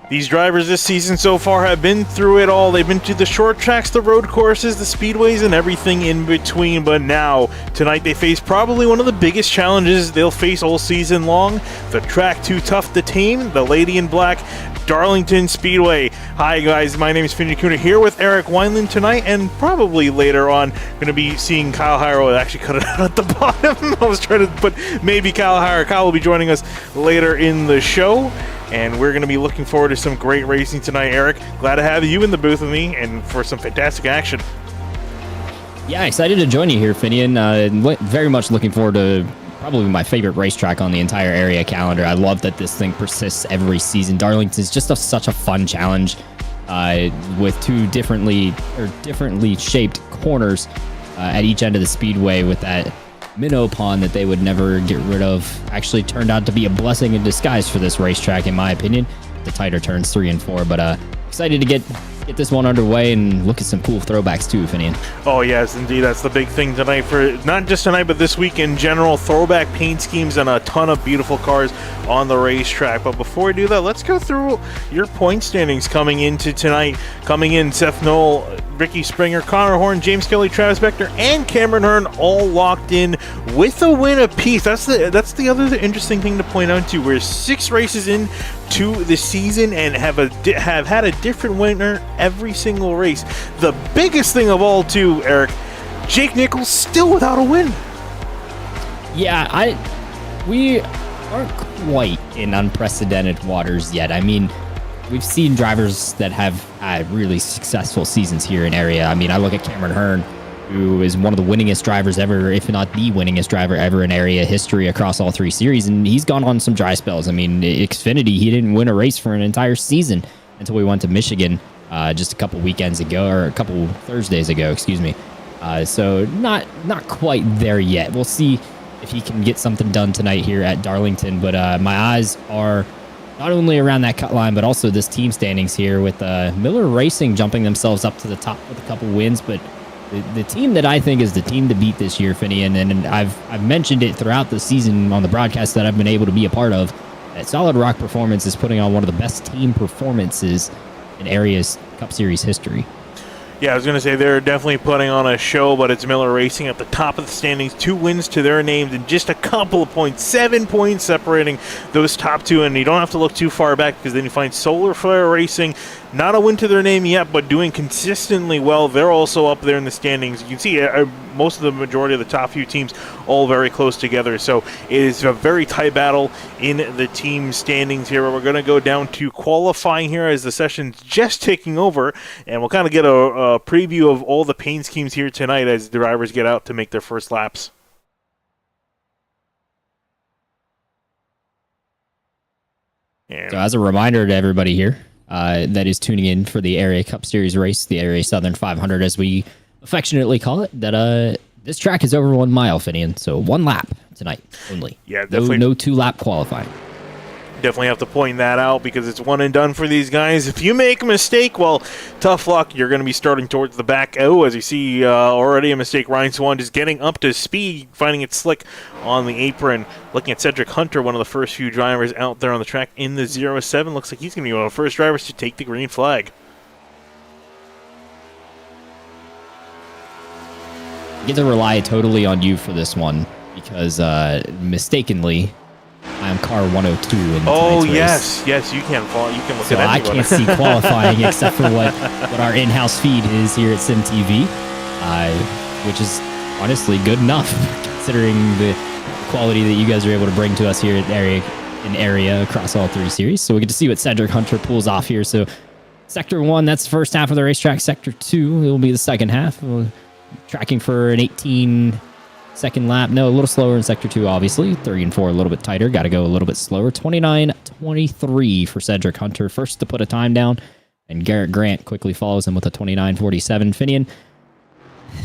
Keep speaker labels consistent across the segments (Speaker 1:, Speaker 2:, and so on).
Speaker 1: These drivers this season so far have been through it all. They've been to the short tracks, the road courses, the speedways, and everything in between. But now, tonight, they face probably one of the biggest challenges they'll face all season long. The track too tough to tame, the Lady in Black, Darlington Speedway. Hi guys, my name is Finn Kuna here with Eric Wineland tonight, and probably later on going to be seeing Kyle Hyro. I actually cut it out at the bottom. I was trying to put maybe Kyle Hyro. Kyle will be joining us later in the show, and we're going to be looking forward to some great racing tonight. Eric, glad to have you in the booth with me and for some fantastic action.
Speaker 2: Yeah, excited to join you here, Finian. Very much looking forward to probably my favorite racetrack on the entire area calendar. I love that this thing persists every season. Darlington is just such a fun challenge with two differently shaped corners at each end of the speedway, with that minnow pond that they would never get rid of. Actually turned out to be a blessing in disguise for this racetrack, in my opinion. The tighter turns 3 and 4, but excited to get this one underway and look at some cool throwbacks too, Finian.
Speaker 1: Oh yes, indeed. That's the big thing tonight, for not just tonight, but this week in general. Throwback paint schemes and a ton of beautiful cars on the racetrack. But before we do that, let's go through your point standings coming into tonight. Coming in, Seth Knoll, Ricky Springer, Connor Horn, James Kelly, Travis Beckner, and Cameron Hearn all locked in with a win apiece. That's the other interesting thing to point out too. We're 6 races in to the season and have had a different winner every single race. The biggest thing of all too, Eric, Jake Nichols still without a win.
Speaker 2: Yeah, we aren't quite in unprecedented waters yet. I mean, we've seen drivers that have had really successful seasons here in area. I mean, I look at Cameron Hearn, who is one of the winningest drivers ever, if not the winningest driver ever in area history across all 3 series, and he's gone on some dry spells. I mean, Xfinity, he didn't win a race for an entire season until we went to Michigan just a couple weekends ago, or a couple Thursdays ago, excuse me. So not quite there yet. We'll see if he can get something done tonight here at Darlington, but my eyes are not only around that cut line, but also this team standings here, with Miller Racing jumping themselves up to the top with a couple wins. But the team that I think is the team to beat this year, Finian, and I've mentioned it throughout the season on the broadcast that I've been able to be a part of, that Solid Rock Performance is putting on one of the best team performances in area's Cup Series history.
Speaker 1: Yeah, I was going to say they're definitely putting on a show, but it's Miller Racing at the top of the standings, 2 wins to their names, and just a couple of points, 7 points separating those top 2. And you don't have to look too far back, because then you find Solar Flare Racing, not a win to their name yet, but doing consistently well. They're also up there in the standings. You can see most of the majority of the top few teams all very close together. So it is a very tight battle in the team standings here. We're going to go down to qualifying here as the session's just taking over, and we'll kind of get a preview of all the paint schemes here tonight as the drivers get out to make their first laps.
Speaker 2: So as a reminder to everybody here that is tuning in for the Area Cup Series race, the Area Southern 500 as we affectionately call it, that this track is over 1 mile, Finian, so 1 lap tonight only.
Speaker 1: Yeah, definitely.
Speaker 2: No 2-lap qualifying.
Speaker 1: Definitely have to point that out, because it's one and done for these guys. If you make a mistake, well, tough luck. You're going to be starting towards the back. Oh, as you see, already a mistake. Ryan Swan just getting up to speed, finding it slick on the apron. Looking at Cedric Hunter, one of the first few drivers out there on the track in the 07. Looks like he's going to be one of the first drivers to take the green flag.
Speaker 2: I get to rely totally on you for this one, because mistakenly I'm car 102 in tonight's race.
Speaker 1: Yes, you can follow. You can look
Speaker 2: so
Speaker 1: at anyone.
Speaker 2: I can't see qualifying except for what our in-house feed is here at SimTV, which is honestly good enough considering the quality that you guys are able to bring to us here at area across all 3 series. So we get to see what Cedric Hunter pulls off here. So Sector 1, that's the first half of the racetrack. Sector 2, it will be the second half. We're tracking for an 18-second lap. No, a little slower in Sector 2, obviously. 3 and 4, a little bit tighter. Got to go a little bit slower. 29:23 for Cedric Hunter, first to put a time down. And Garrett Grant quickly follows him with a 29:47. Finian,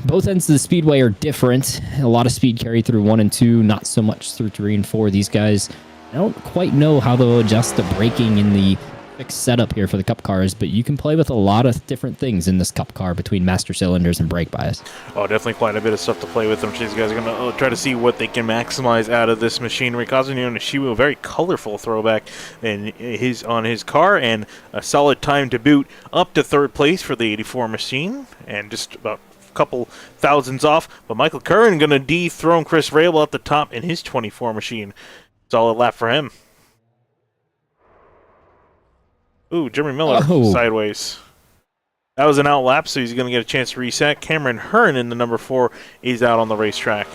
Speaker 2: both ends of the speedway are different. A lot of speed carried through 1 and 2, not so much through 3 and 4. These guys, I don't quite know how they'll adjust to braking in the fixed setup here for the Cup cars, but you can play with a lot of different things in this Cup car between master cylinders and brake bias.
Speaker 1: Oh, definitely quite a bit of stuff to play with. I'm sure these guys are going to try to see what they can maximize out of this machinery. Kazuyo Nishiwu, a very colorful throwback on his car, and a solid time to boot, up to third place for the 84 machine, and just about a couple thousands off. But Michael Curran going to dethrone Chris Rabel at the top in his 24 machine. Solid lap for him. Ooh, Jeremy Miller sideways. That was an out lap, so he's going to get a chance to reset. Cameron Hearn in the number 4 is out on the racetrack.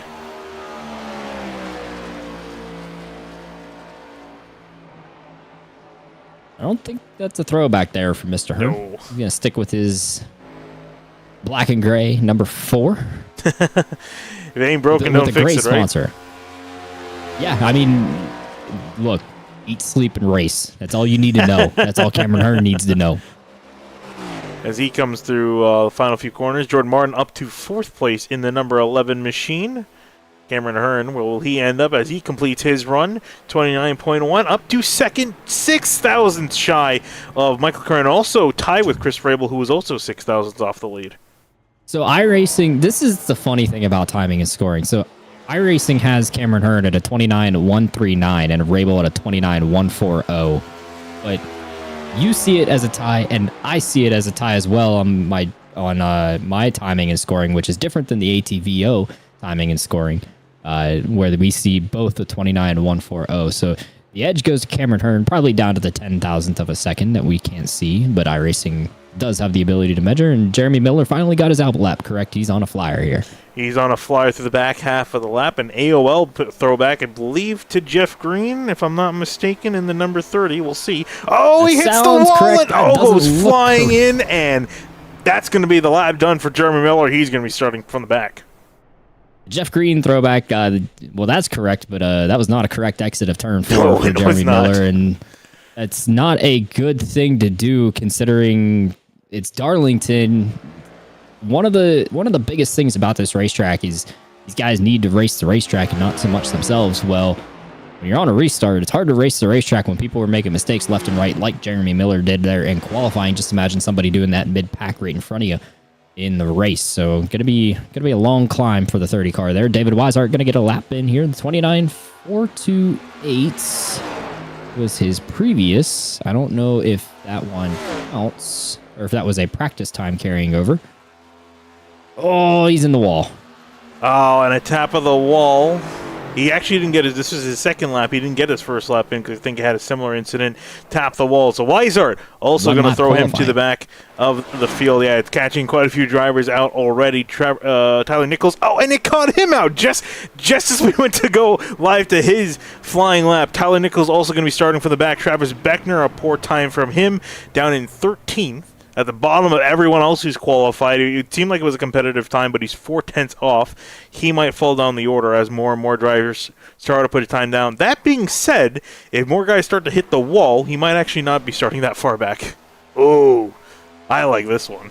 Speaker 2: I don't think that's a throwback there for Mr. Hearn.
Speaker 1: No.
Speaker 2: He's going to stick with his black and gray number 4.
Speaker 1: If it ain't broken, don't fix it, right?
Speaker 2: Sponsor. Yeah, I mean, look. Eat, sleep, and race. That's all you need to know. That's all Cameron Hearn needs to know.
Speaker 1: As he comes through the final few corners, Jordan Martin up to 4th place in the number 11 machine. Cameron Hearn, where will he end up as he completes his run? 29.1, up to 2nd, 6,000 shy of Michael Curran, also tied with Chris Rabel, who was also 6,000 off the lead.
Speaker 2: So iRacing, this is the funny thing about timing and scoring. So iRacing has Cameron Hearn at a 29.139 and Rabel at a 29.140. But you see it as a tie, and I see it as a tie as well on my timing and scoring, which is different than the ATVO timing and scoring, where we see both the 29.140. So the edge goes to Cameron Hearn, probably down to the 10,000th of a second that we can't see, but iRacing does have the ability to measure, and Jeremy Miller finally got his out lap correct. He's on a flyer here.
Speaker 1: He's on a flyer through the back half of the lap, an AOL throwback, I believe, to Jeff Green, if I'm not mistaken, in the number 30. We'll see. Oh, he hits the wall, and goes flying in, and that's going to be the lap done for Jeremy Miller. He's going to be starting from the back.
Speaker 2: Jeff Green throwback, well, that's correct, but that was not a correct exit of turn 4 for Jeremy Miller, and that's not a good thing to do considering it's Darlington. One of the biggest things about this racetrack is these guys need to race the racetrack and not so much themselves. Well, when you're on a restart, it's hard to race the racetrack when people are making mistakes left and right, like Jeremy Miller did there in qualifying. Just imagine somebody doing that mid-pack right in front of you in the race. So gonna be a long climb for the 30 car there. David Weishart gonna get a lap in here. The 29.428 was his previous. I don't know if that one counts or if that was a practice time carrying over. Oh, he's in the wall.
Speaker 1: Oh, and a tap of the wall. He actually didn't get his, this was his second lap. He didn't get his first lap in because I think he had a similar incident. Tap the wall. So Weishart also going to throw him to the back of the field. Yeah, it's catching quite a few drivers out already. Tyler Nichols. Oh, and it caught him out just as we went to go live to his flying lap. Tyler Nichols also going to be starting from the back. Travis Beckner, a poor time from him, down in 13th. At the bottom of everyone else who's qualified. It seemed like it was a competitive time, but he's 4/10 off. He might fall down the order as more and more drivers start to put a time down. That being said, if more guys start to hit the wall, he might actually not be starting that far back. Oh, I like this one.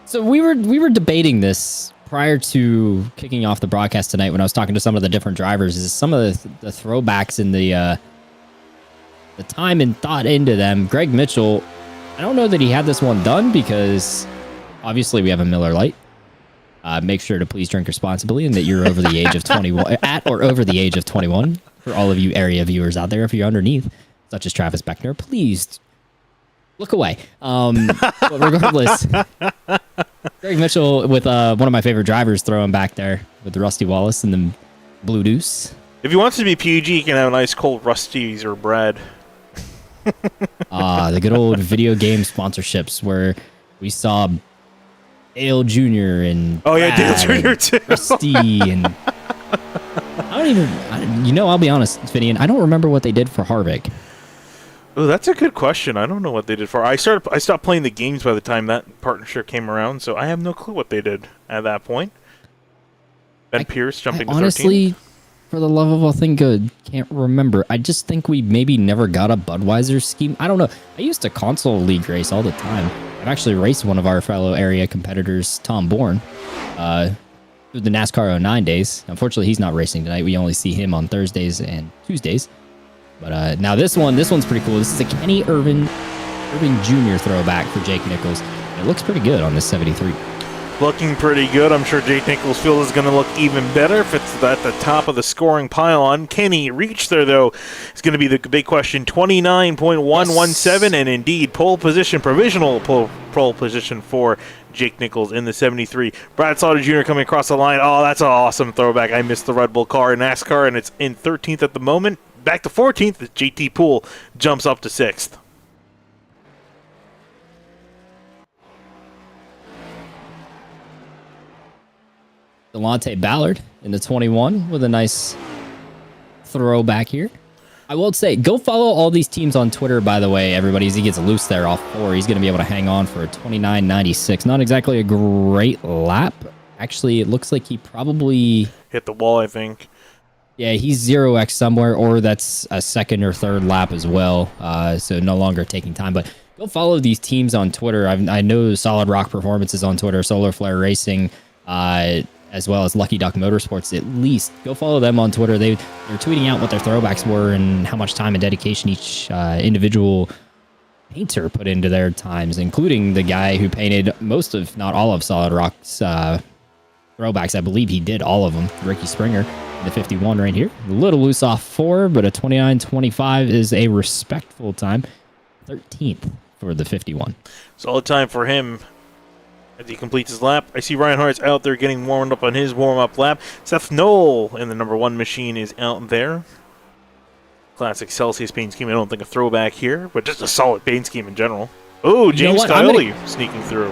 Speaker 2: So we were debating this prior to kicking off the broadcast tonight when I was talking to some of the different drivers. Is some of the throwbacks in the time and thought into them. Greg Mitchell, I don't know that he had this one done because obviously we have a Miller Lite. Make sure to please drink responsibly and that you're over the age of 21, at or over the age of 21. For all of you area viewers out there, if you're underneath, such as Travis Beckner, please look away. But regardless, Greg Mitchell with one of my favorite drivers throwing back there with the Rusty Wallace and the Blue Deuce.
Speaker 1: If he wants to be PG, he can have a nice cold Rusty's or Brad.
Speaker 2: The good old video game sponsorships where we saw Dale Jr. and
Speaker 1: Dale Jr. too.
Speaker 2: Rusty and I'll be honest, Finian, I don't remember what they did for Harvick.
Speaker 1: Oh, that's a good question. I don't know what they did for. I stopped playing the games by the time that partnership came around, so I have no clue what they did at that point. Ben Pierce jumping to 13th.
Speaker 2: Honestly, for the love of all thing good, can't remember. I just think we maybe never got a Budweiser scheme. I don't know. I used to console league race all the time. I've actually raced one of our fellow area competitors, Tom Bourne, through the NASCAR 09 days. Unfortunately, he's not racing tonight. We only see him on Thursdays and Tuesdays. But now this one's pretty cool. This is a Kenny Irvin Jr. throwback for Jake Nichols. It looks pretty good on this 73.
Speaker 1: Looking pretty good. I'm sure Jake Nichols' field is going to look even better if it's at the top of the scoring pylon. Can he reach there, though? It's going to be the big question. 29.117, yes. And indeed, provisional pole position for Jake Nichols in the 73. Brad Slaughter Jr. coming across the line. Oh, that's an awesome throwback. I missed the Red Bull car in NASCAR, and it's in 13th at the moment. Back to 14th as JT Poole jumps up to 6th.
Speaker 2: Delonte Ballard in the 21 with a nice throwback here. I will say, go follow all these teams on Twitter, by the way, everybody. As he gets loose there off 4, he's going to be able to hang on for a 29.96. Not exactly a great lap. Actually, it looks like he probably
Speaker 1: hit the wall, I think.
Speaker 2: Yeah, he's 0x somewhere, or that's a second or third lap as well. So no longer taking time. But go follow these teams on Twitter. I know Solid Rock Performance is on Twitter, Solar Flare Racing, as well as Lucky Duck Motorsports. At least go follow them on Twitter. They're tweeting out what their throwbacks were and how much time and dedication each individual painter put into their times, including the guy who painted most, if not all, of Solid Rock's throwbacks. I believe he did all of them. Ricky Springer, the 51 right here. A little loose off 4, but a 29.25 is a respectful time. 13th for the 51.
Speaker 1: Solid time for him as he completes his lap. I see Ryan Hart's out there getting warmed up on his warm-up lap. Seth Knoll in the number 1 machine is out there. Classic Celsius paint scheme. I don't think a throwback here, but just a solid paint scheme in general. Oh, James Scioli sneaking through.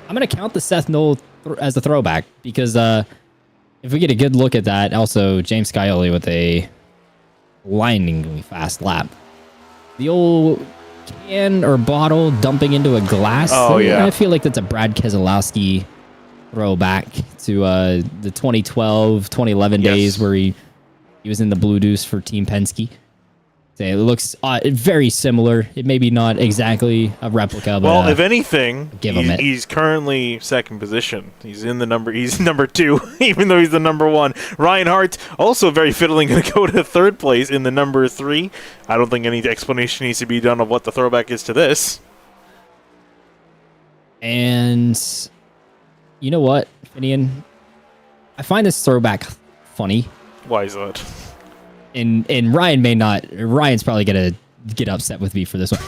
Speaker 2: I'm going to count the Seth Knoll as a throwback because if we get a good look at that, also James Scioli with a blindingly fast lap. The old can or bottle dumping into a glass.
Speaker 1: Oh, yeah.
Speaker 2: I feel like that's a Brad Keselowski throwback to the 2012, 2011 days where he was in the Blue Deuce for Team Penske. It looks very similar. It may be not exactly a replica, but
Speaker 1: well, if anything,
Speaker 2: he's
Speaker 1: currently second position. He's number 2, even though he's the number 1. Ryan Hart also very fiddling going to go to 3rd place in the number 3. I don't think any explanation needs to be done of what the throwback is to this.
Speaker 2: And you know what, Finian? I find this throwback funny.
Speaker 1: Why is that?
Speaker 2: And Ryan may not. Ryan's probably going to get upset with me for this one.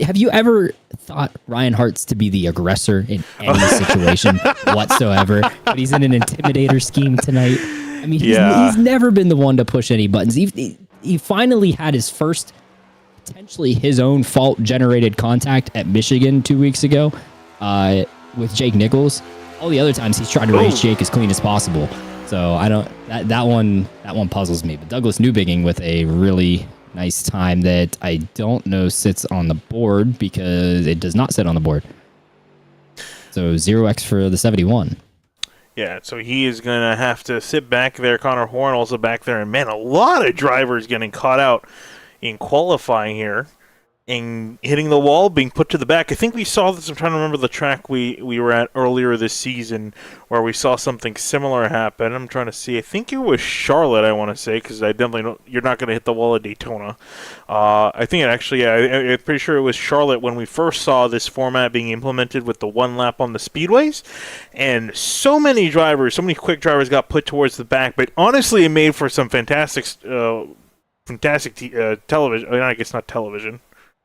Speaker 2: Have you ever thought Ryan Hart's to be the aggressor in any situation whatsoever? But he's in an intimidator scheme tonight. I mean, he's never been the one to push any buttons. He finally had his first, potentially his own fault-generated contact at Michigan 2 weeks ago with Jake Nichols. All the other times he's tried to race Jake as clean as possible. So I don't that one puzzles me. But Douglas Newbigging with a really nice time that I don't know sits on the board because it does not sit on the board. So 0x for the 71.
Speaker 1: Yeah, so he is going to have to sit back there. Connor Horn also back there. And man, a lot of drivers getting caught out in qualifying here. And hitting the wall, being put to the back. I think we saw this. I'm trying to remember the track we were at earlier this season where we saw something similar happen. I'm trying to see. I think it was Charlotte, I want to say, because I definitely don't. You're not going to hit the wall at Daytona. I think it actually, I'm pretty sure it was Charlotte when we first saw this format being implemented with the 1 lap on the speedways. And so many quick drivers got put towards the back. But honestly, it made for some fantastic television. I guess not television.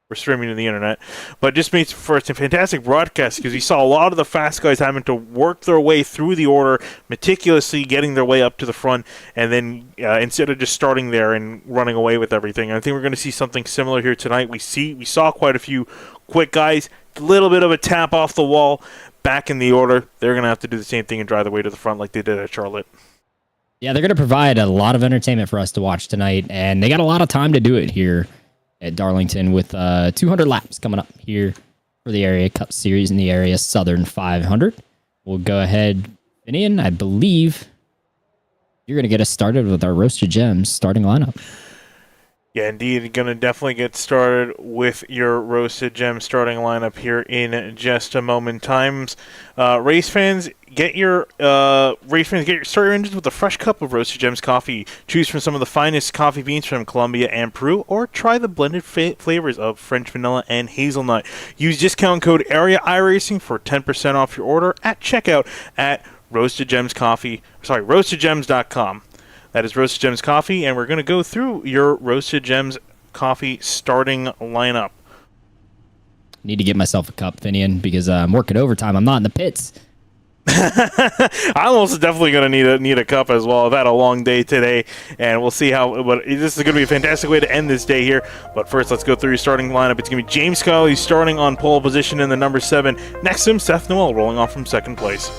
Speaker 1: We're streaming to the internet, but just made for some fantastic broadcast because you saw a lot of the fast guys having to work their way through the order, meticulously getting their way up to the front, and then instead of just starting there and running away with everything. I think we're going to see something similar here tonight. We saw quite a few quick guys, a little bit of a tap off the wall, back in the order. They're going to have to do the same thing and drive their way to the front like they did at Charlotte.
Speaker 2: Yeah, they're going to provide a lot of entertainment for us to watch tonight, and they got a lot of time to do it here at Darlington with 200 laps coming up here for the Area Cup Series in the Area Southern 500. We'll go ahead, Finian. I believe you're going to get us started with our Roasted Gems starting lineup.
Speaker 1: Yeah, indeed. Going to definitely get started with your Roasted Gems starting lineup here in just a moment. Race fans, get your start your engines with a fresh cup of Roasted Gems coffee. Choose from some of the finest coffee beans from Colombia and Peru, or try the blended flavors of French vanilla and hazelnut. Use discount code iRacing for 10% off your order at checkout at roastedgems.com. That is Roasted Gems Coffee, and we're going to go through your Roasted Gems Coffee starting lineup.
Speaker 2: Need to get myself a cup, Finian, because I'm working overtime. I'm not in the pits.
Speaker 1: I'm also definitely going to need a cup as well. I've had a long day today, and we'll see how. But this is going to be a fantastic way to end this day here. But first, let's go through your starting lineup. It's going to be James Scully starting on pole position in the number 7. Next to him, Seth Noel rolling off from second place.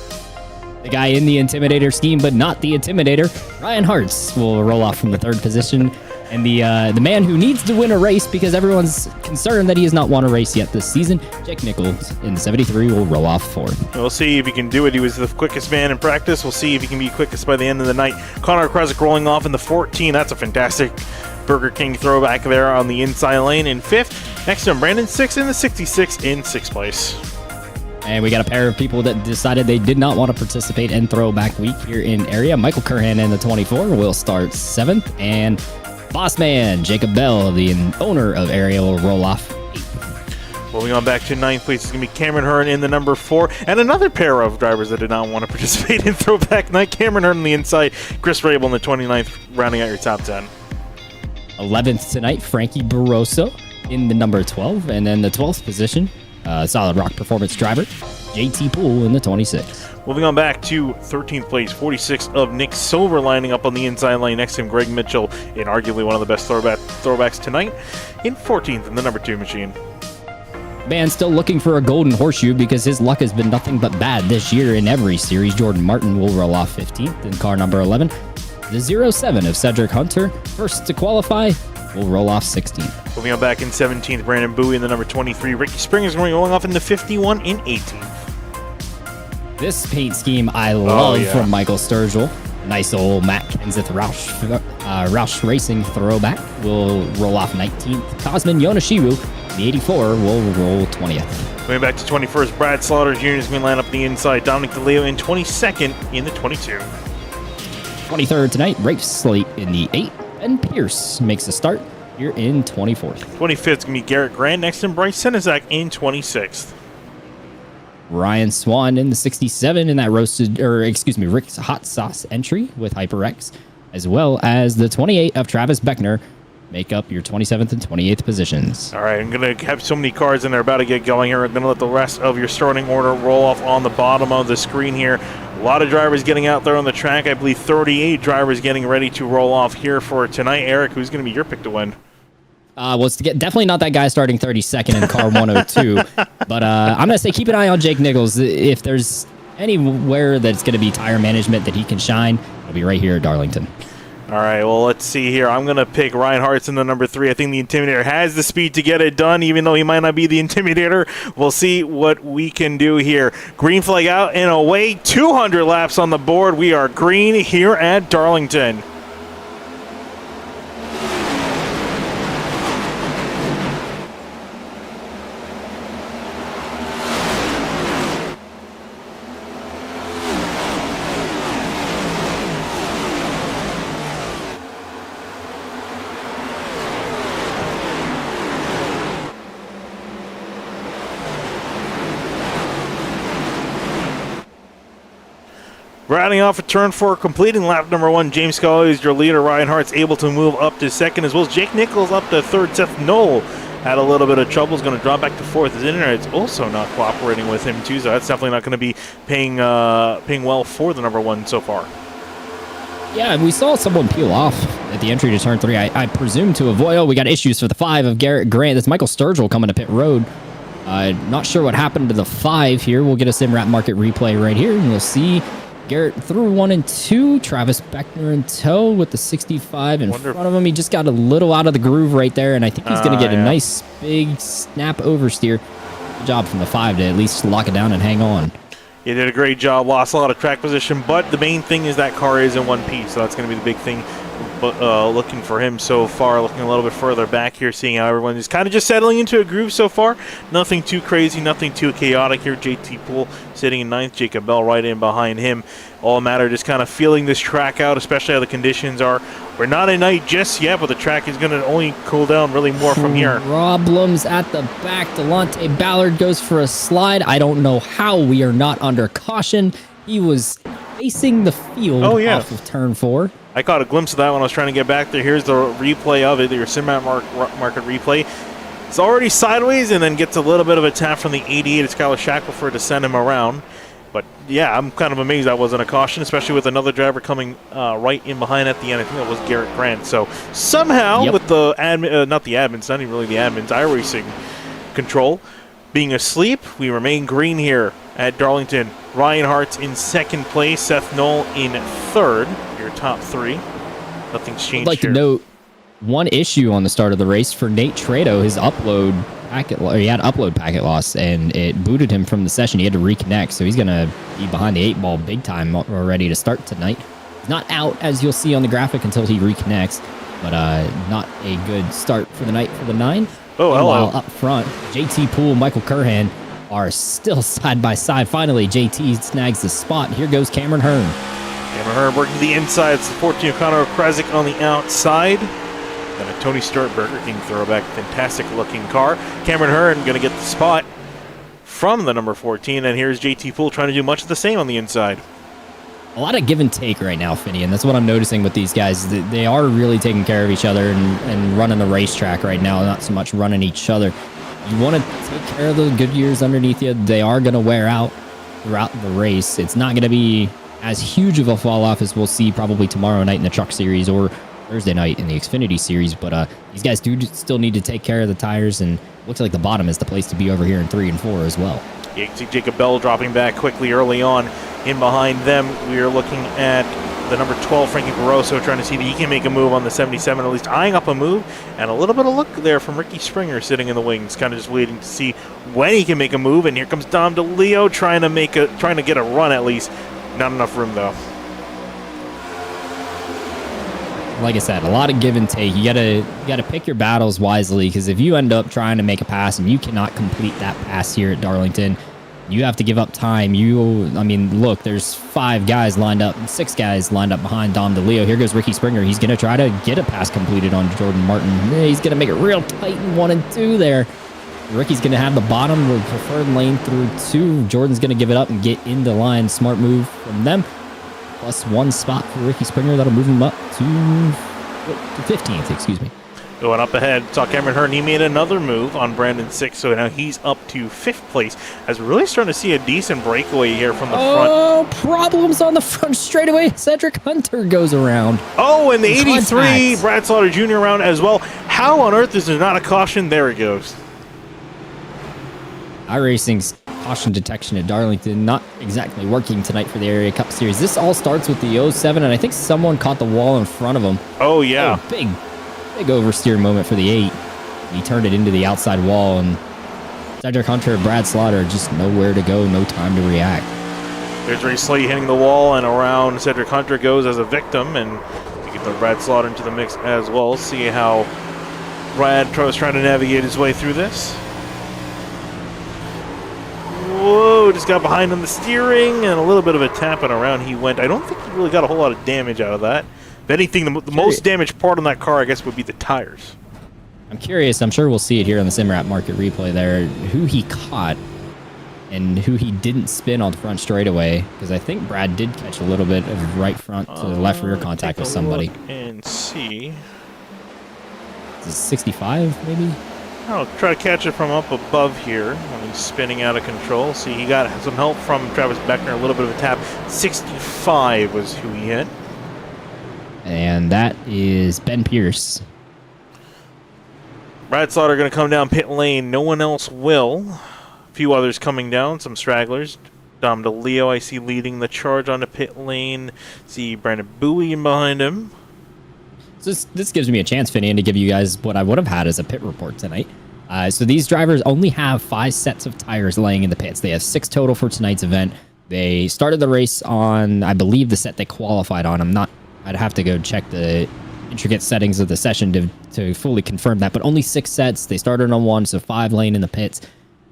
Speaker 2: The guy in the Intimidator scheme, but not the Intimidator, Ryan Hartz, will roll off from the 3rd position. And the man who needs to win a race because everyone's concerned that he has not won a race yet this season, Jake Nichols in the 73 will roll off 4th.
Speaker 1: We'll see if he can do it. He was the quickest man in practice. We'll see if he can be quickest by the end of the night. Connor Kresick rolling off in the 14. That's a fantastic Burger King throwback there on the inside lane in 5th. Next to him, Brandon 6 in the 66 in 6th place.
Speaker 2: And we got a pair of people that decided they did not want to participate in Throwback Week here in area. Michael Curhan in the 24 will start 7th. And Boss Man, Jacob Bell, the owner of area, will roll off 8th.
Speaker 1: Moving on back to 9th place is going to be Cameron Hearn in the number 4. And another pair of drivers that did not want to participate in Throwback Night. Cameron Hearn on the inside, Chris Rabel in the 29th, rounding out your top 10.
Speaker 2: 11th tonight, Frankie Barroso in the number 12. And then the 12th position, Solid Rock Performance driver, JT Poole in the 26.
Speaker 1: Moving on back to 13th place, 46 of Nick Silver lining up on the inside lane. Next to him, Greg Mitchell in arguably one of the best throwbacks tonight. In 14th in the number 2 machine.
Speaker 2: Man still looking for a golden horseshoe because his luck has been nothing but bad this year in every series. Jordan Martin will roll off 15th in car number 11. The 07 of Cedric Hunter, first to qualify, will roll off 16th.
Speaker 1: Moving on back in 17th, Brandon Bowie in the number 23. Ricky Springer is rolling off in the 51 in 18th.
Speaker 2: This paint scheme I love from Michael Sturgill. Nice old Matt Kenseth Roush Racing throwback will roll off 19th. Cosmin Yonishiru, the 84, will roll 20th.
Speaker 1: Going back to 21st, Brad Slaughter Jr. is going to line up the inside. Dominic DeLeo in 22nd in the 22.
Speaker 2: 23rd tonight, Rafe Slate in the 8. Ben Pierce makes a start here in 24th.
Speaker 1: 25th is going to be Garrett Grant. Next to him, Bryce Senezak in 26th.
Speaker 2: Ryan Swan in the 67 in that Rick's Hot Sauce entry with HyperX, as well as the 28 of Travis Beckner make up your 27th and 28th positions.
Speaker 1: All right, I'm going to have so many cards in there about to get going here. I'm going to let the rest of your starting order roll off on the bottom of the screen here. A lot of drivers getting out there on the track. I believe 38 drivers getting ready to roll off here for tonight. Eric, who's going to be your pick to win?
Speaker 2: Well, it's definitely not that guy starting 32nd in car 102. But I'm going to say keep an eye on Jake Nichols. If there's anywhere that's going to be tire management that he can shine, it'll be right here at Darlington.
Speaker 1: All right, well, let's see here. I'm going to pick Ryan Hartz in the number 3. I think the Intimidator has the speed to get it done, even though he might not be the Intimidator. We'll see what we can do here. Green flag out and away. 200 laps on the board. We are green here at Darlington. Rounding off a turn 4, completing lap number 1, James Scully is your leader. Ryan Hart's able to move up to 2nd, as well as Jake Nichols up to 3rd. Seth Knoll had a little bit of trouble, is going to drop back to 4th. His internet's also not cooperating with him too, so that's definitely not going to be paying well for the number 1 so far.
Speaker 2: Yeah, and we saw someone peel off at the entry to turn 3. I presume to avoid. Oh, we got issues for the 5 of Garrett Grant. That's Michael Sturgill coming to pit road. Not sure what happened to the 5 here. We'll get a Sim Wrap Market replay right here, and we'll see Garrett through 1 and 2. Travis Beckner in tow with the 65 in front of him. He just got a little out of the groove right there, and I think he's going to get a nice big snap oversteer. Good job from the 5 to at least lock it down and hang on.
Speaker 1: You did a great job, lost a lot of track position, but the main thing is that car is in one piece, so that's going to be the big thing looking for him so far. Looking a little bit further back here, seeing how everyone is kind of just settling into a groove so far. Nothing too crazy, nothing too chaotic here. JT Poole sitting in ninth, Jacob Bell right in behind him. All matter just kind of feeling this track out, especially how the conditions are. We're not at night just yet, but the track is going to only cool down really more from here.
Speaker 2: Problems at the back. Delonte Ballard goes for a slide. I don't know how we are not under caution. He was facing the field off of turn 4.
Speaker 1: I caught a glimpse of that when I was trying to get back there. Here's the replay of it, your Simrat market replay. It's already sideways and then gets a little bit of a tap from the 88 of Skylar Shackelford to send him around. But yeah, I'm kind of amazed that wasn't a caution, especially with another driver coming right in behind at the end. I think that was Garrett Grant. So somehow with the admin, not the admins, not even really the admins, iRacing control being asleep, we remain green here at Darlington. Ryan Hart's in second place, Seth Knoll in third. Your top 3. Nothing's changed.
Speaker 2: I'd like
Speaker 1: here
Speaker 2: to note one issue on the start of the race for Nate Trado. His upload packet, he had upload packet loss, and it booted him from the session. He had to reconnect, so he's going to be behind the 8 ball big time, ready to start tonight. He's not out, as you'll see on the graphic, until he reconnects, but not a good start for the night for the 9.
Speaker 1: Oh, hello.
Speaker 2: While up front, JT Poole, Michael Curhan are still side by side. Finally, JT snags the spot. Here goes Cameron Hearn.
Speaker 1: Cameron Hearn working the inside, supporting Connor Krasik on the outside. Then a Tony Stewart Burger King throwback, fantastic looking car. Cameron Hearn going to get the spot from the number 14, and here's JT Poole trying to do much of the same on the inside.
Speaker 2: A lot of give and take right now, Finney, and that's what I'm noticing with these guys. They are really taking care of each other and running the racetrack right now, not so much running each other. You want to take care of the good years underneath you. They are going to wear out throughout the race. It's not going to be as huge of a fall off as we'll see probably tomorrow night in the Truck Series or Thursday night in the Xfinity Series. But these guys do still need to take care of the tires, and looks like the bottom is the place to be over here in 3 and 4 as well.
Speaker 1: You can see Jacob Bell dropping back quickly early on. In behind them, we are looking at the number 12, Frankie Barroso, trying to see if he can make a move on the 77, at least eyeing up a move, and a little bit of look there from Ricky Springer sitting in the wings, kind of just waiting to see when he can make a move. And here comes Dom DeLeo trying to get a run at least. Not enough room though.
Speaker 2: Like I said, a lot of give and take. You gotta pick your battles wisely, because if you end up trying to make a pass and you cannot complete that pass here at Darlington, you have to give up time. I mean, look, there's 6 guys lined up behind Dom DeLeo. Here goes Ricky Springer. He's going to try to get a pass completed on Jordan Martin. He's going to make it real tight in 1 and 2 there. Ricky's going to have the bottom, the preferred lane through 2. Jordan's going to give it up and get into line. Smart move from them. Plus 1 spot for Ricky Springer. That'll move him up to 15th, excuse me.
Speaker 1: Going up ahead, saw Cameron Hearn. He made another move on Brandon 6, so now he's up to 5th place. As we're really starting to see a decent breakaway here from the front.
Speaker 2: Oh, problems on the front straightaway. Cedric Hunter goes around.
Speaker 1: Oh, and the 83, Brad Slaughter Jr. around as well. How on earth is there not a caution? There he goes. iRacing's caution detection at Darlington not exactly working tonight for the Area Cup Series. This all starts with the 07, and I think someone caught the wall in front of him. Oh, yeah.
Speaker 2: Oh, big oversteer moment for the 8. He turned it into the outside wall, and Cedric Hunter and Brad Slaughter just nowhere to go, no time to react.
Speaker 1: There's Ray Slade hitting the wall, and around Cedric Hunter goes as a victim, and you get the Brad Slaughter into the mix as well. See how Brad was trying to navigate his way through this. Whoa, just got behind on the steering, and a little bit of a tap, and around he went. I don't think he really got a whole lot of damage out of that. If anything, the most damaged part on that car, I guess, would be the tires.
Speaker 2: I'm curious. I'm sure we'll see it here on the Simrat market replay there, who he caught and who he didn't spin on the front straightaway, because I think Brad did catch a little bit of right front to the left rear contact with somebody.
Speaker 1: And see.
Speaker 2: Is it 65, maybe?
Speaker 1: I'll try to catch it from up above here. He's spinning out of control. See, he got some help from Travis Beckner, a little bit of a tap. 65 was who he hit.
Speaker 2: And that is Ben Pierce.
Speaker 1: Brad Slaughter going to come down pit lane. No one else will. A few others coming down, some stragglers. Dom DeLeo, I see, leading the charge on the pit lane. See Brandon Bowie in behind him.
Speaker 2: So this gives me a chance, Finian, to give you guys what I would have had as a pit report tonight. So these drivers only have 5 sets of tires laying in the pits. They have 6 total for tonight's event. They started the race on, I believe, the set they qualified on. I'd have to go check the intricate settings of the session to fully confirm that, but only 6 sets. They started on 1, so 5 lane in the pits.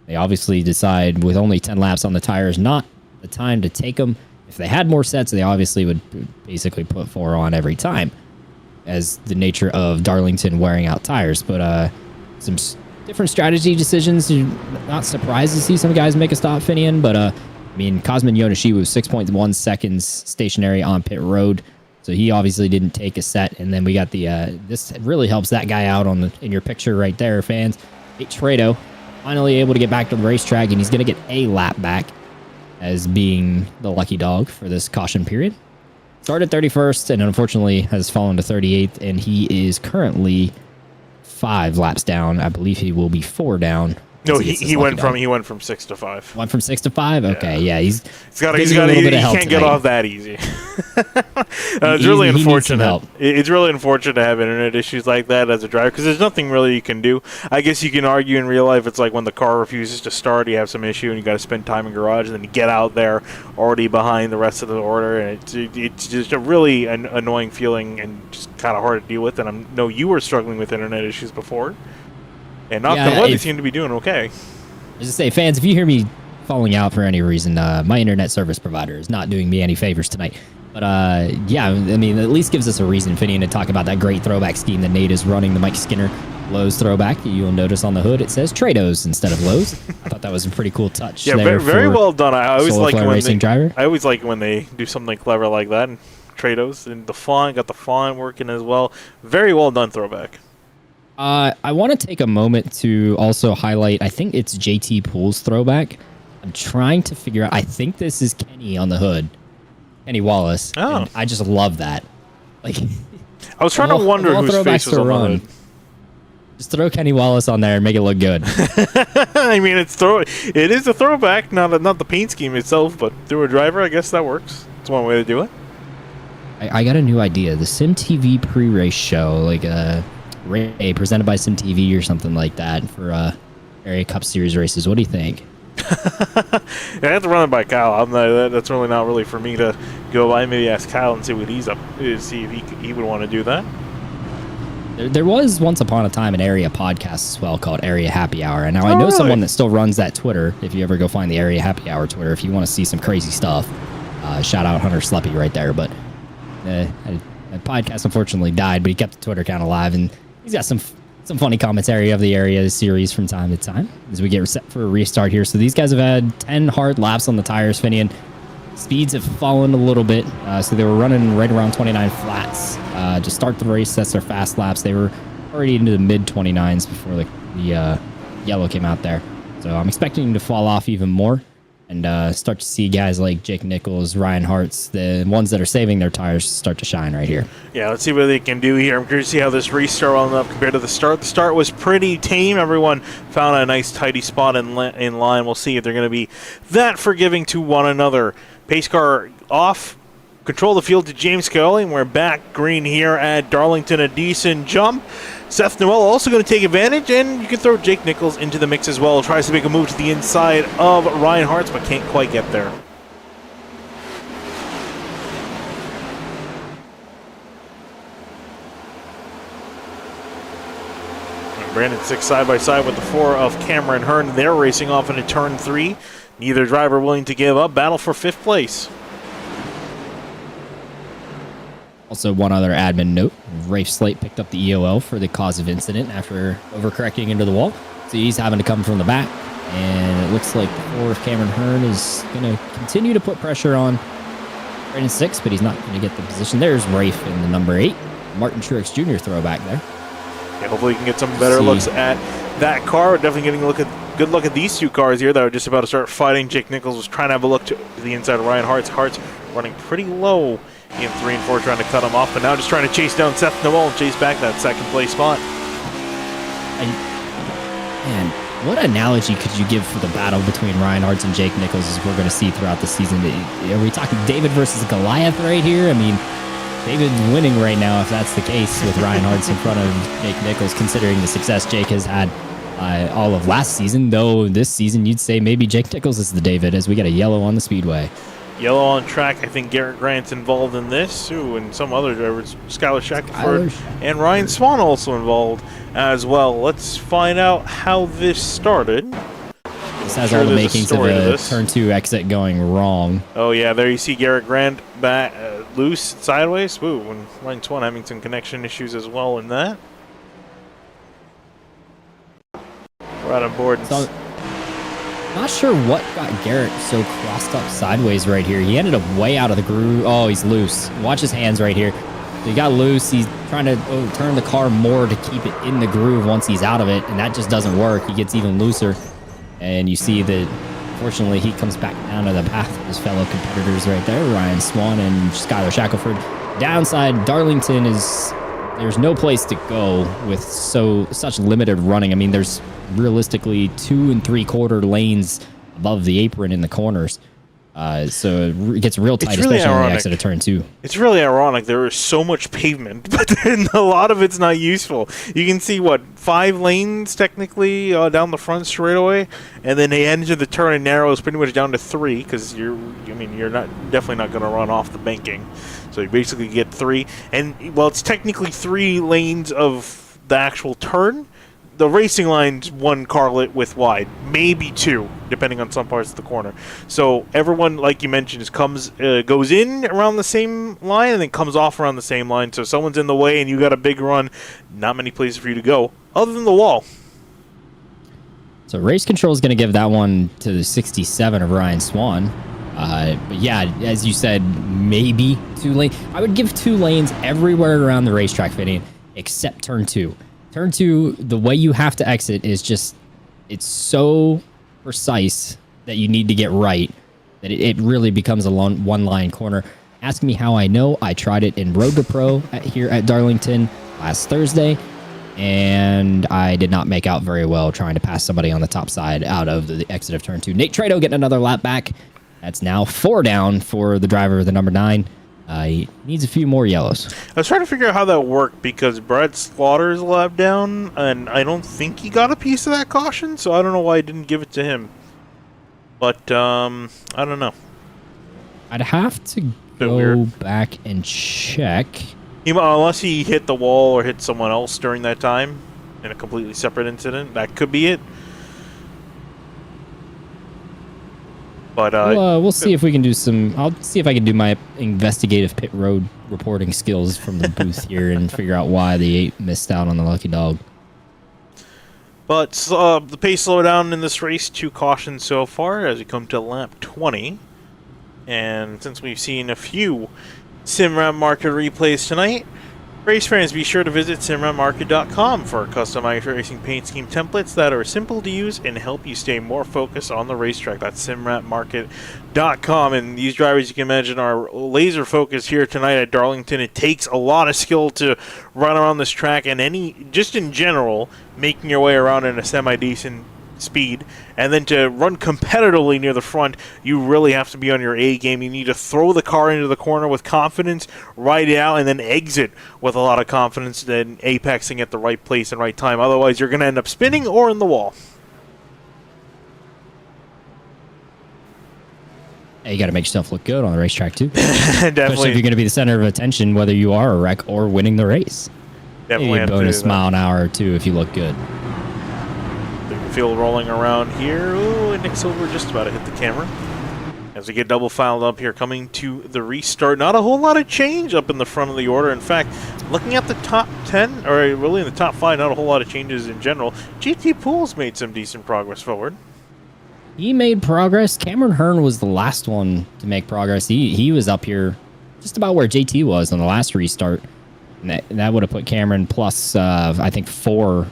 Speaker 2: They obviously decide with only 10 laps on the tires, not the time to take them. If they had more sets, they obviously would basically put 4 on every time, as the nature of Darlington wearing out tires. But some different strategy decisions. You're not surprised to see some guys make a stop, Finian, but I mean, Cosmin Yonoshiwu was 6.1 seconds stationary on pit road, so he obviously didn't take a set. And then we got the this really helps that guy out in your picture right there, fans. Trado finally able to get back to the racetrack, and he's going to get a lap back as being the lucky dog for this caution period. Started 31st and unfortunately has fallen to 38th, and he is currently 5 laps down. I believe he will be 4 down.
Speaker 1: No, he went from 6 to 5.
Speaker 2: Went from 6 to 5. Okay, yeah, he
Speaker 1: can't get off that easy. It's really unfortunate. It's really unfortunate to have internet issues like that as a driver, because there's nothing really you can do. I guess you can argue in real life it's like when the car refuses to start, you have some issue and you got to spend time in garage, and then you get out there already behind the rest of the order, and it's just a really annoying feeling and just kind of hard to deal with. And I know you were struggling with internet issues before. And not the one, they seem to be doing okay.
Speaker 2: As I say, fans, if you hear me falling out for any reason, my internet service provider is not doing me any favors tonight. But yeah, I mean, at least gives us a reason, Finian, to talk about that great throwback scheme that Nate is running, the Mike Skinner Lowe's throwback. You'll notice on the hood it says Trados instead of Lowe's. I thought that was a pretty cool touch.
Speaker 1: Yeah, very well done. I always like
Speaker 2: when
Speaker 1: they do something clever like that. And Trados and the font, got the font working as well. Very well done throwback.
Speaker 2: I want to take a moment to also highlight, I think it's JT Poole's throwback. I'm trying to figure out, I think this is Kenny on the hood. Kenny Wallace. Oh. I just love that. Like,
Speaker 1: I was trying to wonder whose face was on the hood.
Speaker 2: Just throw Kenny Wallace on there and make it look good.
Speaker 1: I mean, it is a throwback, not the paint scheme itself, but through a driver, I guess that works. It's one way to do it.
Speaker 2: I got a new idea. The SimTV pre-race show, like presented by SimTV or something like that for Area Cup Series races. What do you think?
Speaker 1: I have to run it by Kyle. That's really not really for me to go by. Maybe ask Kyle and see what he's up. See if he would want to do that.
Speaker 2: There was once upon a time an area podcast as well called Area Happy Hour, and now I know someone that still runs that Twitter. If you ever go find the Area Happy Hour Twitter, if you want to see some crazy stuff, shout out Hunter Sleppy right there. But that podcast unfortunately died, but he kept the Twitter account alive, and he's got some funny commentary of the area series from time to time as we get set for a restart here. So these guys have had 10 hard laps on the tires, Finian. Speeds have fallen a little bit, so they were running right around 29 flats to start the race. That's their fast laps. They were already into the mid 29s before the yellow came out there. So I'm expecting them to fall off even more and start to see guys like Jake Nichols, Ryan Hartz, the ones that are saving their tires, start to shine right here.
Speaker 1: Yeah, let's see what they can do here. I'm curious to see how this restart will end up compared to the start. The start was pretty tame. Everyone found a nice, tidy spot in line. We'll see if they're going to be that forgiving to one another. Pace car off. Control the field to James Scully, and we're back green here at Darlington. A decent jump. Seth Noel also going to take advantage, and you can throw Jake Nichols into the mix as well. Tries to make a move to the inside of Ryan Hartz, but can't quite get there. And Brandon 6 side by side with the 4 of Cameron Hearn. They're racing off into turn 3. Neither driver willing to give up. Battle for 5th place.
Speaker 2: Also, one other admin note, Rafe Slate picked up the EOL for the cause of incident after overcorrecting into the wall. So he's having to come from the back. And it looks like the 4 of Cameron Hearn is going to continue to put pressure on Brandon 6, but he's not going to get the position. There's Rafe in the number 8. Martin Truex Jr. throwback there.
Speaker 1: Yeah, hopefully you can get some better looks at that car. We're definitely getting a good look at these 2 cars here that are just about to start fighting. Jake Nichols was trying to have a look to the inside of Ryan Hartz. Hartz running pretty low in 3 and 4, trying to cut him off, but now just trying to chase down Seth Noel and chase back that 2nd place spot.
Speaker 2: Man, what analogy could you give for the battle between Ryan Hartz and Jake Nichols as we're going to see throughout the season? Are we talking David versus Goliath right here? I mean, David's winning right now if that's the case with Ryan Hartz in front of Jake Nichols, considering the success Jake has had all of last season, though this season you'd say maybe Jake Nichols is the David as we got a yellow on the speedway.
Speaker 1: Yellow on track. I think Garrett Grant's involved in this. Ooh, and some other drivers. Skylar Shackelford and Ryan Swan also involved as well. Let's find out how this started.
Speaker 2: This has all the makings of a turn 2 exit going wrong.
Speaker 1: Oh, yeah. There you see Garrett Grant back loose sideways. Ooh, and Ryan Swan having some connection issues as well in that. Right on board.
Speaker 2: So, not sure what got Garrett so crossed up sideways right here. He ended up way out of the groove. Oh, he's loose. Watch his hands right here. So he got loose. He's trying to turn the car more to keep it in the groove once he's out of it, and that just doesn't work. He gets even looser. And you see that, fortunately, he comes back down to the path of his fellow competitors right there, Ryan Swan and Skylar Shackelford. Downside, Darlington there's no place to go with such limited running. I mean, there's realistically 2 3/4 lanes above the apron in the corners. So it gets real tight,
Speaker 1: really
Speaker 2: especially on the exit of turn 2.
Speaker 1: It's really ironic. There is so much pavement, but then a lot of it's not useful. You can see, 5 lanes technically down the front straightaway, and then they end into the turn and narrows pretty much down to 3 because you're definitely not going to run off the banking. So you basically get 3, and it's technically 3 lanes of the actual turn. The racing line's 1 car width wide, maybe 2, depending on some parts of the corner. So everyone, like you mentioned, goes in around the same line and then comes off around the same line. So if someone's in the way and you got a big run, not many places for you to go other than the wall.
Speaker 2: So race control is going to give that one to the 67 of Ryan Swan. But yeah, as you said, maybe 2 lanes. I would give 2 lanes everywhere around the racetrack, Finian, except turn 2. Turn 2, the way you have to exit is just, it's so precise that you need to get right that it really becomes a one-line corner. Ask me how I know. I tried it in Road to Pro here at Darlington last Thursday, and I did not make out very well trying to pass somebody on the top side out of the exit of turn 2. Nate Trado getting another lap back. That's now 4 down for the driver of the number 9. He needs a few more yellows.
Speaker 1: I was trying to figure out how that worked because Brad Slaughter's lap down, and I don't think he got a piece of that caution, so I don't know why I didn't give it to him. But, I don't know.
Speaker 2: I'd have to go back and check.
Speaker 1: Unless he hit the wall or hit someone else during that time in a completely separate incident. That could be it. But
Speaker 2: we'll see if we can do some. I'll see if I can do my investigative pit road reporting skills from the booth here and figure out why the 8 missed out on the lucky dog.
Speaker 1: But the pace slowdown in this race, 2 cautions so far as we come to lap 20. And since we've seen a few SimRam Market replays tonight, race fans, be sure to visit simrammarket.com for custom iRacing paint scheme templates that are simple to use and help you stay more focused on the racetrack. That's simrammarket.com. And these drivers, you can imagine, are laser focused here tonight at Darlington. It takes a lot of skill to run around this track, and just in general, making your way around in a semi-decent speed, and then to run competitively near the front, you really have to be on your A game. You need to throw the car into the corner with confidence, ride it out, and then exit with a lot of confidence, then apexing at the right place and right time. Otherwise, you're going to end up spinning or in the wall.
Speaker 2: Hey, you got to make yourself look good on the racetrack too.
Speaker 1: Definitely.
Speaker 2: Especially if you're going to be the center of attention, whether you are a wreck or winning the race.
Speaker 1: Definitely.
Speaker 2: Maybe a bonus mile an hour or 2 if you look good.
Speaker 1: Field rolling around here. Ooh, and Nick Silver just about to hit the camera. As we get double filed up here, coming to the restart. Not a whole lot of change up in the front of the order. In fact, looking at the top 10, or really in the top 5, not a whole lot of changes in general. GT Pools made some decent progress forward.
Speaker 2: He made progress. Cameron Hearn was the last one to make progress. He was up here just about where JT was on the last restart. And that would have put Cameron plus, I think, 4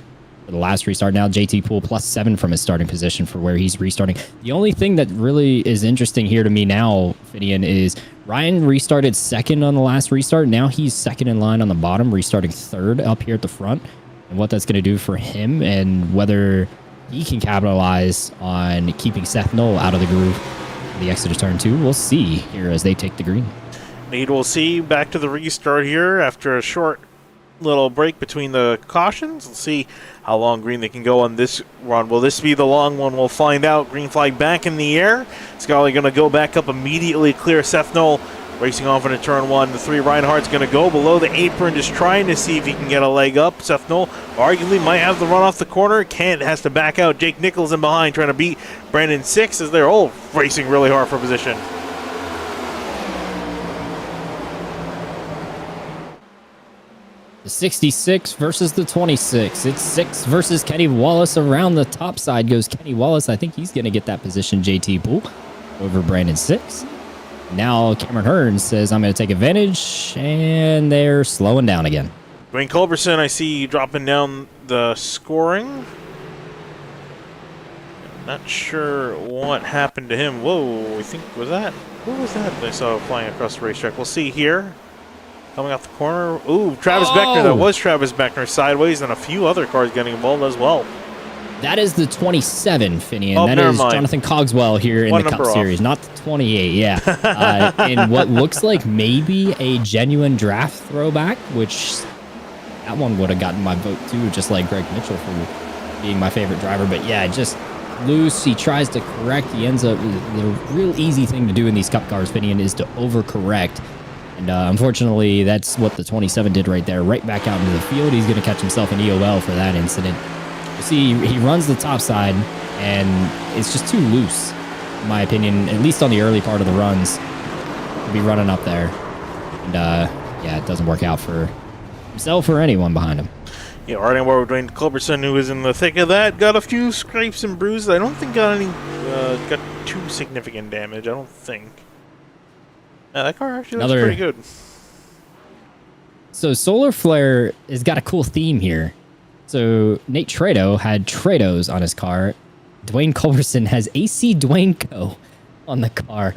Speaker 2: for the last restart. Now JT Poole plus 7 from his starting position for where he's restarting. The only thing that really is interesting here to me now, Finian, is Ryan restarted 2nd on the last restart. Now he's 2nd in line on the bottom, restarting 3rd up here at the front. And what that's going to do for him and whether he can capitalize on keeping Seth Knoll out of the groove for the exit of turn 2. We'll see here as they take the green.
Speaker 1: Indeed, we'll see. Back to the restart here after a short little break between the cautions. Let's see how long green they can go on this run. Will this be the long one? We'll find out. Green flag back in the air. Scully going to go back up immediately, clear Seth Knoll. Racing off into turn one. The 3 Reinhardt's going to go below the apron, just trying to see if he can get a leg up. Seth Knoll arguably might have the run off the corner. Can't, has to back out. Jake Nichols in behind trying to beat Brandon 6 as they're all racing really hard for position.
Speaker 2: The 66 versus the 26. It's 6 versus Kenny Wallace. Around the top side goes Kenny Wallace. I think he's going to get that position, JT Poole, over Brandon 6. Now Cameron Hearn says, I'm going to take advantage, and they're slowing down again.
Speaker 1: Dwayne Culberson, I see dropping down the scoring. Not sure what happened to him. Whoa, I think, was that? What was that I saw flying across the racetrack? We'll see here. Coming off the corner. Ooh, Travis Beckner. That was Travis Beckner sideways, and a few other cars getting involved as well.
Speaker 2: That is the 27, Finian.
Speaker 1: Oh,
Speaker 2: that is
Speaker 1: mind.
Speaker 2: Jonathan Cogswell here in
Speaker 1: One
Speaker 2: the Cup
Speaker 1: number
Speaker 2: Series, not the 28, yeah. In what looks like maybe a genuine draft throwback, which that one would have gotten my vote too, just like Greg Mitchell for being my favorite driver. But yeah, just loose. He tries to correct. He ends up, the real easy thing to do in these Cup cars, Finian, is to overcorrect. And unfortunately, that's what the 27 did right there, right back out into the field. He's going to catch himself an EOL for that incident. You see, he runs the top side, and it's just too loose, in my opinion, at least on the early part of the runs, to be running up there. And, yeah, it doesn't work out for himself or anyone behind him.
Speaker 1: Yeah, riding aboard with Dwayne Culberson, who was in the thick of that, got a few scrapes and bruises. I don't think got too significant damage, I don't think. That car actually looks pretty good. So
Speaker 2: Solar Flare has got a cool theme here. So Nate Trado had Trados on his car. Dwayne Culberson has AC Dwayne Co. on the car.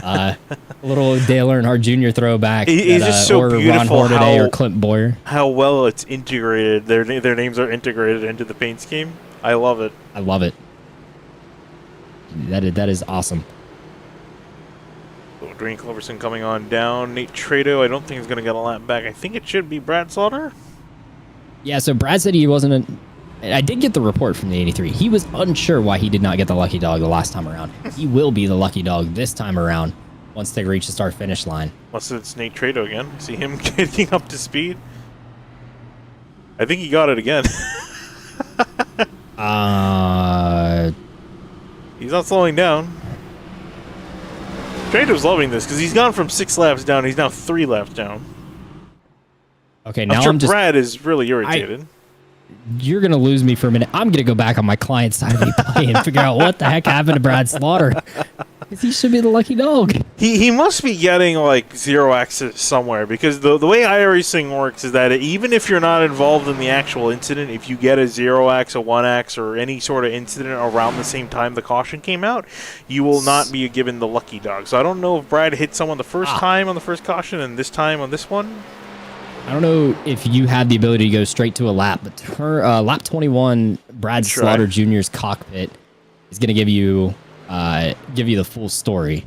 Speaker 2: A little Dale Earnhardt Jr. throwback.
Speaker 1: It's just so beautiful
Speaker 2: Ron Hornaday or Clint Boyer.
Speaker 1: How well it's integrated. Their names are integrated into the paint scheme. I love it.
Speaker 2: I love it. That is awesome.
Speaker 1: Dwayne Culberson coming on down. Nate Trado, I don't think he's going to get a lap back. I think it should be Brad Slaughter.
Speaker 2: Yeah, so Brad said he wasn't I did get the report from the 83. He was unsure why he did not get the lucky dog the last time around. He will be the lucky dog this time around once they reach the start-finish line.
Speaker 1: Unless it's Nate Trado again. See him getting up to speed. I think he got it again. He's not slowing down. Trado's loving this because he's gone from 6 laps down. He's now 3 laps down.
Speaker 2: Okay, now
Speaker 1: I'm sure Brad is really irritated.
Speaker 2: You're going to lose me for a minute. I'm going to go back on my client's side of the play and figure out what the heck happened to Brad Slaughter. Because he should be the lucky dog.
Speaker 1: He must be getting like 0x somewhere, because the way iRacing works is that even if you're not involved in the actual incident, if you get a 0x, a 1x, or any sort of incident around the same time the caution came out, you will not be given the lucky dog. So I don't know if Brad hit someone the first time on the first caution and this time on this one.
Speaker 2: I don't know if you had the ability to go straight to a lap, but lap 21, Brad Slaughter Jr.'s cockpit is going to give you the full story.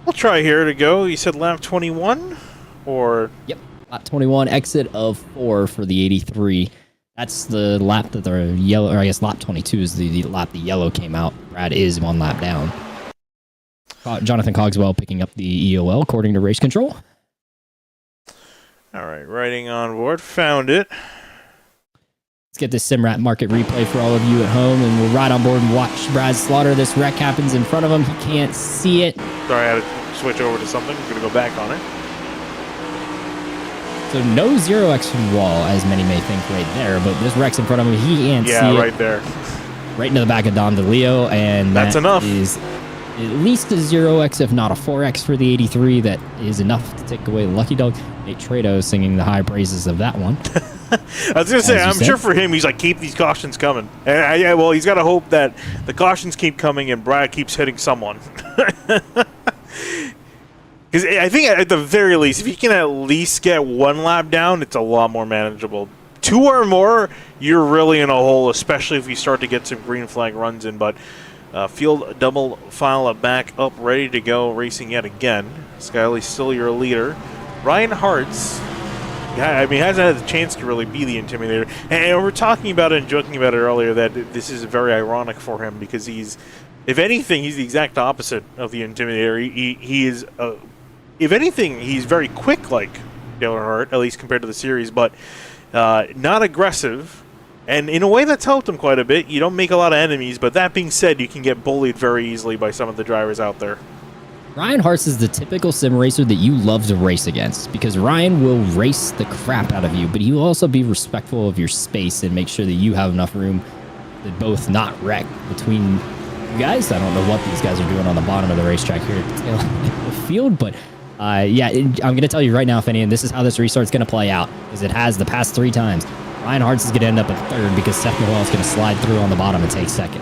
Speaker 1: We'll try here to go. You said lap 21, or
Speaker 2: yep, lap 21, exit of 4 for the 83. That's the lap that the yellow, or I guess lap 22 is the lap the yellow came out. Brad is 1 lap down. Jonathan Cogswell picking up the EOL according to race control.
Speaker 1: All right, riding on board. Found it.
Speaker 2: Let's get this SimRat market replay for all of you at home, and we'll ride on board and watch Brad Slaughter. This wreck happens in front of him. He can't see it.
Speaker 1: Sorry, I had to switch over to something. I'm going to go back on it.
Speaker 2: So no 0x from wall, as many may think right there, but this wreck's in front of him. He can't see it.
Speaker 1: Yeah, right there.
Speaker 2: Right into the back of Dom DeLeo, and
Speaker 1: that's enough.
Speaker 2: Is at least a 0x, if not a 4x for the 83. That is enough to take away the lucky dog. Nate Trado singing the high praises of that one.
Speaker 1: I was going to say, I'm sure for him, he's like, keep these cautions coming. Yeah, well, he's got to hope that the cautions keep coming and Brad keeps hitting someone. Because I think at the very least, if he can at least get 1 lap down, it's a lot more manageable. 2 or more, you're really in a hole, especially if you start to get some green flag runs in. But field double file back up, ready to go, racing yet again. Skyley's still your leader. Ryan Hart's I mean, hasn't had the chance to really be the Intimidator. And we're talking about it and joking about it earlier that this is very ironic for him because he's, if anything, he's the exact opposite of the Intimidator. He is, if anything, he's very quick like Dale Earnhardt, at least compared to the series, but not aggressive. And in a way, that's helped him quite a bit. You don't make a lot of enemies, but that being said, you can get bullied very easily by some of the drivers out there.
Speaker 2: Ryan Hartz is the typical sim racer that you love to race against because Ryan will race the crap out of you, but he will also be respectful of your space and make sure that you have enough room to both not wreck between you guys. I don't know what these guys are doing on the bottom of the racetrack here at the tail end of the field, but yeah, I'm going to tell you right now, Finney, and this is how this restart's going to play out, because it has the past 3 times. Ryan Hartz is going to end up at 3rd because Seth Noel is going to slide through on the bottom and take 2nd.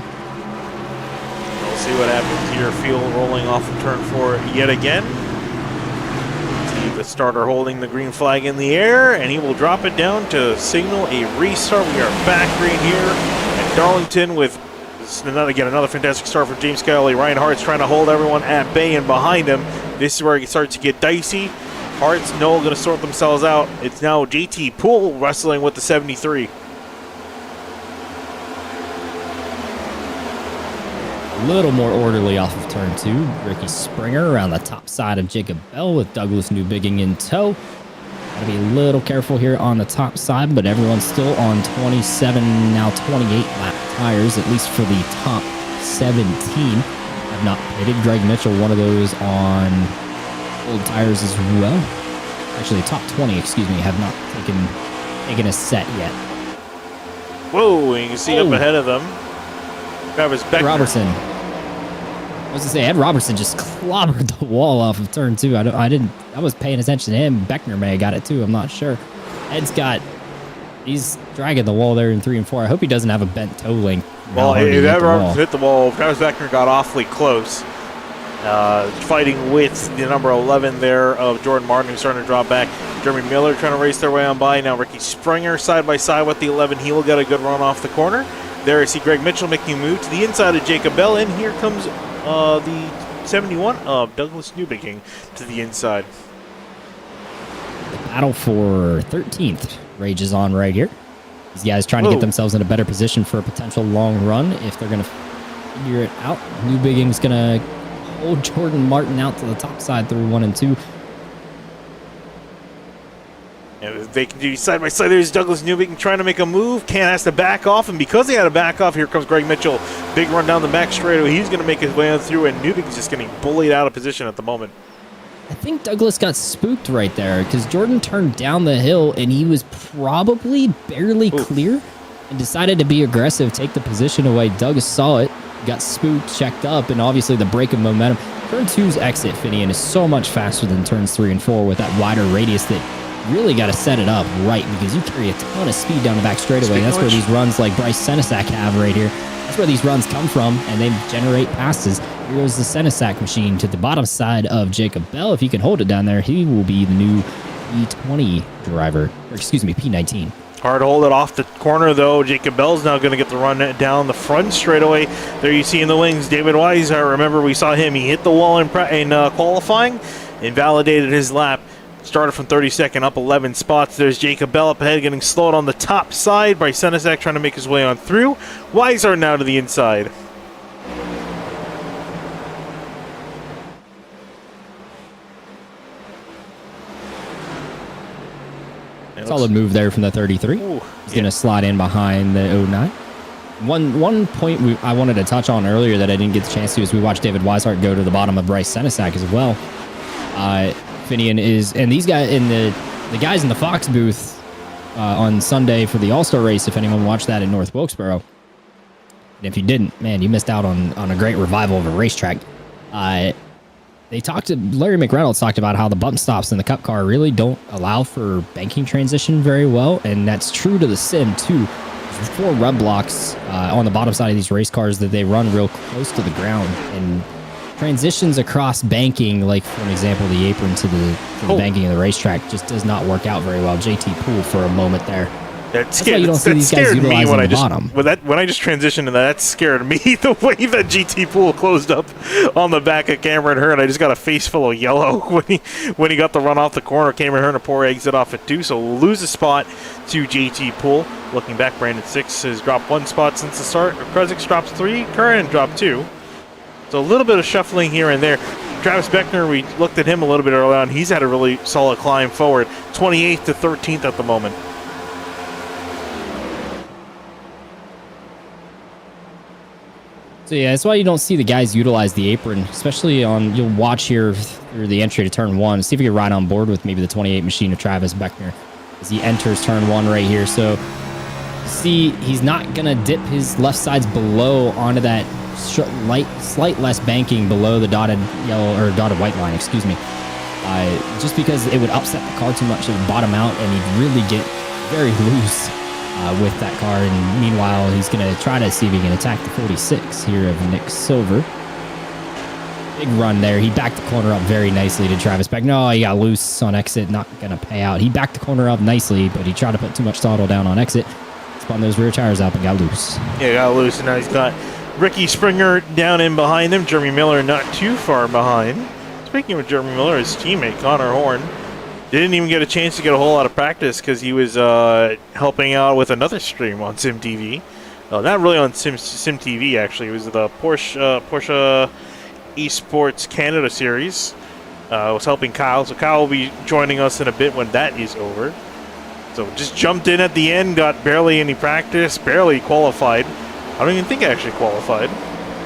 Speaker 1: We'll see what happens here. Field rolling off of turn 4 yet again. See the starter holding the green flag in the air, and he will drop it down to signal a restart. We are back green here at Darlington with another fantastic start for James Scally. Ryan Hartz trying to hold everyone at bay, and behind him, this is where it starts to get dicey. Hartz, Noel going to sort themselves out. It's now JT Poole wrestling with the 73.
Speaker 2: A little more orderly off of turn 2. Ricky Springer around the top side of Jacob Bell with Douglas Newbigging in tow. Gotta be a little careful here on the top side, but everyone's still on 27, now 28 lap tires, at least for the top 17. Have not pitted. Greg Mitchell, one of those on old tires as well. Actually, top 20, excuse me, have not taken a set yet.
Speaker 1: Whoa, you can see up ahead of them, Travis Beckner.
Speaker 2: Robertson. I was going to say, Ed Robertson just clobbered the wall off of turn 2. I was paying attention to him. Beckner may have got it too. I'm not sure. He's dragging the wall there in 3 and 4. I hope he doesn't have a bent toe link.
Speaker 1: Well, if Ed Robertson hit the wall, Travis Beckner got awfully close. Fighting with the number 11 there of Jordan Martin, who's starting to drop back. Jeremy Miller trying to race their way on by. Now Ricky Springer side by side with the 11. He will get a good run off the corner. There I see Greg Mitchell making a move to the inside of Jacob Bell, and here comes the 71 of Douglas Newbigging to the inside.
Speaker 2: The battle for 13th rages on right here. These guys trying to get themselves in a better position for a potential long run if they're going to figure it out. Newbigging's going to hold Jordan Martin out to the top side through 1 and 2.
Speaker 1: And they can do side by side. There's Douglas Newbigging trying to make a move. Can has to back off, and because he had to back off, here comes Greg Mitchell. Big run down the back straightaway. He's going to make his way on through, and Newbigging's just getting bullied out of position at the moment.
Speaker 2: I think Douglas got spooked right there because Jordan turned down the hill and he was probably barely clear and decided to be aggressive, take the position away. Douglas saw it, got spooked, checked up, and obviously the break of momentum. Turn 2's exit, Finian, is so much faster than turns 3 and 4 with that wider radius that you really got to set it up right because you carry a ton of speed down the back straightaway. That's where these runs like Bryce Senesac have right here. That's where these runs come from, and they generate passes. Here goes the Senesac machine to the bottom side of Jacob Bell. If he can hold it down there, he will be the new P20 driver, or excuse me, P19.
Speaker 1: Hard to hold it off the corner, though. Jacob Bell's now going to get the run down the front straightaway. There you see in the wings, David Wise. I remember we saw him. He hit the wall in qualifying, invalidated his lap. Started from 32nd, up 11 spots. There's Jacob Bell up ahead, getting slowed on the top side by Senesac, trying to make his way on through. Weiser now to the inside.
Speaker 2: Solid move there from the 33. He's going to slide in behind the 09. One point I wanted to touch on earlier that I didn't get the chance to is we watched David Weishart go to the bottom of Bryce Senesac as well. Finian is, and these guys in the guys in the Fox booth on Sunday for the All-Star race, if anyone watched that in North Wilkesboro. And if you didn't, man, you missed out on a great revival of a racetrack. Larry McReynolds talked about how the bump stops in the Cup car really don't allow for banking transition very well, and that's true to the sim too. There's 4 rub blocks on the bottom side of these race cars that they run real close to the ground, and transitions across banking, like for an example, the apron to the banking of the racetrack, just does not work out very well. JT Poole for a moment there
Speaker 1: That
Speaker 2: That's why you don't see these guys utilizing the bottom.
Speaker 1: When I just transitioned to that scared me. The way that GT Pool closed up on the back of Cameron Hearn, I just got a face full of yellow when he got the run off the corner. Cameron Hearn a poor exit off it too, so we'll lose a spot to GT Pool. Looking back, Brandon Six has dropped 1 spot since the start. Krezix drops 3, Curran dropped 2. So a little bit of shuffling here and there. Travis Beckner, we looked at him a little bit early on. He's had a really solid climb forward. 28th to 13th at the moment.
Speaker 2: So yeah, that's why you don't see the guys utilize the apron, especially on, you'll watch here through the entry to turn 1. See if you can ride on board with maybe the 28 machine of Travis Beckner as he enters turn 1 right here. So see, he's not going to dip his left sides below onto that slight less banking below the dotted yellow or dotted white line, excuse me. Just because it would upset the car too much, it would bottom out and he'd really get very loose with that car. And meanwhile, he's going to try to see if he can attack the 46 here of Nick Silver. Big run there. He backed the corner up very nicely to Travis Beck. No, he got loose on exit. Not going to pay out. He backed the corner up nicely, but he tried to put too much throttle down on exit. Spun those rear tires up and got loose.
Speaker 1: Yeah, got loose, and now he's got Ricky Springer down in behind him. Jeremy Miller not too far behind. Speaking of Jeremy Miller, his teammate Connor Horn didn't even get a chance to get a whole lot of practice because he was helping out with another stream on SimTV. Not really on SimTV, actually. It was the Porsche Esports Canada Series. Was helping Kyle. So Kyle will be joining us in a bit when that is over. So just jumped in at the end, got barely any practice, barely qualified. I don't even think I actually qualified.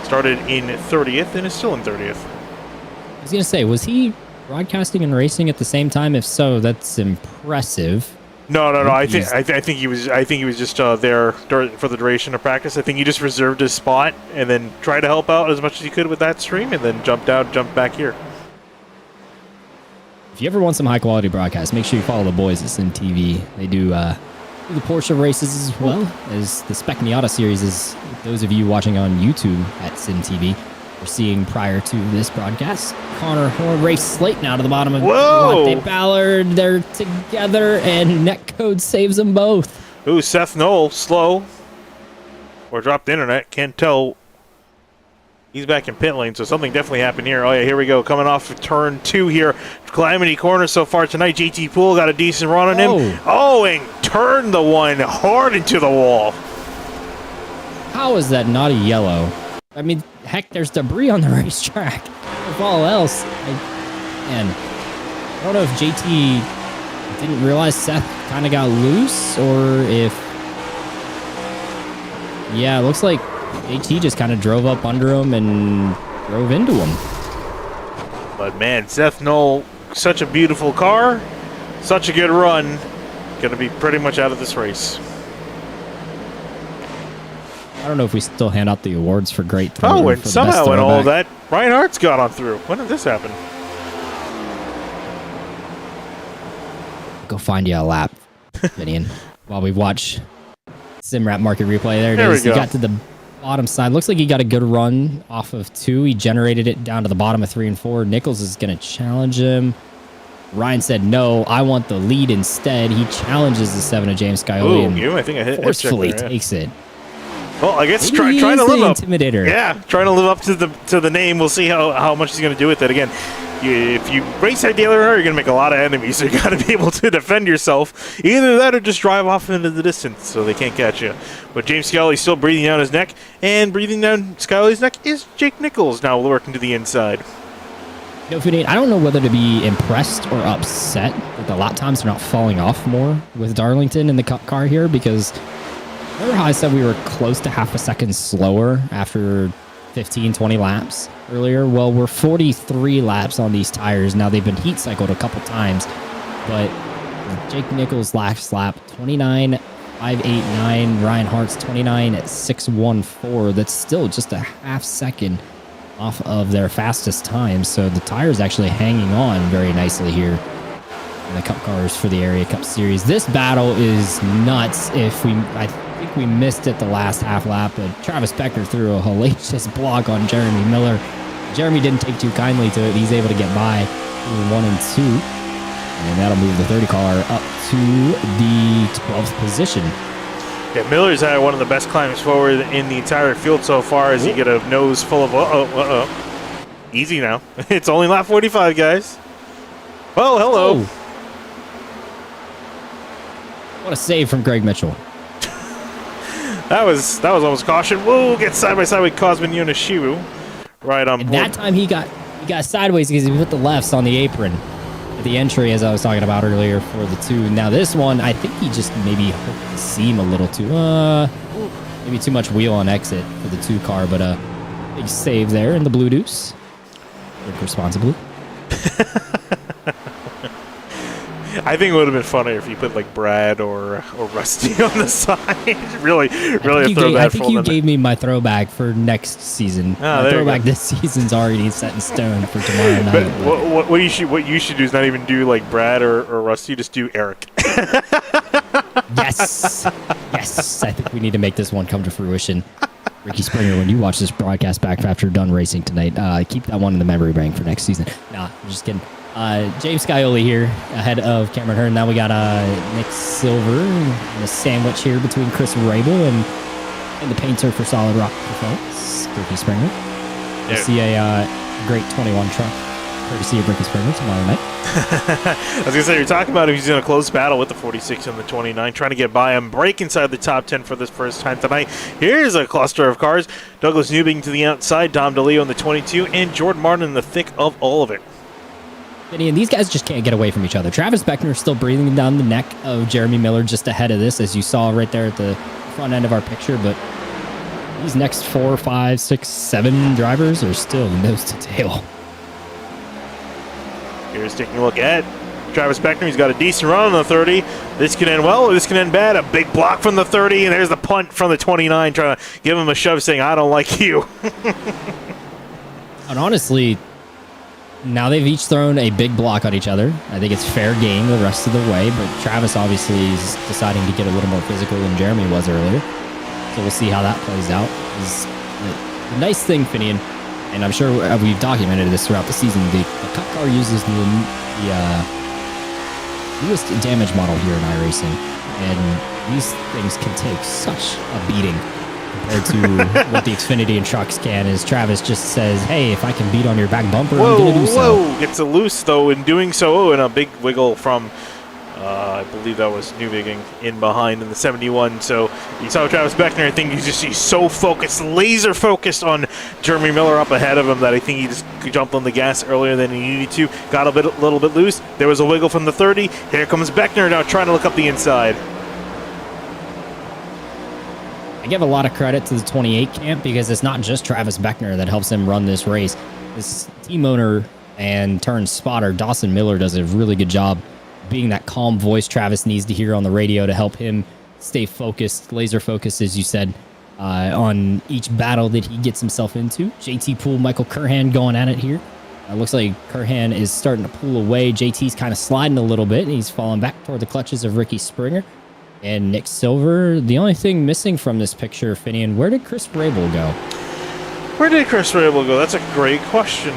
Speaker 1: Started in 30th and is still in 30th.
Speaker 2: I was going to say, was he broadcasting and racing at the same time? If so, that's impressive.
Speaker 1: No. I think he was just there for the duration of practice. I think he just reserved his spot and then tried to help out as much as he could with that stream, and then jumped back here.
Speaker 2: If you ever want some high quality broadcasts, make sure you follow the boys at SimTV. They do the Porsche races as well as the Spec Miata series. As those of you watching on YouTube at SimTV are seeing prior to this broadcast. Connor Horn race Slayton out of the bottom of Latte Ballard. They're together and netcode saves them both.
Speaker 1: Ooh, Seth Knoll slow or dropped the internet. Can't tell. He's back in pit lane, so something definitely happened here. Oh, yeah, here we go. Coming off of turn 2 here. Calamity corner so far tonight. JT Poole got a decent run on him. Oh, and turned the one hard into the wall.
Speaker 2: How is that not a yellow? I mean, heck, there's debris on the racetrack. If all else, I don't know if JT didn't realize Seth kind of got loose, or if... Yeah, it looks like JT just kind of drove up under him and drove into him.
Speaker 1: But man, Seth Knoll, such a beautiful car, such a good run. Going to be pretty much out of this race.
Speaker 2: I don't know if we still hand out the awards for great throw.
Speaker 1: Oh, and somehow in all that, Ryan Hart's got on through. When did this happen?
Speaker 2: Go find you a lap, Vinian, while we watch SimRap Market Replay. There it is. He got to the bottom side. Looks like he got a good run off of 2. He generated it down to the bottom of 3 and 4. Nichols is going to challenge him. Ryan said, no, I want the lead instead. He challenges the 7 of James Scioli and
Speaker 1: I think I hit
Speaker 2: forcefully takes it.
Speaker 1: Well, I guess trying to live up.
Speaker 2: Intimidator.
Speaker 1: Yeah, trying to live up to the name. We'll see how much he's going to do with it. Again, if you race ideally, you're going to make a lot of enemies. So you got to be able to defend yourself. Either that or just drive off into the distance so they can't catch you. But James Scioli's still breathing down his neck, and breathing down Scioli's neck is Jake Nichols now working to the inside.
Speaker 2: I don't know whether to be impressed or upset that the lap times are not falling off more with Darlington in the Cup car here, because remember how I said we were close to half a second slower after 15, 20 laps earlier? Well, we're 43 laps on these tires. Now, they've been heat cycled a couple times, but Jake Nichols' last lap, 29.589. Ryan Hart's 29.614. That's still just a half second off of their fastest time. So the tire's actually hanging on very nicely here in the Cup cars for the Area Cup Series. This battle is nuts. I think we missed it the last half lap, but Travis Becker threw a hellacious block on Jeremy Miller. Jeremy didn't take too kindly to it. He's able to get by 1 and 2. And that'll move the 30 car up to the 12th position.
Speaker 1: Yeah, Miller's had one of the best climbs forward in the entire field so far as you get a nose full of Easy now. It's only lap 45, guys. Well, hello.
Speaker 2: Oh. What a save from Greg Mitchell.
Speaker 1: That was almost caution. Whoa, gets side by side with Cosmin Yonishibu. Right on
Speaker 2: And
Speaker 1: board.
Speaker 2: that time he got sideways because he put the lefts on the apron at the entry, as I was talking about earlier, for the 2. Now this one, I think he just maybe hooked the seam a little too, maybe too much wheel on exit for the 2 car, but big save there in the Blue Deuce. Work responsibly.
Speaker 1: I think it would have been funnier if you put like Brad or Rusty on the side. really a throwback.
Speaker 2: I think you gave me my throwback for next season. My throwback this season's already set in stone for tomorrow night.
Speaker 1: But what you should do is not even do like Brad or Rusty. Just do Eric.
Speaker 2: Yes. I think we need to make this one come to fruition. Ricky Springer, when you watch this broadcast back after done racing tonight, keep that one in the memory bank for next season. Nah, I'm just kidding. James Scioli here ahead of Cameron Hearn. Now we got Nick Silver and a sandwich here between Chris Rabel and the painter for Solid Rock Performance, Ricky Springer.
Speaker 1: Yeah.
Speaker 2: We'll see a great 21 truck courtesy of Ricky Springer tomorrow night.
Speaker 1: I was going to say, you're talking about him. He's in a close battle with the 46 and the 29, trying to get by him, break inside the top 10 for this first time tonight. Here's a cluster of cars. Douglas Newbing to the outside, Dom DeLeo in the 22, and Jordan Martin in the thick of all of it.
Speaker 2: And these guys just can't get away from each other. Travis Beckner is still breathing down the neck of Jeremy Miller just ahead of this, as you saw right there at the front end of our picture. But these next 4, 5, 6, 7 drivers are still nose to tail.
Speaker 1: Here's taking a look at Travis Beckner. He's got a decent run on the 30. This can end well or this can end bad. A big block from the 30, and there's the punt from the 29 trying to give him a shove saying, I don't like you.
Speaker 2: And honestly, now they've each thrown a big block on each other. I think it's fair game the rest of the way, but Travis obviously is deciding to get a little more physical than Jeremy was earlier. So we'll see how that plays out. The nice thing, Finian, and I'm sure we've documented this throughout the season, the Cup car uses the newest damage model here in iRacing, and these things can take such a beating compared to what the Xfinity and trucks can. Is Travis just says, hey, if I can beat on your back bumper, I'm going to do so.
Speaker 1: Gets a loose, though, in doing so. And a big wiggle from, I believe that was Newbigging in behind in the 71. So you saw Travis Beckner. I think he's so focused, laser focused on Jeremy Miller up ahead of him that I think he just jumped on the gas earlier than he needed to. Got a little bit loose. There was a wiggle from the 30. Here comes Beckner now trying to look up the inside.
Speaker 2: I give a lot of credit to the 28 camp because it's not just Travis Beckner that helps him run this race. This team owner and turned spotter, Dawson Miller, does a really good job being that calm voice Travis needs to hear on the radio to help him stay focused, laser focused, as you said, on each battle that he gets himself into. JT Poole, Michael Curhan going at it here. Looks like Curhan is starting to pull away. JT's kind of sliding a little bit, and he's falling back toward the clutches of Ricky Springer. And Nick Silver, the only thing missing from this picture, Finian, where did Chris Rabel go?
Speaker 1: Where did Chris Rabel go? That's a great question.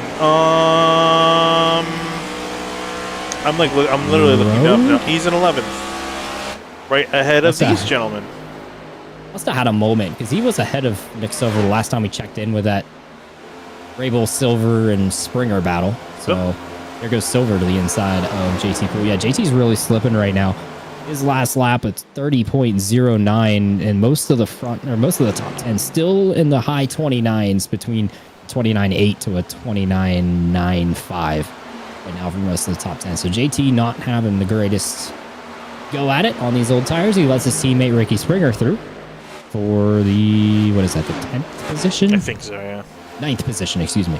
Speaker 1: I'm literally looking up now. He's in 11th, right ahead of these gentlemen.
Speaker 2: Must have had a moment because he was ahead of Nick Silver the last time we checked in with that Rabel, Silver, and Springer battle. So there goes Silver to the inside of JT Poole. Yeah, JT's really slipping right now. His last lap at 30.09, and most of the top 10 still in the high 29s, between 29.8 to a 29.95 right now for most of the top 10. So JT not having the greatest go at it on these old tires. He lets his teammate Ricky Springer through for the, the 10th position?
Speaker 1: I think so, yeah.
Speaker 2: 9th position, excuse me.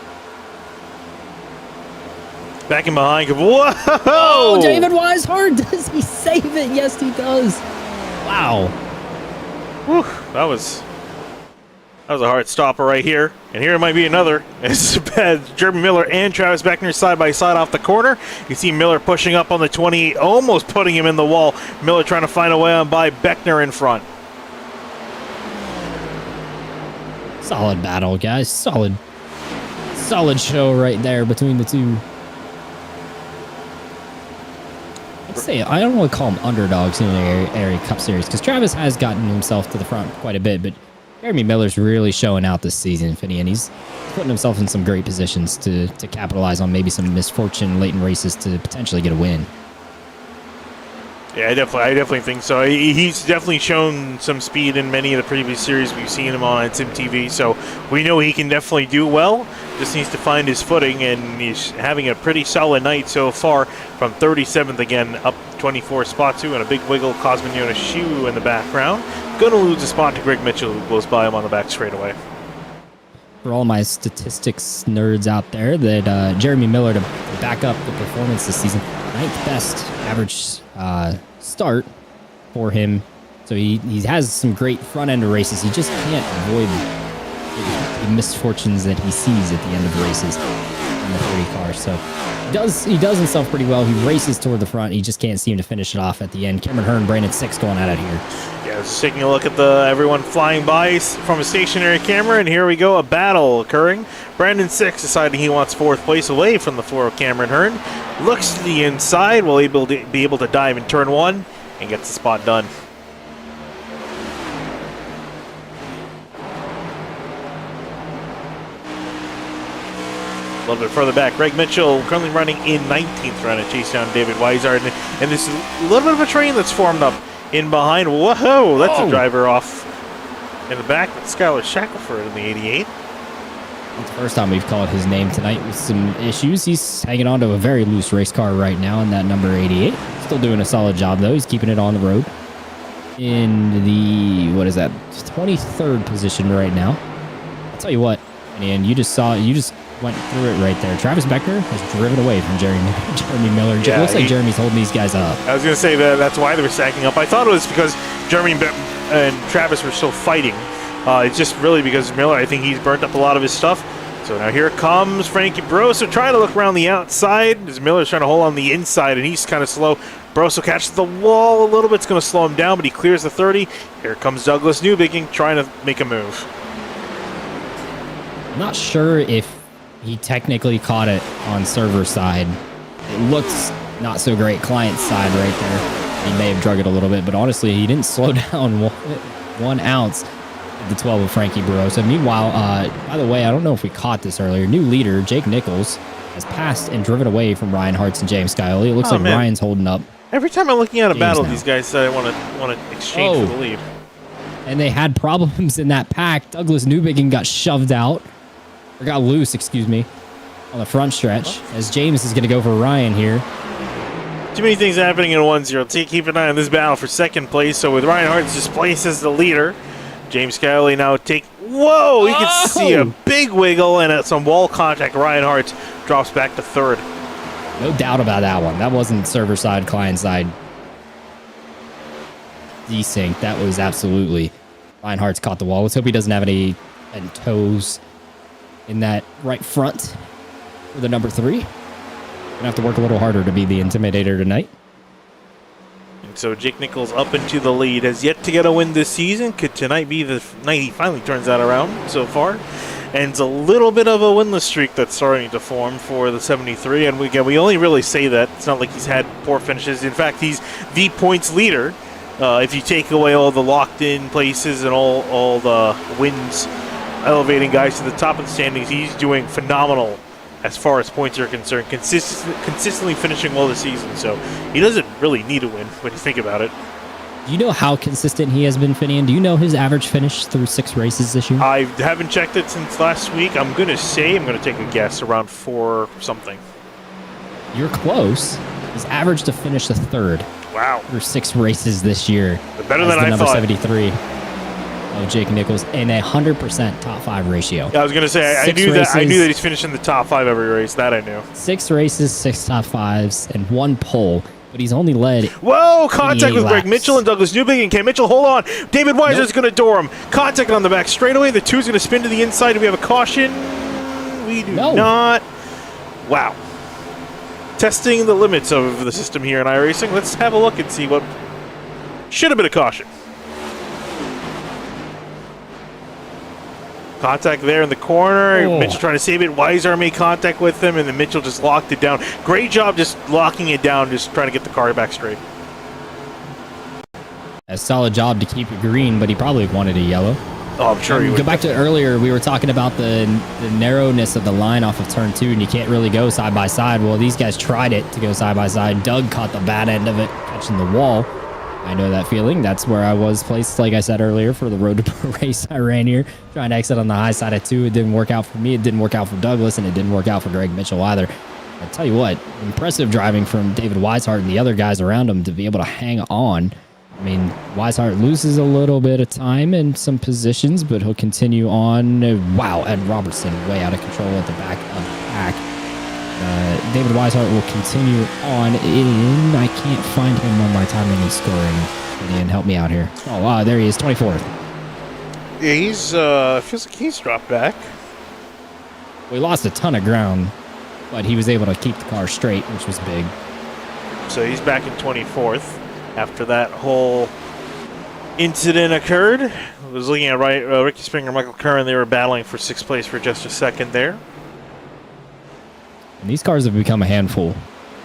Speaker 1: Back in behind. Whoa!
Speaker 2: Oh, David Weishart, does he save it? Yes, he does. Wow.
Speaker 1: Whew, that was a hard stopper right here. And here might be another. It's Jeremy Miller and Travis Beckner side by side off the corner. You see Miller pushing up on the 28, almost putting him in the wall. Miller trying to find a way on by Beckner in front.
Speaker 2: Solid battle, guys. Solid show right there between the two. say I don't want to call them underdogs in the area Cup Series because Travis has gotten himself to the front quite a bit, but Jeremy Miller's really showing out this season, Finney, and he's putting himself in some great positions to capitalize on maybe some misfortune late in races to potentially get a win.
Speaker 1: Yeah, I definitely think so. He's definitely shown some speed in many of the previous series we've seen him on Sim TV, so we know he can definitely do well. Just needs to find his footing, and he's having a pretty solid night so far from 37th again, up 24 spots too, and a big wiggle Cosminiona shoe in the background. Gonna lose a spot to Greg Mitchell, who goes by him on the back straightaway.
Speaker 2: For all my statistics nerds out there, that Jeremy Miller, to back up the performance this season, 9th best average start for him. So he has some great front end of races. He just can't avoid the misfortunes that he sees at the end of races in the 30 car. So he does himself pretty well. He races toward the front. He just can't seem to finish it off at the end. Cameron Hearn, Brandon 6 going at it here.
Speaker 1: Yeah, just taking a look at everyone flying by from a stationary camera, and here we go, a battle occurring. Brandon 6 deciding he wants 4th place away from the floor of Cameron Hearn. Looks to the inside, will be able to dive in turn 1 and gets the spot done. A little bit further back, Greg Mitchell currently running in 19th, trying to chase down David Weisard, and this is a little bit of a train that's formed up in behind. Whoa, that's a driver off in the back. That's Skylar Shackelford in the 88.
Speaker 2: It's the first time we've called his name tonight with some issues. He's hanging on to a very loose race car right now in that number 88. Still doing a solid job, though. He's keeping it on the road in the, 23rd position right now. I'll tell you what, and you just went through it right there. Travis Beckner has driven away from Jeremy Miller. It looks like Jeremy's holding these guys up.
Speaker 1: I was going to say that's why they were stacking up. I thought it was because Jeremy and Travis were still fighting. It's just really because Miller, I think he's burnt up a lot of his stuff. So now here comes Frankie Broso trying to look around the outside as Miller's trying to hold on the inside, and he's kind of slow. Broso catches the wall a little bit. It's going to slow him down, but he clears the 30. Here comes Douglas Newbigin trying to make a move.
Speaker 2: I'm not sure if he technically caught it on server side. It looks not so great client side right there. He may have drug it a little bit, but honestly, he didn't slow down 1 ounce at the 12 of Frankie Barossa. Meanwhile, by the way, I don't know if we caught this earlier. New leader, Jake Nichols, has passed and driven away from Ryan Hartz and James Scioli. It looks like Ryan's holding up.
Speaker 1: Every time I'm looking at a battle, these guys want to exchange for the lead.
Speaker 2: And they had problems in that pack. Douglas Newbigin got shoved out. Or got loose, excuse me, on the front stretch, as James is going to go for Ryan here.
Speaker 1: Too many things happening in 1-0. Keep an eye on this battle for 2nd place. So with Ryan Hartz just placed as the leader, James Scioli now whoa! You can see a big wiggle and some wall contact. Ryan Hartz drops back to 3rd.
Speaker 2: No doubt about that one. That wasn't server side, client side desync. That was absolutely Ryan Hartz caught the wall. Let's hope he doesn't have any toes in that right front for the number 3. Gonna have to work a little harder to be the intimidator tonight.
Speaker 1: And so Jake Nichols up into the lead, has yet to get a win this season. Could tonight be the night he finally turns that around so far? And it's a little bit of a winless streak that's starting to form for the 73. And we only really say that. It's not like he's had poor finishes. In fact, he's the points leader. If you take away all the locked-in places and all the wins, elevating guys to the top of the standings, he's doing phenomenal as far as points are concerned, consistently finishing well this season. So he doesn't really need a win when you think about it.
Speaker 2: Do you know how consistent he has been, Finian? Do you know his average finish through 6 races this year?
Speaker 1: I haven't checked it since last week. I'm going to take a guess, around 4 something.
Speaker 2: You're close. He's averaged to finish the 3rd.
Speaker 1: Wow.
Speaker 2: Through 6 races this year.
Speaker 1: Better than I
Speaker 2: number
Speaker 1: thought.
Speaker 2: 73 of Jake Nichols in a 100% top 5 ratio.
Speaker 1: Yeah, I was going to say, I knew that he's finishing the top 5 every race. That I knew.
Speaker 2: 6 races, 6 top 5s, and 1 pole. But he's only led.
Speaker 1: Whoa! Contact with Greg Mitchell and Douglas Newbigin. Can Mitchell hold on? David Weiser's going to door him. Contact on the back straightaway. The 2's going to spin to the inside. Do we have a caution? We do not. Wow. Testing the limits of the system here in iRacing. Let's have a look and see what should have been a caution. Contact there in the corner.
Speaker 2: Oh.
Speaker 1: Mitchell trying to save it. Weishart made contact with him, and then Mitchell just locked it down. Great job just locking it down, just trying to get the car back straight.
Speaker 2: A solid job to keep it green, but he probably wanted a yellow.
Speaker 1: Oh, I'm sure he would.
Speaker 2: Go back to earlier, we were talking about the narrowness of the line off of turn 2, and you can't really go side by side. Well, these guys tried it to go side by side. Doug caught the bad end of it, catching the wall. I know that feeling. That's where I was placed, like I said earlier, for the Road to Pro race I ran here. Trying to exit on the high side of 2. It didn't work out for me. It didn't work out for Douglas, and it didn't work out for Greg Mitchell either. I'll tell you what, impressive driving from David Weishart and the other guys around him to be able to hang on. I mean, Weishart loses a little bit of time in some positions, but he'll continue on. Wow, Ed Robertson way out of control at the back of the pack. David Weishart will continue on in. I can't find him on my time and he's scoring. Ian, help me out here. Oh, wow, there he is, 24th.
Speaker 1: Yeah, he's feels like he's dropped back.
Speaker 2: We lost a ton of ground, but he was able to keep the car straight, which was big.
Speaker 1: So he's back in 24th after that whole incident occurred. I was looking at Ricky Springer, Michael Curran. They were battling for 6th place for just a second there.
Speaker 2: And these cars have become a handful,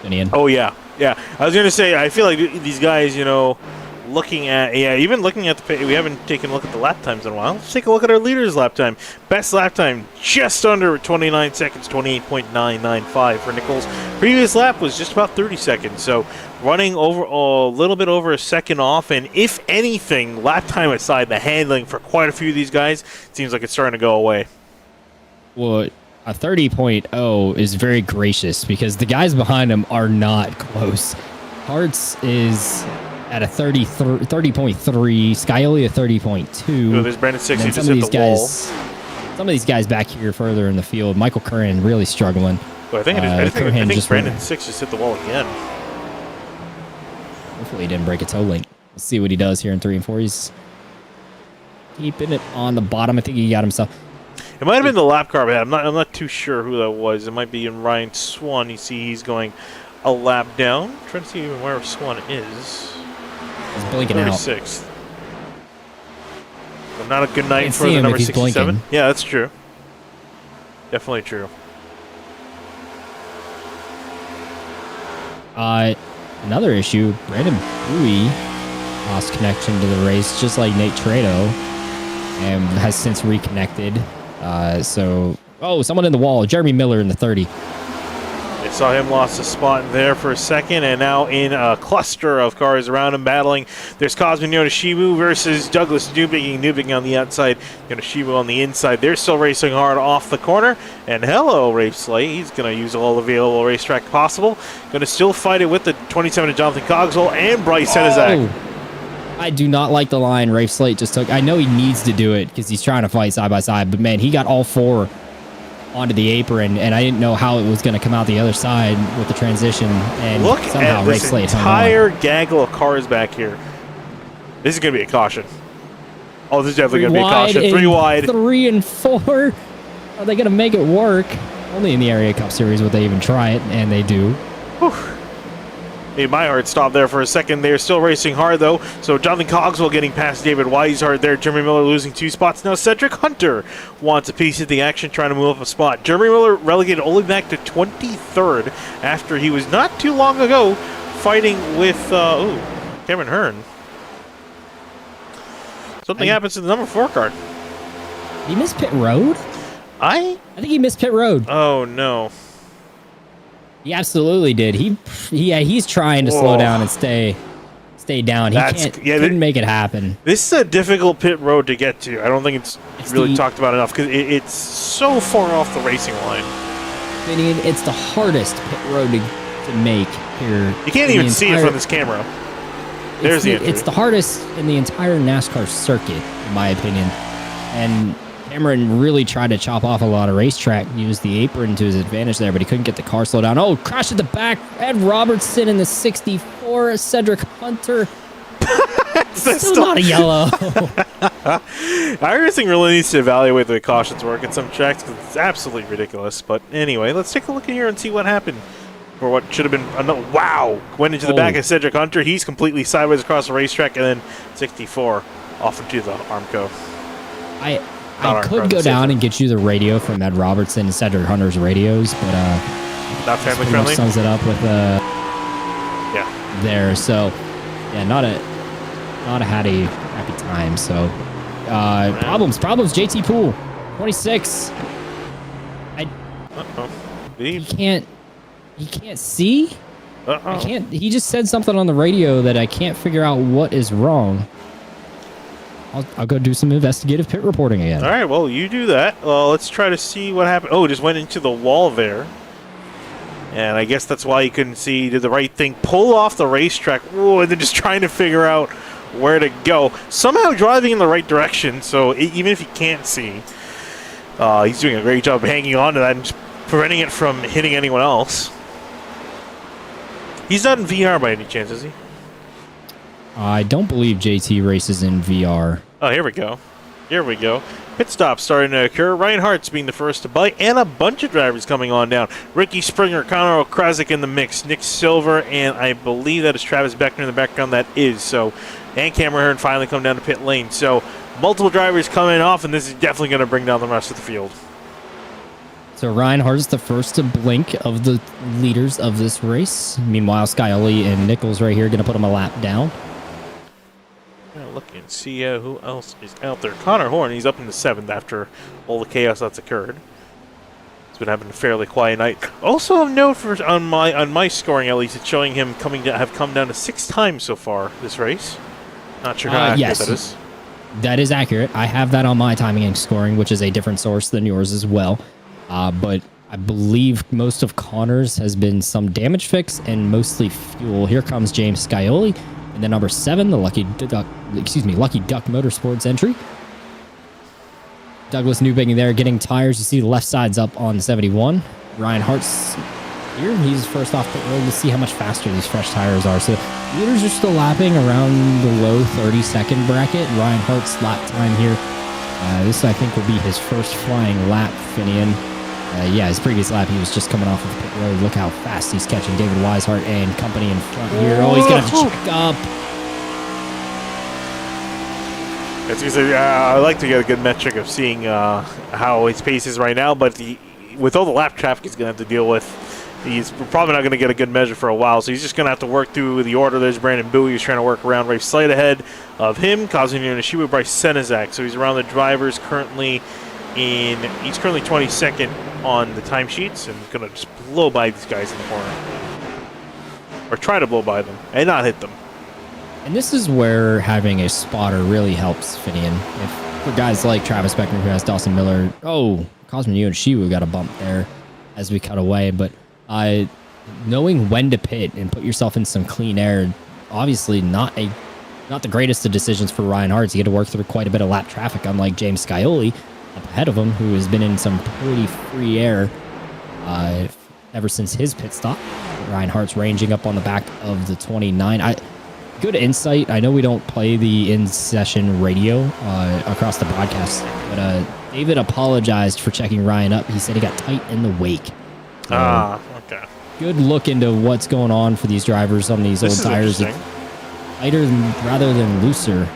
Speaker 2: Ian.
Speaker 1: Oh, yeah. Yeah. I was going to say, I feel like these guys, you know, looking at, even looking at we haven't taken a look at the lap times in a while. Let's take a look at our leader's lap time. Best lap time, just under 29 seconds, 28.995 for Nichols. Previous lap was just about 30 seconds, so running over a little bit over a second off, and if anything, lap time aside, the handling for quite a few of these guys seems like it's starting to go away.
Speaker 2: Well, a 30.0 is very gracious because the guys behind him are not close. Hartz is at a 30.3, Scioli a 30.2.
Speaker 1: Oh, there's Brandon 6 who just
Speaker 2: some
Speaker 1: hit the wall.
Speaker 2: Some of these guys back here further in the field, Michael Curran really struggling.
Speaker 1: Well, I think Brandon 6 just hit the wall again.
Speaker 2: Hopefully he didn't break a toe link. Let's see what he does here in 3 and 4. He's keeping it on the bottom. I think he got himself.
Speaker 1: It might have been the lap car, but I'm not too sure who that was. It might be in Ryan Swan. You see he's going a lap down. I'm trying to see even where Swan is.
Speaker 2: He's blinking
Speaker 1: 36th. So not a good night
Speaker 2: Can't
Speaker 1: for
Speaker 2: see
Speaker 1: the
Speaker 2: him
Speaker 1: number
Speaker 2: if he's
Speaker 1: 67.
Speaker 2: blinking.
Speaker 1: Yeah, that's true. Definitely true.
Speaker 2: Another issue, Brandon Bowie lost connection to the race, just like Nate Trado, and has since reconnected. Someone in the wall, Jeremy Miller in the 30.
Speaker 1: I saw him lost a spot there for a second, and now in a cluster of cars around him battling. There's Cosmin Yonoshibu versus Douglas Newbigin on the outside, Yonoshibu on the inside. They're still racing hard off the corner, and hello, Rafe Slate. He's going to use all available racetrack possible. Going to still fight it with the 27 of Jonathan Cogswell and Bryce Senezak.
Speaker 2: I do not like the line Rafe Slate just took. I know he needs to do it because he's trying to fight side by side, but man, he got all 4 onto the apron, and I didn't know how it was going to come out the other side with the transition. And
Speaker 1: look
Speaker 2: somehow
Speaker 1: at
Speaker 2: Rafe
Speaker 1: this
Speaker 2: Slate
Speaker 1: entire gaggle of cars back here. This is going to be a caution. Oh, this is definitely going to be a caution. 3 wide.
Speaker 2: 3 and 4. Are they going to make it work? Only in the Area Cup Series would they even try it, and they do.
Speaker 1: Whew. Made my heart stop there for a second. They're still racing hard, though. So Jonathan Cogswell getting past David Weishart there. Jeremy Miller losing 2 spots. Now Cedric Hunter wants a piece of the action, trying to move up a spot. Jeremy Miller relegated only back to 23rd after he was not too long ago fighting with Cameron Hearn. Something happens to the number 4 car.
Speaker 2: He missed pit road? I think he missed pit road.
Speaker 1: Oh, no.
Speaker 2: He absolutely did. He's trying to slow down and stay down. He couldn't make it happen.
Speaker 1: This is a difficult pit road to get to. I don't think it's really talked about enough because it's so far off the racing line.
Speaker 2: It's the hardest pit road to make here.
Speaker 1: You can't even see it from this camera. There's the
Speaker 2: It's the hardest in the entire NASCAR circuit, in my opinion. And Cameron really tried to chop off a lot of racetrack, use the apron to his advantage there, but he couldn't get the car slowed down. Oh, crash at the back. Ed Robertson in the 64. Cedric Hunter. Still not a yellow.
Speaker 1: iRacing really needs to evaluate the way cautions work at some tracks because it's absolutely ridiculous. But anyway, let's take a look in here and see what happened. Or what should have been another. Wow! Went into the back of Cedric Hunter. He's completely sideways across the racetrack, and then 64 off into the Armco.
Speaker 2: I could go down and get you the radio from Ed Robertson and Cedric Hunter's radios, but
Speaker 1: not family friendly.
Speaker 2: Sums it up with
Speaker 1: yeah.
Speaker 2: There, so yeah, not a happy time. So problems. JT Poole, 26. He can't see. I can't. He just said something on the radio that I can't figure out what is wrong. I'll go do some investigative pit reporting again.
Speaker 1: All right, well, you do that. Well, let's try to see what happened. Oh, just went into the wall there. And I guess that's why you couldn't see. He did the right thing. Pull off the racetrack. Whoa, and then just trying to figure out where to go. Somehow driving in the right direction, so even if he can't see, he's doing a great job hanging on to that and preventing it from hitting anyone else. He's not in VR by any chance, is he?
Speaker 2: I don't believe JT races in VR.
Speaker 1: Oh, here we go. Here we go. Pit stop starting to occur. Ryan Hart's being the first to bite, and a bunch of drivers coming on down. Ricky Springer, Connor Okrasic in the mix, Nick Silver, and I believe that is Travis Beckner in the background. That is so. And Cameron Hearn finally come down to pit lane. So multiple drivers coming off, and this is definitely going to bring down the rest of the field.
Speaker 2: So Ryan Hart's the first to blink of the leaders of this race. Meanwhile, Scioli and Nichols right here going to put him a lap down.
Speaker 1: Look and see who else is out there. Connor Horn, he's up in the 7th after all the chaos that's occurred. It's been having a fairly quiet night. Also of note on my scoring, at least, it's showing him have come down to 6 times so far this race. Not sure how accurate that is.
Speaker 2: That is accurate. I have that on my timing and scoring, which is a different source than yours as well. But I believe most of Connor's has been some damage fix and mostly fuel. Here comes James Scioli. And then number 7, the Lucky Duck Motorsports entry. Douglas Newbigin there getting tires. You see the left side's up on 71. Ryan Hart's here. He's first off pit road. Let's see how much faster these fresh tires are. So leaders are still lapping around the low 30-second bracket. Ryan Hart's lap time here. This, I think, will be his first flying lap, Finian. Yeah, his previous lap, he was just coming off of pit road. Look how fast he's catching David Weishart and company in front here. Oh, he's going to have to check up.
Speaker 1: I like to get a good metric of seeing how his pace is right now, but with all the lap traffic he's going to have to deal with, he's probably not going to get a good measure for a while, so he's just going to have to work through the order. There's Brandon Bowie who's trying to work around right slight ahead of him, Kazunir Nishiba, Bryce Senizak. So he's around the drivers currently he's currently 22nd on the timesheets and going to just blow by these guys in the corner. Or try to blow by them and not hit them.
Speaker 2: And this is where having a spotter really helps Finian. If for guys like Travis Beckner who has Dawson Miller, Cosmin Yonishiwa got a bump there as we cut away. But knowing when to pit and put yourself in some clean air, obviously not the greatest of decisions for Ryan Hart. He had to work through quite a bit of lap traffic, unlike James Scioli up ahead of him, who has been in some pretty free air ever since his pit stop. Ryan Hart's ranging up on the back of the 29. Good insight. I know we don't play the in-session radio across the broadcast, but David apologized for checking Ryan up. He said he got tight in the wake.
Speaker 1: Okay.
Speaker 2: Good look into what's going on for these drivers on these old tires. Tighter rather than looser.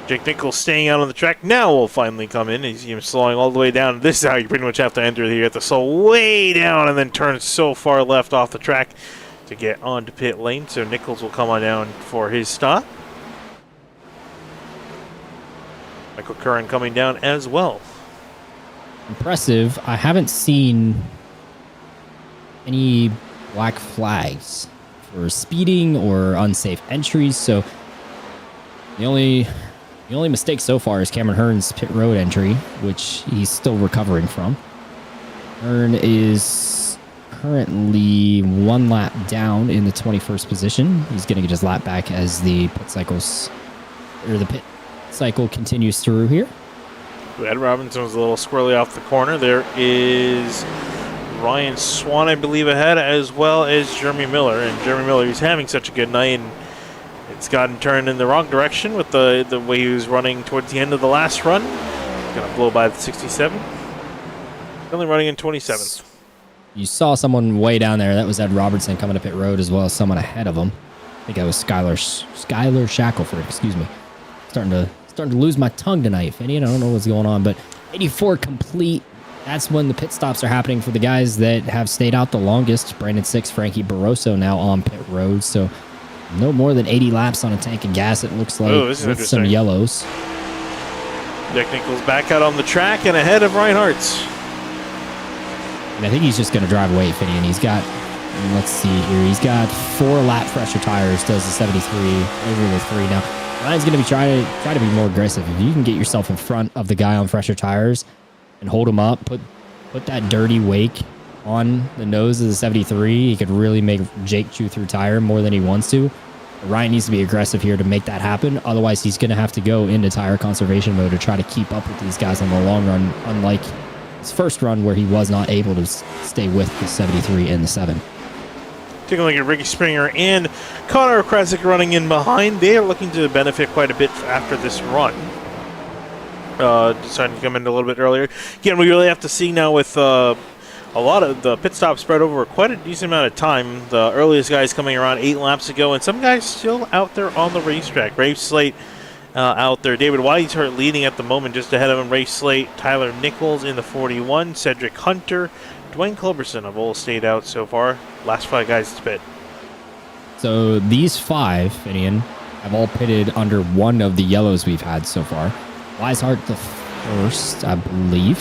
Speaker 1: Jake Nichols staying out on the track now will finally come in. He's slowing all the way down. This is how you pretty much have to enter here. You have to slow way down and then turn so far left off the track to get onto pit lane. So Nichols will come on down for his stop. Michael Curran coming down as well.
Speaker 2: Impressive. I haven't seen any black flags for speeding or unsafe entries. So the only mistake so far is Cameron Hearn's pit road entry, which he's still recovering from. Hearn is currently 1 lap down in the 21st position. He's going to get his lap back as the pit cycle continues through here.
Speaker 1: Ed Robinson was a little squirrely off the corner. There is Ryan Swan, I believe, ahead, as well as Jeremy Miller. And Jeremy Miller, he's having such a good night, and it's gotten turned in the wrong direction with the way he was running towards the end of the last run. Going to blow by the 67. Only running in 27th.
Speaker 2: You saw someone way down there. That was Ed Robertson coming to pit road, as well as someone ahead of him. I think that was Skylar Shackelford, excuse me. Starting starting to lose my tongue tonight, Finian. I don't know what's going on, but 84 complete. That's when the pit stops are happening for the guys that have stayed out the longest. Brandon 6, Frankie Barroso now on pit road. So no more than 80 laps on a tank of gas, it looks like, with some yellows.
Speaker 1: Jack Nichols back out on the track and ahead of Reinhardt's.
Speaker 2: And I think he's just going to drive away, Finian. He's got, let's see here, he's got 4 lap fresher tires, does the 73 over the 3. Now, Ryan's going to be trying to be more aggressive. If you can get yourself in front of the guy on fresher tires and hold him up, put that dirty wake on the nose of the 73, he could really make Jake chew through tire more than he wants to. Ryan needs to be aggressive here to make that happen. Otherwise, he's going to have to go into tire conservation mode to try to keep up with these guys on the long run, unlike his first run where he was not able to stay with the 73 and the 7.
Speaker 1: Taking a look at Ricky Springer and Connor Kresick running in behind. They are looking to benefit quite a bit after this run. Deciding to come in a little bit earlier. Again, we really have to see now with a lot of the pit stops spread over quite a decent amount of time. The earliest guys coming around 8 laps ago, and some guys still out there on the racetrack. Rafe Slate out there. David Weishart leading at the moment, just ahead of him. Rafe Slate, Tyler Nichols in the 41, Cedric Hunter, Dwayne Culberson have all stayed out so far. Last 5 guys to pit.
Speaker 2: So these 5, Finian, have all pitted under one of the yellows we've had so far. Weishart the first, I believe.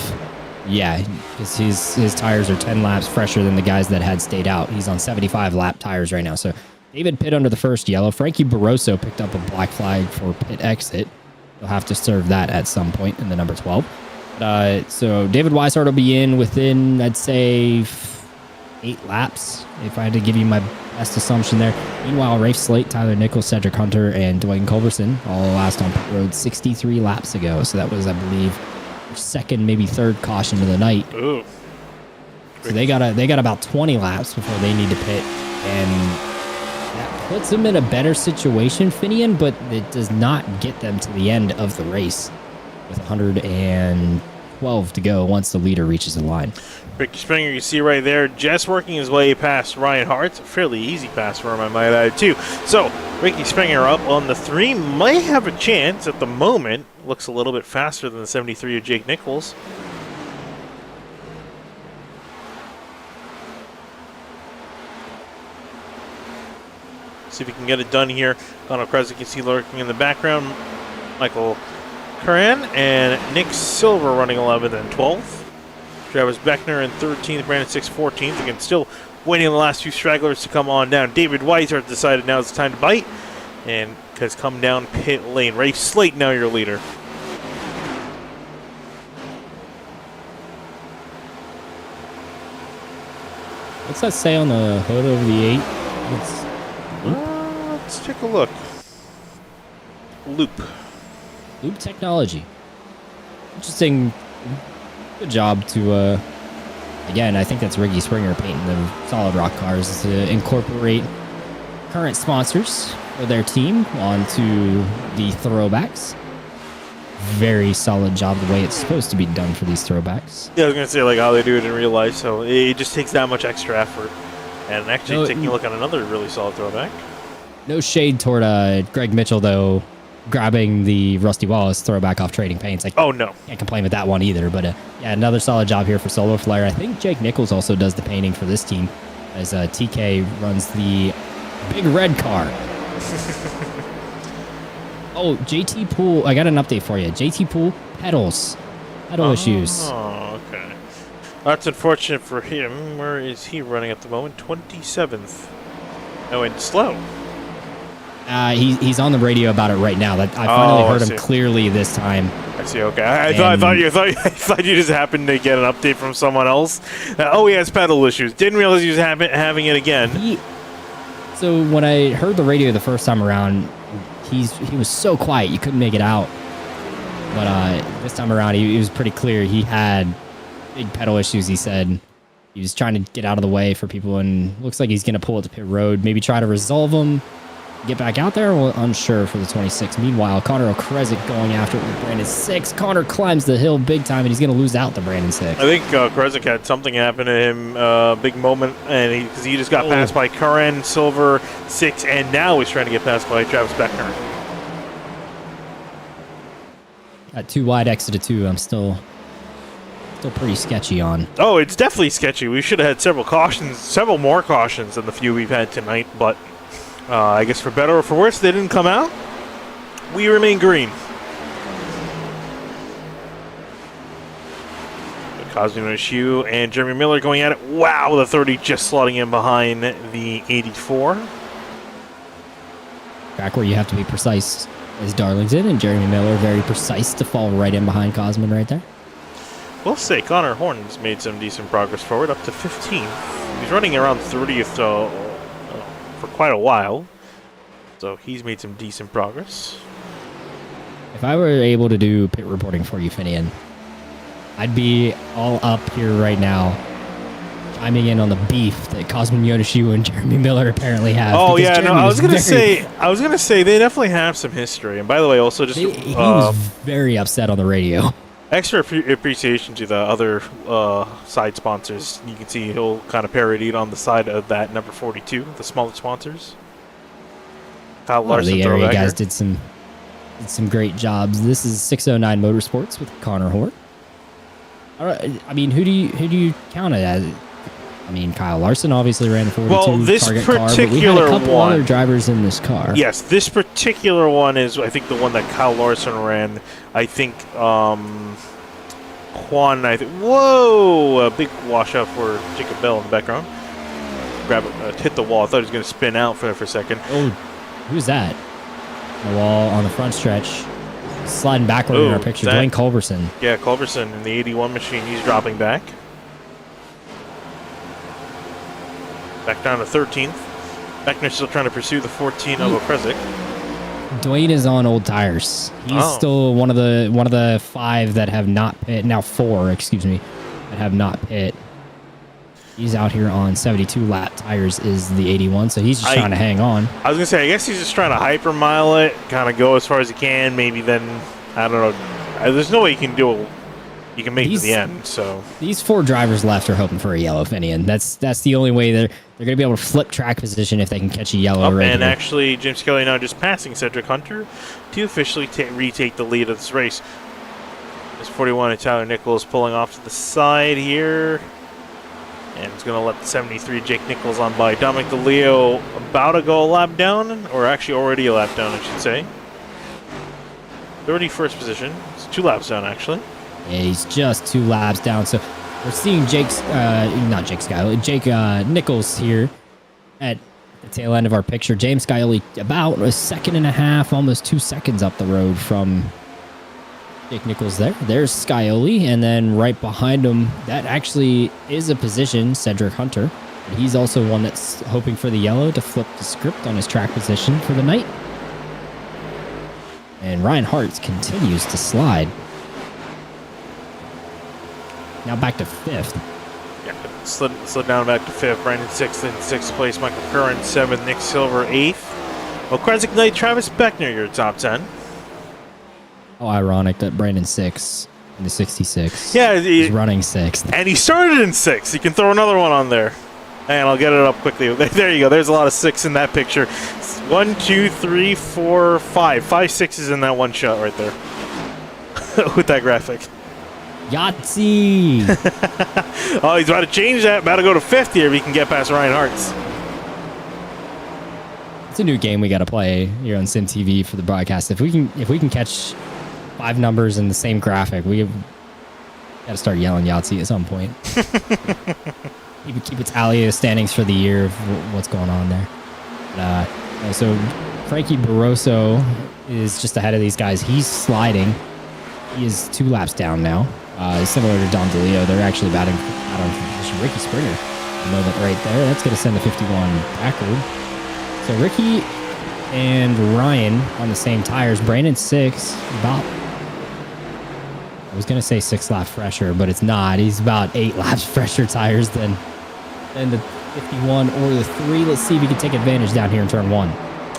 Speaker 2: Yeah, because his tires are 10 laps fresher than the guys that had stayed out. He's on 75 lap tires right now. So David pit under the first yellow. Frankie Barroso picked up a black flag for pit exit. He'll have to serve that at some point in the number 12. So David Weishart will be in within, I'd say, 8 laps, if I had to give you my best assumption there. Meanwhile, Rafe Slate, Tyler Nichols, Cedric Hunter, and Dwayne Culberson all last on pit road 63 laps ago. So that was, I believe, second, maybe third caution of the night.
Speaker 1: Ooh.
Speaker 2: So they got about 20 laps before they need to pit, and that puts them in a better situation, Finian, but it does not get them to the end of the race with 112 to go once the leader reaches the line.
Speaker 1: Ricky Springer, you see right there, just working his way past Ryan Hart. A fairly easy pass for him, I might add, too. So, Ricky Springer up on the 3. Might have a chance at the moment. Looks a little bit faster than the 73 of Jake Nichols. See if we can get it done here. Donald Kresick, you see lurking in the background. Michael Curran and Nick Silver running 11th and 12th. Travis Beckner in 13th, Brandon 6, 14th. Again, still waiting on the last few stragglers to come on down. David Weishart decided now it's time to bite and has come down pit lane. Rafe Slate now your leader.
Speaker 2: What's that say on the hood over the 8?
Speaker 1: Let's take a look. Loop
Speaker 2: technology. Interesting. Good job to, again, I think that's Ricky Springer painting the Solid Rock cars to incorporate current sponsors for their team onto the throwbacks. Very solid job the way it's supposed to be done for these throwbacks.
Speaker 1: Yeah, I was going to say like how they do it in real life, so it just takes that much extra effort. And actually taking a look at another really solid throwback.
Speaker 2: No shade toward Greg Mitchell, though, grabbing the Rusty Wallace throwback off Trading Paints. Like,
Speaker 1: oh, no.
Speaker 2: Can't complain with that one either. But, yeah, another solid job here for Solar Flare. I think Jake Nichols also does the painting for this team as TK runs the big red car. Oh, JT Pool. I got an update for you. JT Pool, pedal issues.
Speaker 1: Oh, okay. That's unfortunate for him. Where is he running at the moment? 27th. Oh, and slow.
Speaker 2: He's on the radio about it right now. That I finally heard him clearly this time.
Speaker 1: I see. Okay, I thought you just happened to get an update from someone else. He has pedal issues. Didn't realize he was having it again.
Speaker 2: So when I heard the radio the first time around, he was so quiet you couldn't make it out. But this time around, he was pretty clear. He had big pedal issues. He said he was trying to get out of the way for people, and looks like he's going to pull at the pit road. Maybe try to resolve them. Get back out there? Well, unsure for the 26. Meanwhile, Connor Kresick going after it with Brandon 6. Connor climbs the hill big time, and he's going to lose out to Brandon 6.
Speaker 1: I think Kresick had something happen to him, big moment, and because he just got passed by Curran, Silver, 6, and now he's trying to get passed by Travis Beckner.
Speaker 2: That too wide exit of 2, I'm still pretty sketchy on.
Speaker 1: Oh, it's definitely sketchy. We should have had several more cautions than the few we've had tonight, but I guess for better or for worse, they didn't come out. We remain green. Cosmo Shu and Jeremy Miller going at it. Wow, the 30 just slotting in behind the 84.
Speaker 2: Track where you have to be precise is Darlington, and Jeremy Miller very precise to fall right in behind Cosman right there.
Speaker 1: We'll say Connor Horton's made some decent progress forward, up to 15th. He's running around 30th for quite a while, so he's made some decent progress.
Speaker 2: If I were able to do pit reporting for you, Finian, I'd be all up here right now, chiming in on the beef that Cosmin Yodashiwa and Jeremy Miller apparently have.
Speaker 1: Oh yeah, no, I was gonna say they definitely have some history. And by the way, also just
Speaker 2: he was very upset on the radio.
Speaker 1: Extra appreciation to the other side sponsors. You can see he'll kind of parodied on the side of that number 42, the smaller sponsors. Kyle Larson,
Speaker 2: the area guys did some great jobs. This is 609 Motorsports with Connor Hort. All right, I mean, who do you count it as? I mean, Kyle Larson obviously ran the 42
Speaker 1: well, this
Speaker 2: target
Speaker 1: particular
Speaker 2: car, but we had a couple
Speaker 1: one,
Speaker 2: other drivers in this car.
Speaker 1: Yes, this particular one is, I think, the one that Kyle Larson ran. I think Juan. Whoa! A big washout for Jacob Bell in the background. Hit the wall. I thought he was going to spin out for a second.
Speaker 2: Oh, who's that? The wall on the front stretch. Sliding backward in our picture, Dwayne Culberson.
Speaker 1: Yeah, Culberson in the 81 machine. He's dropping back. Back down to 13th. Beckner's still trying to pursue the 14 of Okresic.
Speaker 2: Dwayne is on old tires. He's still one of the 5 that have not pit. Now 4, excuse me, that have not pit. He's out here on 72 lap tires is the 81, so he's just trying to hang on.
Speaker 1: I was going to say, I guess he's just trying to hyper mile it, kind of go as far as he can, maybe then, I don't know. There's no way you can make it to the end, so.
Speaker 2: These 4 drivers left are hoping for a yellow, Finian. That's the only way they're going to be able to flip track position if they can catch a yellow right
Speaker 1: and
Speaker 2: here.
Speaker 1: Actually, James Kelly now just passing Cedric Hunter to officially retake the lead of this race. There's 41 and Tyler Nichols pulling off to the side here. And he's going to let the 73 Jake Nichols on by. Dominic DeLeo about to go a lap down, or actually already a lap down, I should say. 31st position. It's 2 laps down, actually.
Speaker 2: Yeah, he's just 2 laps down. So we're seeing Jake Nichols here at the tail end of our picture. James Scioli about a second and a half, almost 2 seconds up the road from Jake Nichols there. There's Scioli, and then right behind him, that actually is a position, Cedric Hunter. And he's also one that's hoping for the yellow to flip the script on his track position for the night. And Ryan Hartz continues to slide. Now back to 5th.
Speaker 1: Yeah, slid down back to 5th. Brandon 6th in 6th place. Michael Curran 7th. Nick Silver 8th. Okresic Knight, Travis Beckner, your top 10.
Speaker 2: Oh, ironic that Brandon 6 in the 66.
Speaker 1: Yeah,
Speaker 2: he's running 6th.
Speaker 1: And he started in 6th. You can throw another one on there. And I'll get it up quickly. There you go. There's a lot of 6 in that picture. 1, 2, 3, 4, 5. 5 6s in that one shot right there. With that graphic.
Speaker 2: Yahtzee!
Speaker 1: Oh, he's about to change that. About to go to 5th here if he can get past Ryan Hartz.
Speaker 2: It's a new game we got to play here on Sim TV for the broadcast. If we can catch 5 numbers in the same graphic, we got to start yelling Yahtzee at some point. keep a tally of standings for the year of what's going on there. But, so Frankie Barroso is just ahead of these guys. He's sliding. He is 2 laps down now. Similar to Dom DeLeo, they're actually batting out on position. Ricky Springer, a moment right there. That's going to send the 51 backward. So Ricky and Ryan on the same tires. Brandon 6, about, I was going to say 6 laps fresher, but it's not. He's about 8 laps fresher tires than the 51 or the 3. Let's see if he can take advantage down here in turn 1.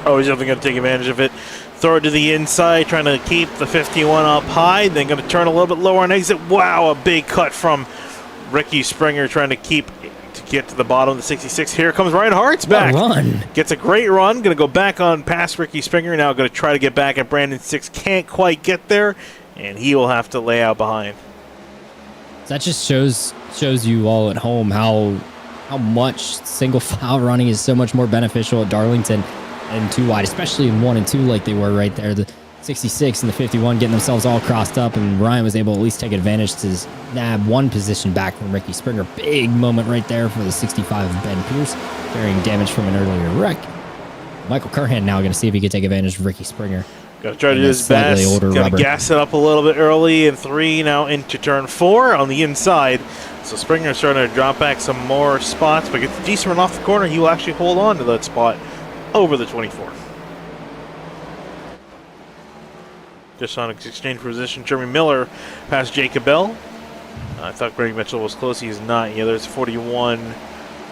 Speaker 1: Oh, he's definitely going to take advantage of it. Throw it to the inside, trying to keep the 51 up high. Then going to turn a little bit lower on exit. Wow, a big cut from Ricky Springer trying to get to the bottom of the 66. Here comes Ryan Hartz back.
Speaker 2: What a run.
Speaker 1: Gets a great run. Going to go back on past Ricky Springer. Now going to try to get back at Brandon 6. Can't quite get there. and he will have to lay out behind.
Speaker 2: That just shows you all at home how much single file running is so much more beneficial at Darlington and 2 wide, especially in 1 and 2 like they were right there. The 66 and the 51 getting themselves all crossed up, and Ryan was able to at least take advantage to nab 1 position back from Ricky Springer. Big moment right there for the 65 of Ben Pierce, carrying damage from an earlier wreck. Michael Curhan now going to see if he can take advantage of Ricky Springer.
Speaker 1: Got to try to do his best. Got to gas it up a little bit early in 3, now into turn 4 on the inside. So Springer's starting to drop back some more spots, but gets a decent run off the corner. He will actually hold on to that spot over the 24. Just on exchange position, Jeremy Miller past Jacob Bell. I thought Greg Mitchell was close. He is not. Yeah, there's 41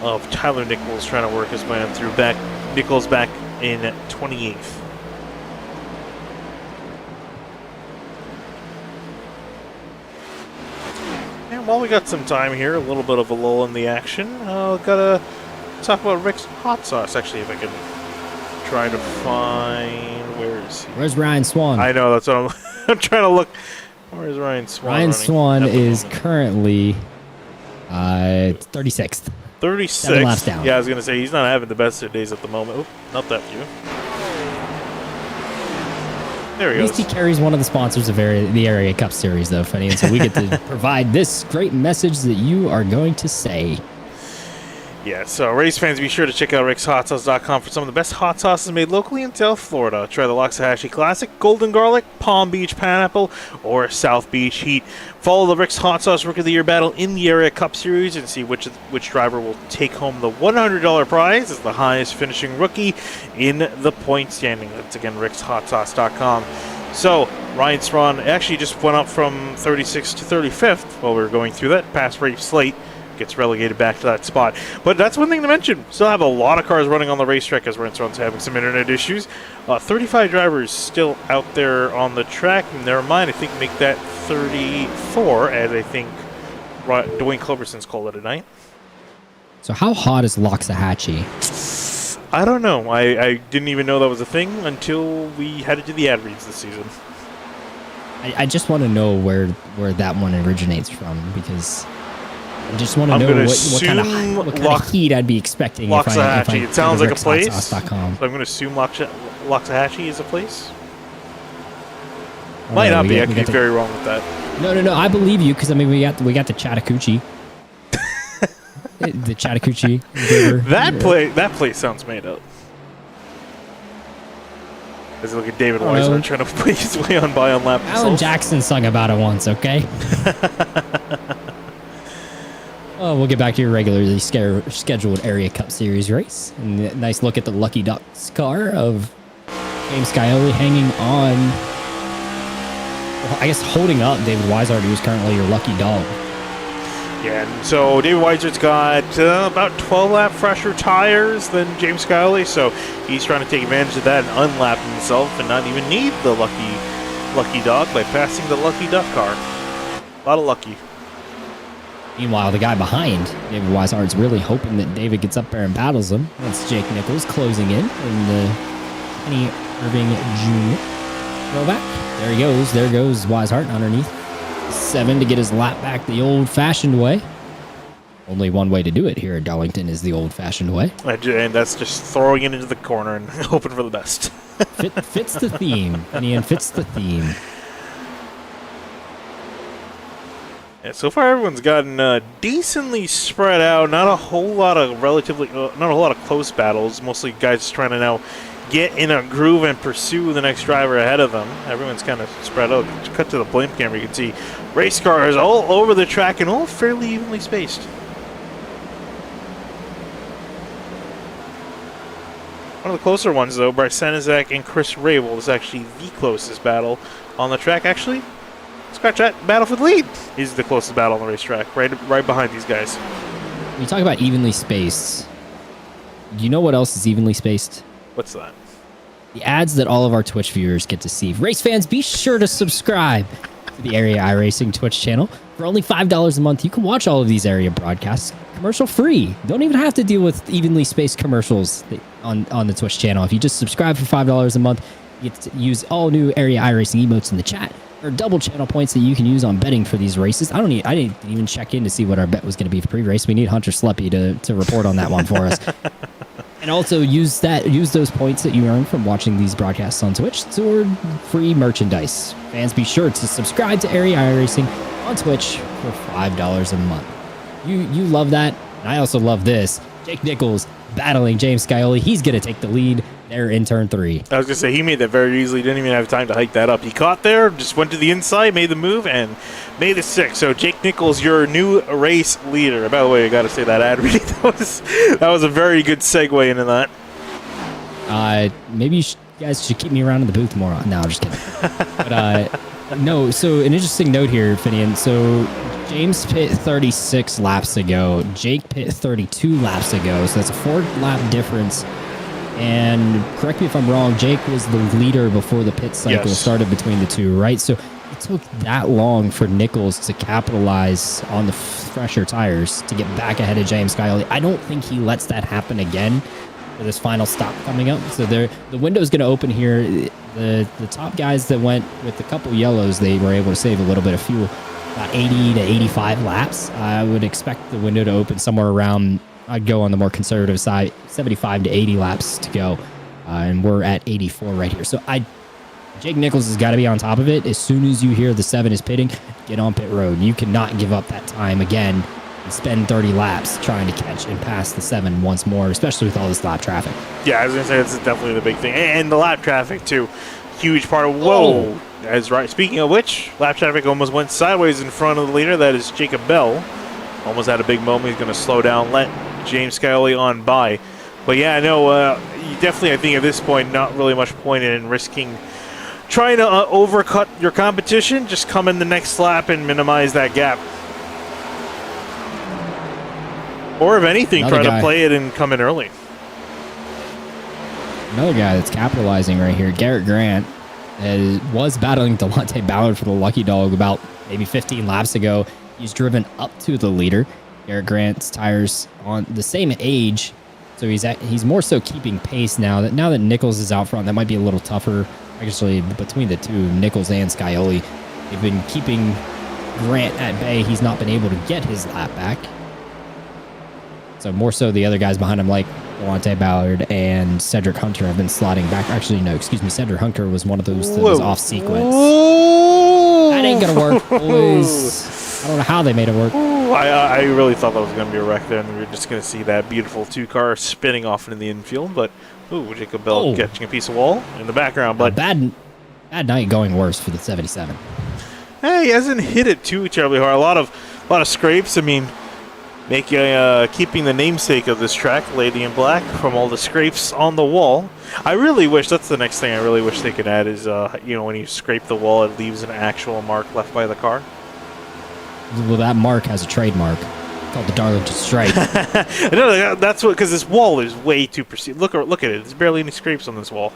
Speaker 1: of Tyler Nichols trying to work his way through back. Nichols back in 28th. And while we got some time here, a little bit of a lull in the action, gotta talk about Rick's hot sauce. Actually, if I can try to find, where is he?
Speaker 2: Where's Ryan Swan?
Speaker 1: I know, that's what I'm trying to look. Where's Ryan Swan?
Speaker 2: Ryan Swan is currently 36th.
Speaker 1: 36.
Speaker 2: 7 laps down.
Speaker 1: Yeah, I was going to say, he's not having the best of days at the moment. Oop, not that few. There he goes.
Speaker 2: At least he carries one of the sponsors of the Area Cup Series, though, Funny, and so we get to provide this great message that you are going to say.
Speaker 1: Yeah, so race fans, be sure to check out rickshotsauce.com for some of the best hot sauces made locally in South Florida. Try the Loxahatchee Classic, Golden Garlic, Palm Beach Pineapple, or South Beach Heat. Follow the Rick's Hot Sauce Rookie of the Year battle in the Area Cup Series and see which driver will take home the $100 prize as the highest finishing rookie in the point standing. That's, again, rickshotsauce.com. So, Ryan Swan actually just went up from 36th to 35th while we were going through that past race slate. Gets relegated back to that spot. But that's one thing to mention. Still have a lot of cars running on the racetrack as Renson's having some internet issues. 35 drivers still out there on the track. And never mind, I think make that 34, as I think Dwayne Culberson's called it a night.
Speaker 2: So how hot is Loxahatchee?
Speaker 1: I don't know. I didn't even know that was a thing until we had to do the ad reads this season.
Speaker 2: I just want to know where that one originates from, because I just want to know what kind of heat I'd be expecting.
Speaker 1: Loxahatchee. It sounds like a place.
Speaker 2: So I'm
Speaker 1: going to assume Loxahatchee is a place. Might not be. I could be very wrong with that.
Speaker 2: No. I believe you, because I mean we got the Chattahoochee. The Chattahoochee River.
Speaker 1: That place sounds made up. As you look at David Weiser trying to play his way on by on lap himself.
Speaker 2: Alan Jackson sung about it once, okay? We'll get back to your regularly scheduled Area Cup Series race. And a nice look at the Lucky Ducks car of James Scioli hanging on. Well, I guess holding up David Weishart, who's currently your lucky dog.
Speaker 1: Yeah, and so David Weisert's got about 12 lap fresher tires than James Scioli, so he's trying to take advantage of that and unlap himself and not even need the lucky dog by passing the Lucky Duck car. A lot of lucky.
Speaker 2: Meanwhile, the guy behind David Weishart's really hoping that David gets up there and battles him. That's Jake Nichols closing in the Kenny Irving Jr. throwback. There he goes. There goes Weishart underneath 7 to get his lap back the old-fashioned way. Only one way to do it here at Darlington is the old-fashioned way.
Speaker 1: And that's just throwing it into the corner and hoping for the best.
Speaker 2: Fits the theme. Ian fits the theme.
Speaker 1: Yeah, so far everyone's gotten decently spread out. Not a whole lot of close battles. Mostly guys trying to now get in a groove and pursue the next driver ahead of them. Everyone's kind of spread out. Cut to the blimp camera, you can see race cars all over the track and all fairly evenly spaced. One of the closer ones, though, Bryce Senizak and Chris Rabel is actually the closest battle on the track. Actually, scratch that, battle for the lead is the closest battle on the racetrack, right behind these guys.
Speaker 2: When you talk about evenly spaced, do you know what else is evenly spaced?
Speaker 1: What's that?
Speaker 2: The ads that all of our Twitch viewers get to see. Race fans, be sure to subscribe to the Area iRacing Twitch channel. For only $5 a month, you can watch all of these area broadcasts commercial free. Don't even have to deal with evenly spaced commercials on the Twitch channel. If you just subscribe for $5 a month, you You get to use all new area iRacing emotes in the chat. There are double channel points that you can use on betting for these races. I didn't even check in to see what our bet was going to be for pre-race. We need Hunter Sleppy to report on that one for us. And also use those points that you earn from watching these broadcasts on Twitch toward free merchandise. Fans, be sure to subscribe to Area iRacing on Twitch for $5 a month. You love that, and I also love this. Jake Nichols battling James Scioli. He's going to take the lead there in turn 3.
Speaker 1: I was going to say, he made that very easily. Didn't even have time to hike that up. He caught there, just went to the inside, made the move, and made the 6. So Jake Nichols, your new race leader. By the way, I got to say that ad read. That was a very good segue into that.
Speaker 2: Maybe you guys should keep me around in the booth more. No, I'm just kidding. But no, so an interesting note here, Finian. So James pit 36 laps ago. Jake pit 32 laps ago. So that's a 4-lap difference. And correct me if I'm wrong, Jake was the leader before the pit cycle started between the two, right? So it took that long for Nichols to capitalize on the fresher tires to get back ahead of James Scioli. I don't think he lets that happen again for this final stop coming up. So the window is going to open here. The top guys that went with a couple yellows, they were able to save a little bit of fuel, about 80 to 85 laps. I would expect the window to open somewhere around, I'd go on the more conservative side, 75 to 80 laps to go. And we're at 84 right here. So Jake Nichols has got to be on top of it. As soon as you hear the 7 is pitting, get on pit road. You cannot give up that time again and spend 30 laps trying to catch and pass the 7 once more, especially with all this lap traffic.
Speaker 1: Yeah, I was going to say that's definitely the big thing. And the lap traffic, too. Huge part of, whoa. That's right. Speaking of which, lap traffic almost went sideways in front of the leader. That is Jacob Bell. Almost had a big moment. He's going to slow down, let James Scioli on by. But yeah, no, you definitely, I think at this point, not really much point in risking trying to overcut your competition. Just come in the next lap and minimize that gap. Or if anything, try to play it and come in early.
Speaker 2: Another guy that's capitalizing right here, Garrett Grant, was battling Delonte Ballard for the lucky dog about maybe 15 laps ago. He's driven up to the leader. Garrett Grant's tires on the same age, so he's more so keeping pace now. That Nichols is out front, that might be a little tougher. Actually, between the two, Nichols and Scioli, they've been keeping Grant at bay. He's not been able to get his lap back. So more so the other guys behind him, like Delonte Ballard and Cedric Hunter, have been slotting back. Actually, no, excuse me. Cedric Hunter was one of those that was off sequence.
Speaker 1: Whoa.
Speaker 2: That ain't gonna work, boys. I don't know how they made it work.
Speaker 1: I really thought that was going to be a wreck there, and we were just going to see that beautiful 2-car spinning off into the infield. But Jacob Bell catching a piece of wall in the background. But
Speaker 2: bad night going worse for the 77.
Speaker 1: Hey, he hasn't hit it too terribly hard. A lot of scrapes. I mean, keeping the namesake of this track, Lady in Black, from all the scrapes on the wall. I really wish, that's the next thing I really wish they could add is, when you scrape the wall, it leaves an actual mark left by the car.
Speaker 2: Well, that mark has a trademark called the Darlington stripe.
Speaker 1: No, that's what, because this wall is way too pristine. Look at it. There's barely any scrapes on this wall.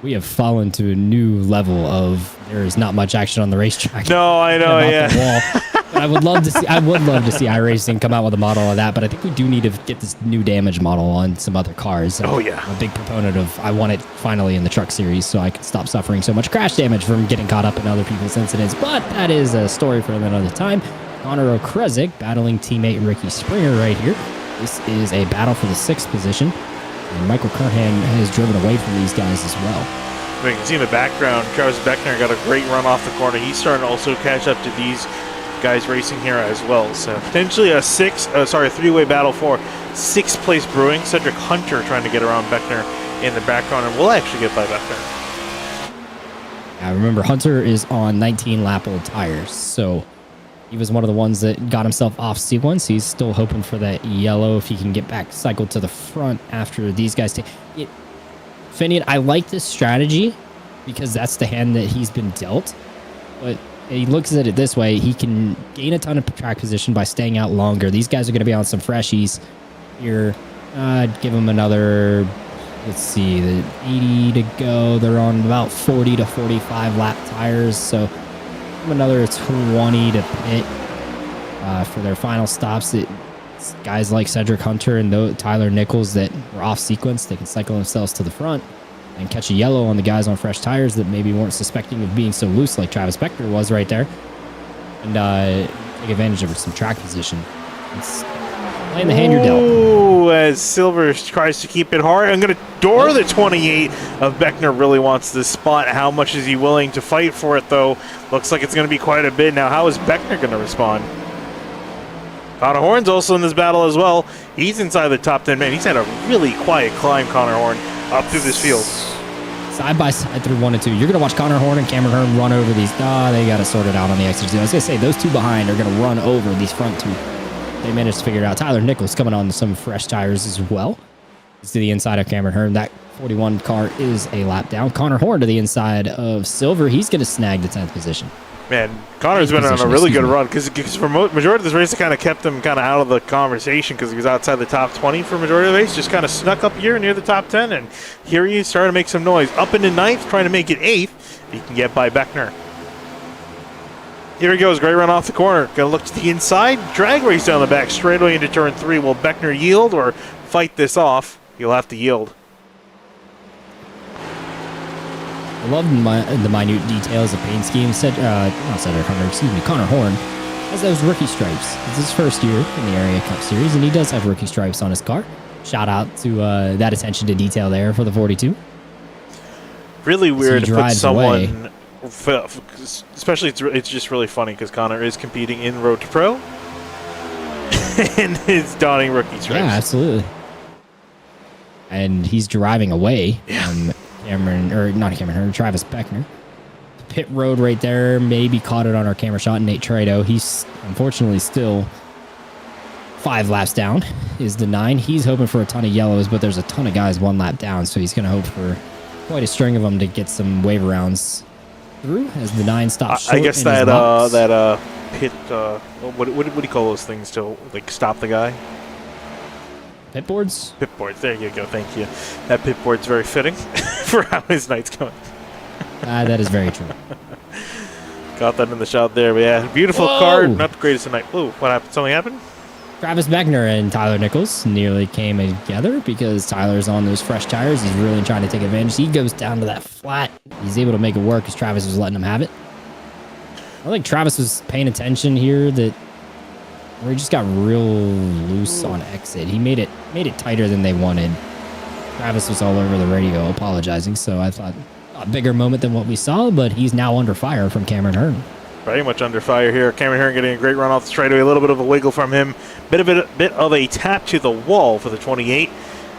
Speaker 2: We have fallen to a new level of there is not much action on the racetrack.
Speaker 1: No, I know, yeah.
Speaker 2: I would love to see iRacing come out with a model of that, but I think we do need to get this new damage model on some other cars.
Speaker 1: Oh yeah,
Speaker 2: I'm a big proponent of. I want it finally in the truck series so I can stop suffering so much crash damage from getting caught up in other people's incidents. But that is a story for another time. Connor Okrezik battling teammate Ricky Springer right here. This is a battle for the 6th position, and Michael Kerhan has driven away from these guys as well.
Speaker 1: You can see in the background, Travis Beckner got a great run off the corner. He's starting to also catch up to these guys racing here as well. So potentially a 3-way battle for 6th place Brewing. Cedric Hunter trying to get around Beckner in the background, and will actually get by Beckner.
Speaker 2: Remember, Hunter is on 19-lap-old tires, so he was one of the ones that got himself off sequence. He's still hoping for that yellow if he can get back cycled to the front after these guys take it. Finian, I like this strategy because that's the hand that he's been dealt, but he looks at it this way. He can gain a ton of track position by staying out longer. These guys are going to be on some freshies here. Give them another, let's see, the 80 to go. They're on about 40 to 45 lap tires. So another 20 to pit for their final stops. It's guys like Cedric Hunter and Tyler Nichols that were off sequence. They can cycle themselves to the front. and catch a yellow on the guys on fresh tires that maybe weren't suspecting of being so loose like Travis Beckner was right there. And take advantage of some track position. It's playing the hand you're dealt.
Speaker 1: Ooh, as Silver tries to keep it hard. I'm going to door the 28 of Beckner. Really wants this spot. How much is he willing to fight for it, though? Looks like it's going to be quite a bit. Now, how is Beckner going to respond? Connor Horn's also in this battle as well. He's inside the top 10. Man, he's had a really quiet climb, Connor Horn, up through this field.
Speaker 2: Side by side through 1 and 2. You're going to watch Connor Horn and Cameron Hearn run over these. They got to sort it out on the exit. I was going to say, those two behind are going to run over these front two. They managed to figure it out. Tyler Nichols coming on some fresh tires as well. It's to the inside of Cameron Hearn. That 41 car is a lap down. Connor Horn to the inside of Silver. He's going to snag the 10th position.
Speaker 1: Man, Connor's been on a really good run because for majority of this race, it kind of kept him kind of out of the conversation because he was outside the top 20 for majority of the race. Just kind of snuck up here near the top 10, and here he started to make some noise. Up into 9th, trying to make it 8th. He can get by Beckner. Here he goes, great run off the corner. Gonna look to the inside, drag race down the back, straightaway into turn 3. Will Beckner yield or fight this off? He'll have to yield.
Speaker 2: I love the minute details of paint scheme. Connor Horn has those rookie stripes. It's his first year in the Area Cup Series, and he does have rookie stripes on his car. Shout out to that attention to detail there for the 42.
Speaker 1: Really weird to put someone,
Speaker 2: away.
Speaker 1: Especially it's just really funny because Connor is competing in Road to Pro and is donning rookie stripes.
Speaker 2: Yeah, absolutely. And he's driving away from Travis Beckner. Pit road right there. Maybe caught it on our camera shot. Nate Trado. He's unfortunately still 5 laps down. Is the 9. He's hoping for a ton of yellows, but there's a ton of guys 1 lap down, so he's going to hope for quite a string of them to get some wave rounds through as the 9 stops short.
Speaker 1: I guess that pit. What do you call those things to like stop the guy?
Speaker 2: Pit boards?
Speaker 1: Pit boards. There you go. Thank you. That pit board's very fitting for how his night's going.
Speaker 2: That is very true.
Speaker 1: Got that in the shot there. But yeah, beautiful car. Not the greatest of night. Whoa, what happened? Something happened?
Speaker 2: Travis Beckner and Tyler Nichols nearly came together because Tyler's on those fresh tires. He's really trying to take advantage. He goes down to that flat. He's able to make it work because Travis was letting him have it. I think Travis was paying attention here where he just got real loose on exit. He made it tighter than they wanted. Travis was all over the radio apologizing, so I thought a bigger moment than what we saw, but he's now under fire from Cameron Hearn.
Speaker 1: Very much under fire here. Cameron Hearn getting a great run off the straightaway. A little bit of a wiggle from him. Bit of a tap to the wall for the 28.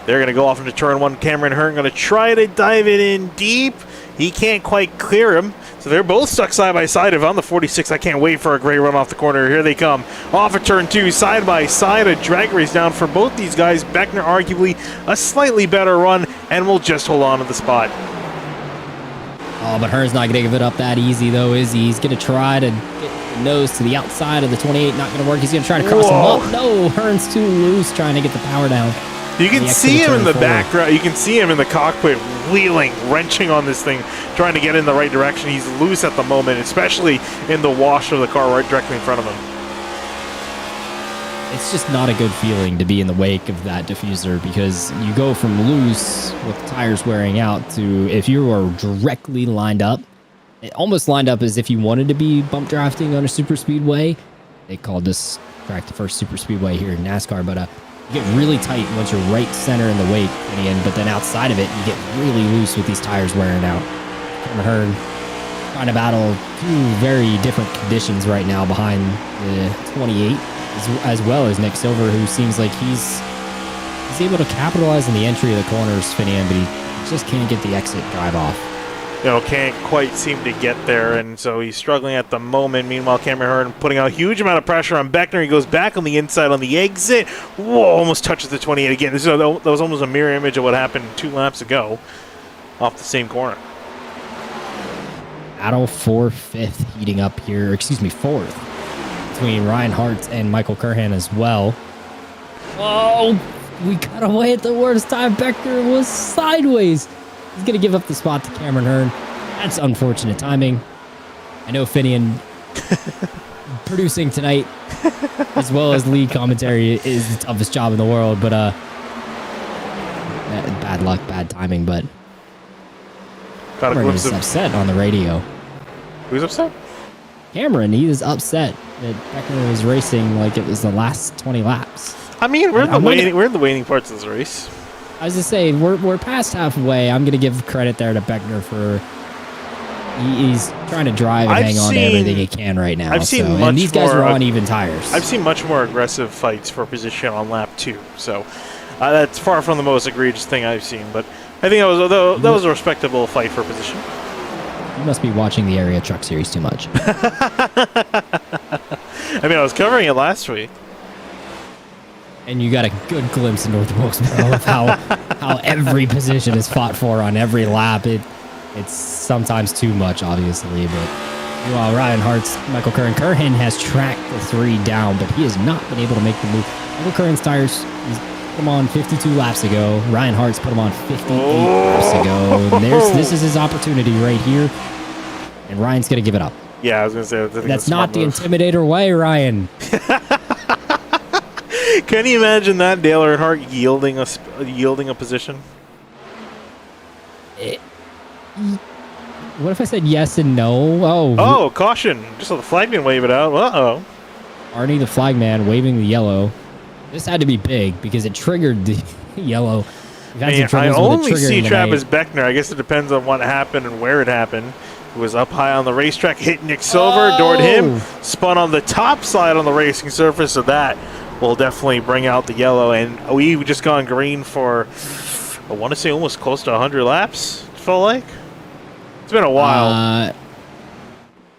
Speaker 1: They're going to go off into turn 1. Cameron Hearn going to try to dive it in deep. He can't quite clear him. So they're both stuck side by side. If I'm the 46, I can't wait for a great run off the corner. Here they come. Off of turn 2, side by side. A drag race down for both these guys. Beckner arguably a slightly better run and will just hold on to the spot.
Speaker 2: Oh, but Hearn's not going to give it up that easy, though, is he? He's going to try to get the nose to the outside of the 28. Not going to work. He's going to try to cross him up. No, Hearn's too loose trying to get the power down.
Speaker 1: You can see him in the background. You can see him in the cockpit wheeling, wrenching on this thing, trying to get in the right direction. He's loose at the moment, especially in the wash of the car right directly in front of him.
Speaker 2: It's just not a good feeling to be in the wake of that diffuser because you go from loose with tires wearing out to if you are directly lined up, it almost lined up as if you wanted to be bump drafting on a super speedway. They called this track the first super speedway here in NASCAR, but you get really tight once you're right center in the wake, but then outside of it, you get really loose with these tires wearing out. Cameron Hearn trying to battle 2 very different conditions right now behind the 28. As well as Nick Silver, who seems like he's able to capitalize on the entry of the corners, Finian, but he just can't get the exit drive off.
Speaker 1: Can't quite seem to get there, and so he's struggling at the moment. Meanwhile, Cameron Hearn putting out a huge amount of pressure on Beckner. He goes back on the inside on the exit. Whoa, almost touches the 28 again. That was almost a mirror image of what happened 2 laps ago off the same corner.
Speaker 2: Battle for 5th heating up here, 4th. Between Ryan Hart and Michael Curhan as well. Oh, we got away at the worst time. Beckner was sideways. He's going to give up the spot to Cameron Hearn. That's unfortunate timing. I know Finian producing tonight as well as lead commentary is the toughest job in the world, but bad luck, bad timing, but
Speaker 1: Got a
Speaker 2: Cameron
Speaker 1: glimpse
Speaker 2: is
Speaker 1: of
Speaker 2: upset on the radio.
Speaker 1: who's upset.
Speaker 2: Cameron, he is upset that Beckner was racing like it was the last 20 laps.
Speaker 1: I mean, we're in the waiting parts of this race.
Speaker 2: I was just saying, we're past halfway. I'm going to give credit there to Beckner for he's trying to drive and hang on to everything he can right now. And these guys are on even tires.
Speaker 1: I've seen much more aggressive fights for position on lap 2. So that's far from the most egregious thing I've seen. But I think that was a respectable fight for position.
Speaker 2: You must be watching the Area Truck Series too much.
Speaker 1: I mean, I was covering it last week.
Speaker 2: And you got a good glimpse into the Wilkesboro of how every position is fought for on every lap. It's sometimes too much, obviously, but while Ryan Hart's Michael Curran has tracked the 3 down, but he has not been able to make the move. Michael Curran's tires, he's put them on 52 laps ago. Ryan Hart's put them on 58 laps ago. And this is his opportunity right here, and Ryan's going to give it up.
Speaker 1: Yeah, I was going to say. I think
Speaker 2: that's not the Intimidator way, Ryan.
Speaker 1: Can you imagine that, Dale Earnhardt yielding a position?
Speaker 2: What if I said yes and no?
Speaker 1: Oh, caution. Just let the flagman wave it out. Uh-oh.
Speaker 2: Arnie the flagman waving the yellow. This had to be big because it triggered the yellow.
Speaker 1: I only see Travis Beckner. I guess it depends on what happened and where it happened. It was up high on the racetrack, hit Nick Silver, doored him, spun on the top side on the racing surface, so that will definitely bring out the yellow. And we've just gone green for, I want to say, almost close to 100 laps, it felt like. It's been a while.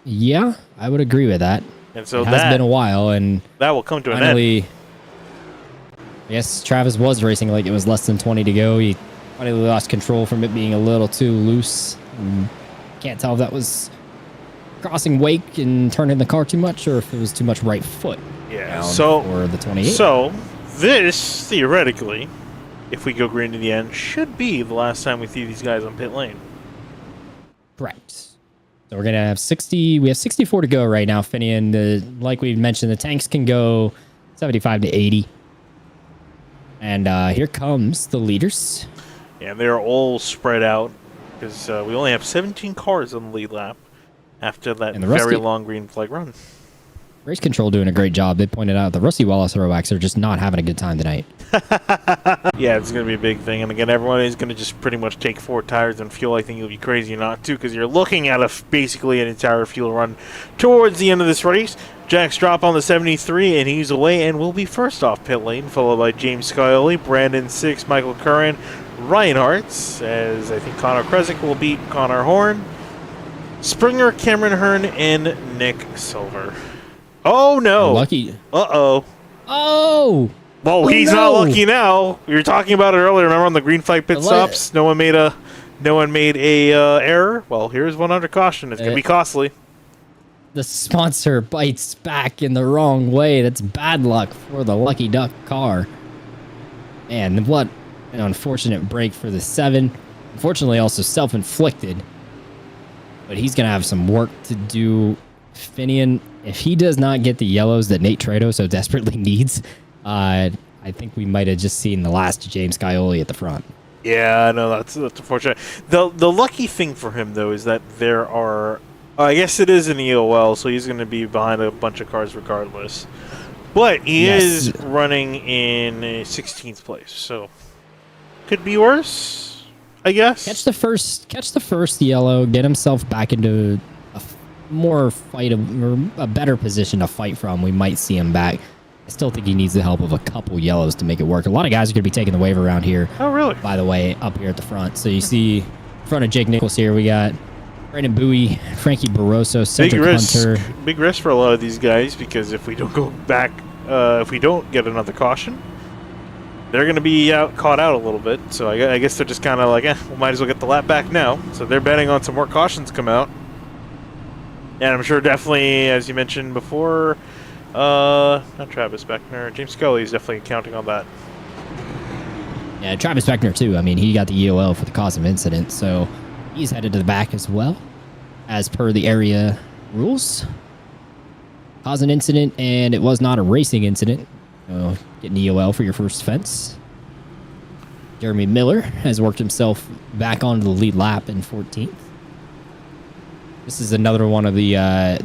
Speaker 2: Yeah, I would agree with that.
Speaker 1: And so
Speaker 2: it has been a while, and
Speaker 1: that will come to an end.
Speaker 2: Yes, Travis was racing like it was less than 20 to go. He finally lost control from it being a little too loose. Can't tell if that was crossing wake and turning the car too much, or if it was too much right foot.
Speaker 1: Yeah. So
Speaker 2: for the 28.
Speaker 1: So this theoretically, if we go green to the end, should be the last time we see these guys on pit lane.
Speaker 2: Correct. So we're gonna have 60. We have 64 to go right now, Finian. Like we mentioned, the tanks can go 75 to 80. And here comes the leaders.
Speaker 1: Yeah, they're all spread out because we only have 17 cars on the lead lap after that very long green flag run.
Speaker 2: Race Control doing a great job. They pointed out the Rusty Wallace throwbacks are just not having a good time tonight.
Speaker 1: Yeah, it's going to be a big thing. And again, everyone is going to just pretty much take 4 tires and fuel. I think you'll be crazy not to, because you're looking at basically an entire fuel run towards the end of this race. Jack Strop on the 73, and he's away and will be first off pit lane, followed by James Scioli, Brandon 6, Michael Curran, Ryan Hartz, as I think Connor Kresick will beat Connor Horn, Springer, Cameron Hearn, and Nick Silver. Oh, no.
Speaker 2: Lucky.
Speaker 1: Uh-oh.
Speaker 2: Oh.
Speaker 1: Well, he's not lucky now. We were talking about it earlier. Remember on the green flag pit stops? No one made a error. Well, here's one under caution. It's going to be costly.
Speaker 2: The sponsor bites back in the wrong way. That's bad luck for the Lucky Duck car. And what an unfortunate break for the 7. Unfortunately, also self-inflicted. But he's going to have some work to do. Finian, if he does not get the yellows that Nate Trado so desperately needs, I think we might have just seen the last James Scioli at the front.
Speaker 1: Yeah, no, that's unfortunate. The lucky thing for him, though, is that there are... I guess it is an EOL, so he's going to be behind a bunch of cars regardless. But he is running in 16th place, so could be worse, I guess.
Speaker 2: Catch the first yellow, get himself back into a better position to fight from. We might see him back. I still think he needs the help of a couple yellows to make it work. A lot of guys are going to be taking the wave around here.
Speaker 1: Oh, really?
Speaker 2: By the way, up here at the front. So you see in front of Jake Nichols here, we got Brandon Bowie, Frankie Barroso, Cedric Hunter.
Speaker 1: Big risk for a lot of these guys, because if we don't go back, if we don't get another caution, they're going to be caught out a little bit. So I guess they're just kind of like, we might as well get the lap back now. So they're betting on some more cautions come out. And I'm sure definitely, as you mentioned before, not Travis Beckner, James Scully is definitely counting on that.
Speaker 2: Yeah, Travis Beckner too. I mean, he got the EOL for the cause of incident, so he's headed to the back as well, as per the area rules. Cause an incident, and it was not a racing incident. So get an EOL for your first offense. Jeremy Miller has worked himself back onto the lead lap in 14th. This is another one of the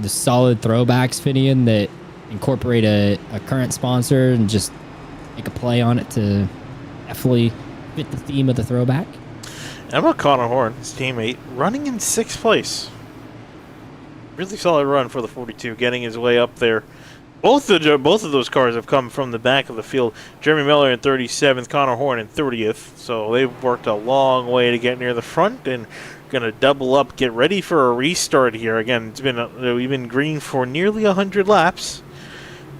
Speaker 2: solid throwbacks, Finian, that incorporate a current sponsor and just make a play on it to definitely fit the theme of the throwback.
Speaker 1: How about Connor Horn, his teammate, running in 6th place? Really solid run for the 42, getting his way up there. Both of those cars have come from the back of the field. Jeremy Miller in 37th, Connor Horn in 30th. So they've worked a long way to get near the front and going to double up, get ready for a restart here. Again, we've been green for nearly 100 laps.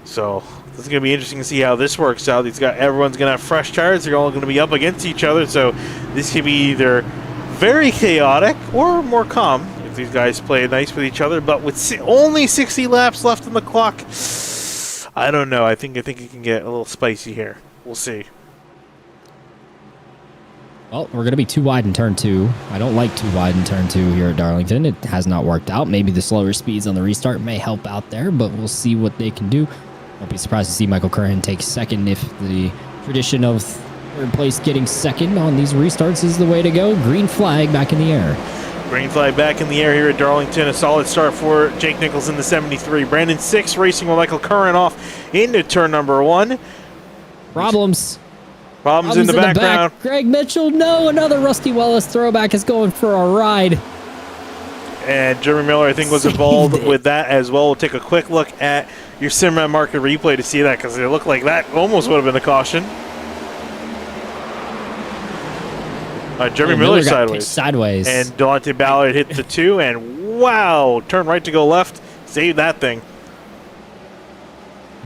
Speaker 1: So this is going to be interesting to see how this works out. Everyone's going to have fresh tires. They're all going to be up against each other. So this could be either very chaotic or more calm if these guys play nice with each other. But with only 60 laps left on the clock, I don't know. I think it can get a little spicy here. We'll see.
Speaker 2: Well, we're going to be too wide in turn 2. I don't like too wide in turn 2 here at Darlington. It has not worked out. Maybe the slower speeds on the restart may help out there, but we'll see what they can do. Won't be surprised to see Michael Curran take second if the tradition of third place getting second on these restarts is the way to go. Green flag back in the air.
Speaker 1: Green flag back in the air here at Darlington. A solid start for Jake Nichols in the 73. Brandon 6 racing with Michael Curran off into turn number 1.
Speaker 2: Problems
Speaker 1: in the background.
Speaker 2: Greg Mitchell, no, another Rusty Wallace throwback is going for a ride.
Speaker 1: And Jeremy Miller, I think, was involved with that as well. We'll take a quick look at your Simrad market replay to see that, because it looked like that almost would have been a caution. Jeremy Miller
Speaker 2: sideways.
Speaker 1: And Delonte Ballard hit the 2, and wow, turn right to go left. Save that thing.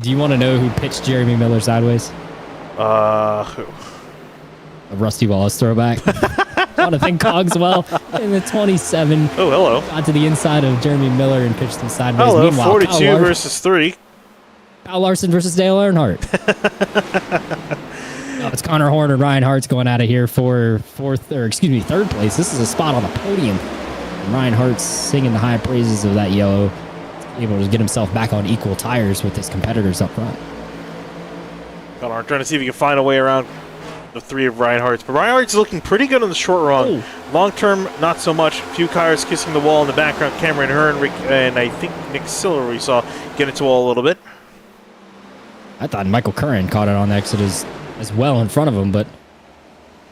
Speaker 2: Do you want to know who pitched Jeremy Miller sideways?
Speaker 1: Who?
Speaker 2: A Rusty Wallace throwback. Jonathan Cogswell in the 27.
Speaker 1: Oh, hello.
Speaker 2: Got to the inside of Jeremy Miller and pitched him sideways.
Speaker 1: Hello,
Speaker 2: Meanwhile,
Speaker 1: 42 versus 3.
Speaker 2: Kyle Larson versus Dale Earnhardt. It's Connor Horn and Ryan Hart's going out of here for third place. This is a spot on the podium. And Ryan Hart's singing the high praises of that yellow, able to get himself back on equal tires with his competitors up front.
Speaker 1: Connor trying to see if he can find a way around the 3 of Ryan Hart's. But Ryan Hart's looking pretty good on the short run. Long term, not so much. A few cars kissing the wall in the background. Cameron Hearn, and I think Nick Siller we saw get into the wall a little bit.
Speaker 2: I thought Michael Curran caught it on the exit as well in front of him, but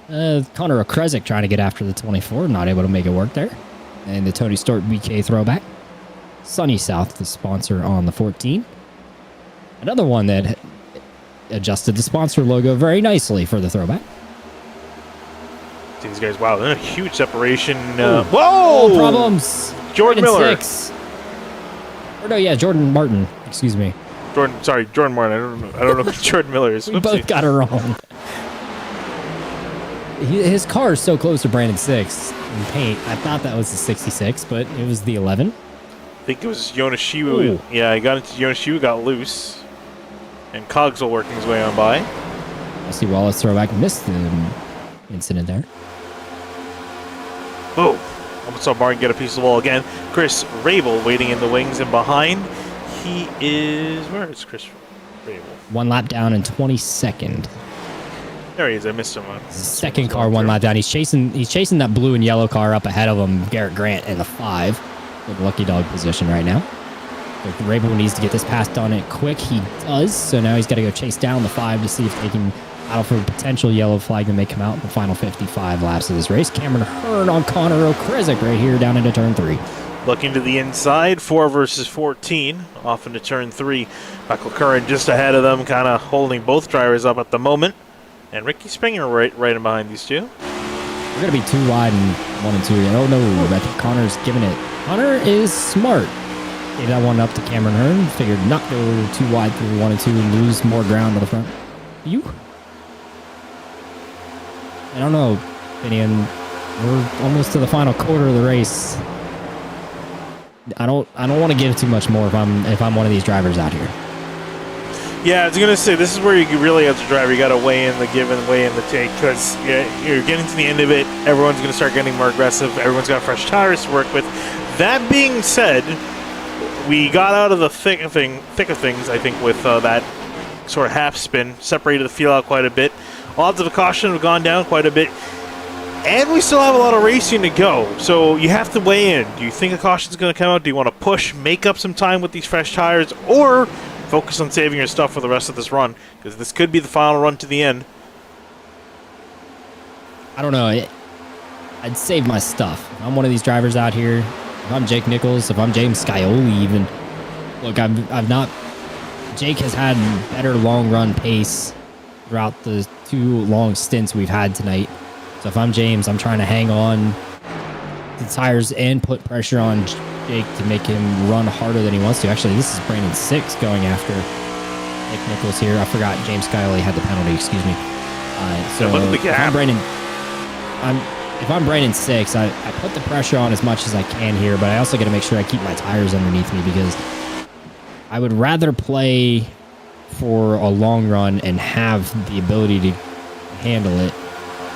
Speaker 2: Connor Okresic trying to get after the 24, not able to make it work there. And the Tony Stewart BK throwback. Sunny South, the sponsor on the 14. Another one that adjusted the sponsor logo very nicely for the throwback.
Speaker 1: These guys, wow, they're a huge separation.
Speaker 2: Whoa!
Speaker 1: Whoa!
Speaker 2: Problems.
Speaker 1: Jordan Miller.
Speaker 2: 6. Or no, yeah, Jordan Martin. Excuse me.
Speaker 1: Jordan Martin. I don't know who Jordan Miller is.
Speaker 2: We both got it wrong. His car is so close to Brandon 6 in paint. I thought that was the 66, but it was the 11.
Speaker 1: I think it was Jonas Shiwu. Yeah, he got into Jonas Shiwu, got loose. And Cogswell working his way on by.
Speaker 2: Rusty Wallace throwback missed the incident there.
Speaker 1: Oh, almost saw Martin get a piece of the wall again. Chris Rabel waiting in the wings and behind. He is... Where is Chris Rabel?
Speaker 2: One lap down in 22nd.
Speaker 1: There he is. I missed him.
Speaker 2: Second car, one lap down. He's chasing that blue and yellow car up ahead of him, Garrett Grant in the 5. Good lucky dog position right now. So Rabel needs to get this passed on it quick. He does. So now he's got to go chase down the 5 to see if they can battle for a potential yellow flag that may come out in the final 55 laps of this race. Cameron Hearn on Connor Okresic right here down into turn 3.
Speaker 1: Looking to the inside, 4 versus 14, off into turn 3. Michael Curran just ahead of them, kind of holding both drivers up at the moment. And Ricky Springer right in behind these two.
Speaker 2: We're going to be too wide in 1 and 2. I don't know, but Connor's giving it. Connor is smart. Gave that one up to Cameron Hearn. Figured not go too wide through 1 and 2 and lose more ground to the front. I don't know, Finian. We're almost to the final quarter of the race. I don't want to give too much more if I'm one of these drivers out here.
Speaker 1: Yeah, I was gonna say this is where you really, as a driver, you got to weigh in the give and weigh in the take, because you're getting to the end of it. Everyone's gonna start getting more aggressive. Everyone's got fresh tires to work with. That being said, we got out of the thick of things. I think with that sort of half spin, separated the field out quite a bit. Odds of a caution have gone down quite a bit. And we still have a lot of racing to go, so you have to weigh in. Do you think a caution's going to come out? Do you want to push, make up some time with these fresh tires, or focus on saving your stuff for the rest of this run? Because this could be the final run to the end.
Speaker 2: I don't know. I'd save my stuff. If I'm one of these drivers out here, if I'm Jake Nichols, if I'm James Scioli even, look, I've not... Jake has had better long run pace throughout the 2 long stints we've had tonight. So if I'm James, I'm trying to hang on to the tires and put pressure on Jake to make him run harder than he wants to. Actually, this is Brandon 6 going after Jake Nichols here. I forgot James Scioli had the penalty, excuse me. So if I'm Brandon 6, I put the pressure on as much as I can here, but I also got to make sure I keep my tires underneath me because I would rather play for a long run and have the ability to handle it.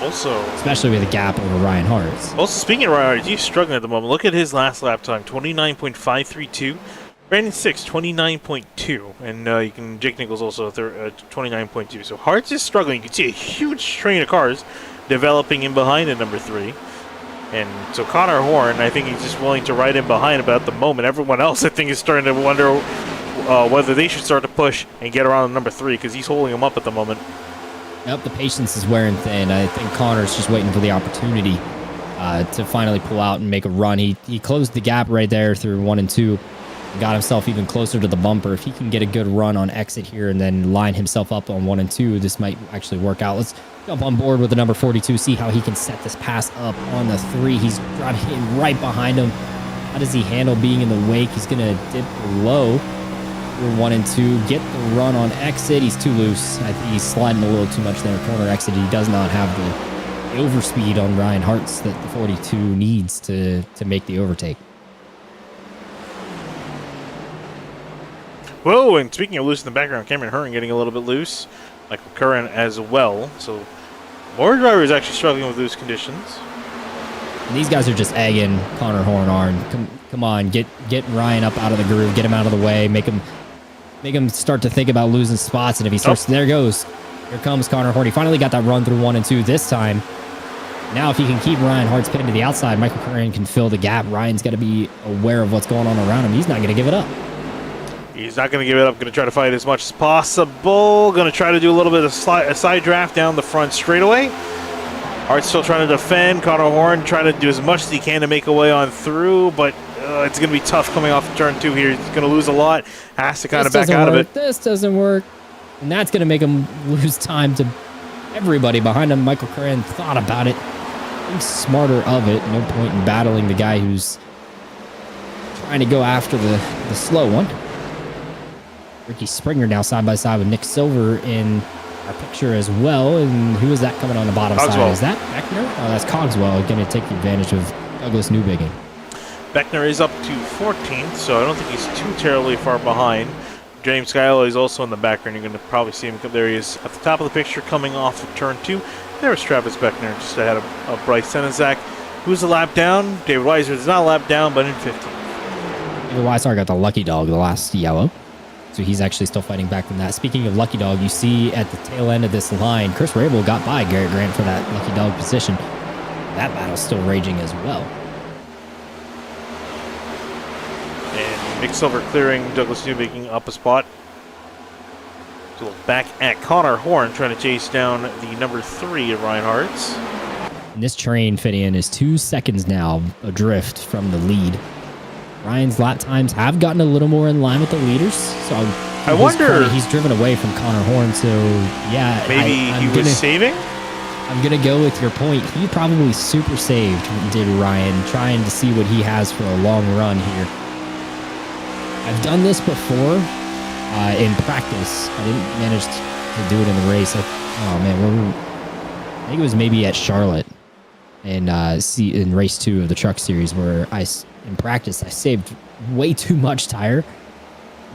Speaker 1: Also,
Speaker 2: especially with a gap over Ryan Hart's.
Speaker 1: Also, speaking of Ryan Hart, he's struggling at the moment. Look at his last lap time, 29.532. Brandon 6, 29.2. And you can Jake Nichols also 29.2. So Hart's is struggling. You can see a huge train of cars developing in behind at number 3. And so Connor Horn, I think he's just willing to ride in behind, but at the moment, everyone else, I think, is starting to wonder whether they should start to push and get around number 3 because he's holding him up at the moment.
Speaker 2: Yep, the patience is wearing thin. I think Connor's just waiting for the opportunity to finally pull out and make a run. He closed the gap right there through 1 and 2. Got himself even closer to the bumper. If he can get a good run on exit here and then line himself up on 1 and 2, this might actually work out. Let's jump on board with the number 42, see how he can set this pass up on the 3. He's driving in right behind him. How does he handle being in the wake? He's going to dip low. We're 1 and 2. Get the run on exit. He's too loose. I think he's sliding a little too much there. Corner exit. He does not have the overspeed on Ryan Hart's that the 42 needs to make the overtake.
Speaker 1: Whoa, and speaking of loose in the background, Cameron Hearn getting a little bit loose. Michael Curran as well. So more drivers actually struggling with loose conditions.
Speaker 2: And these guys are just egging Connor Horn on. Come on, get Ryan up out of the groove. Get him out of the way. Make him start to think about losing spots. And if he starts, there goes. Here comes Connor Horn. He finally got that run through 1 and 2 this time. Now, if he can keep Ryan Hart's pin to the outside, Michael Curran can fill the gap. Ryan's got to be aware of what's going on around him. He's not going to give it up.
Speaker 1: He's not going to give it up. Going to try to fight as much as possible. Going to try to do a little bit of a side draft down the front straightaway. Hart's still trying to defend. Connor Horn trying to do as much as he can to make a way on through, but it's going to be tough coming off of turn 2 here. He's going to lose a lot. Has to kind of back out of it.
Speaker 2: This doesn't work. And that's going to make him lose time to everybody behind him. Michael Curran thought about it. He's smarter of it. No point in battling the guy who's trying to go after the slow one. Ricky Springer now side by side with Nick Silver in our picture as well. And who is that coming on the bottom side? Is that Beckner? Oh, that's Cogswell going to take advantage of Douglas Newbigging.
Speaker 1: Beckner is up to 14th, so I don't think he's too terribly far behind. James Scioli is also in the background. You're going to probably see him. There he is at the top of the picture coming off of turn 2. There's Travis Beckner just ahead of Bryce Senizak. Who's a lap down? David Weiser is not a lap down, but in 15th.
Speaker 2: David Weiser got the lucky dog, the last yellow. So he's actually still fighting back from that. Speaking of lucky dog, you see at the tail end of this line, Chris Rabel got by Garrett Grant for that lucky dog position. That battle's still raging as well.
Speaker 1: And Nick Silver clearing Douglas Newbigging up a spot. So look back at Connor Horn trying to chase down the number 3 of Ryan Hart's.
Speaker 2: And this train fit in is 2 seconds now adrift from the lead. Ryan's lap times have gotten a little more in line with the leaders. So
Speaker 1: I wonder,
Speaker 2: he's driven away from Connor Horn. So yeah,
Speaker 1: maybe he was saving.
Speaker 2: I'm gonna go with your point. He probably super saved, did Ryan, trying to see what he has for a long run here. I've done this before in practice. I didn't manage to do it in the race. I think it was maybe at Charlotte in race 2 of the Truck Series where in practice I saved way too much tire,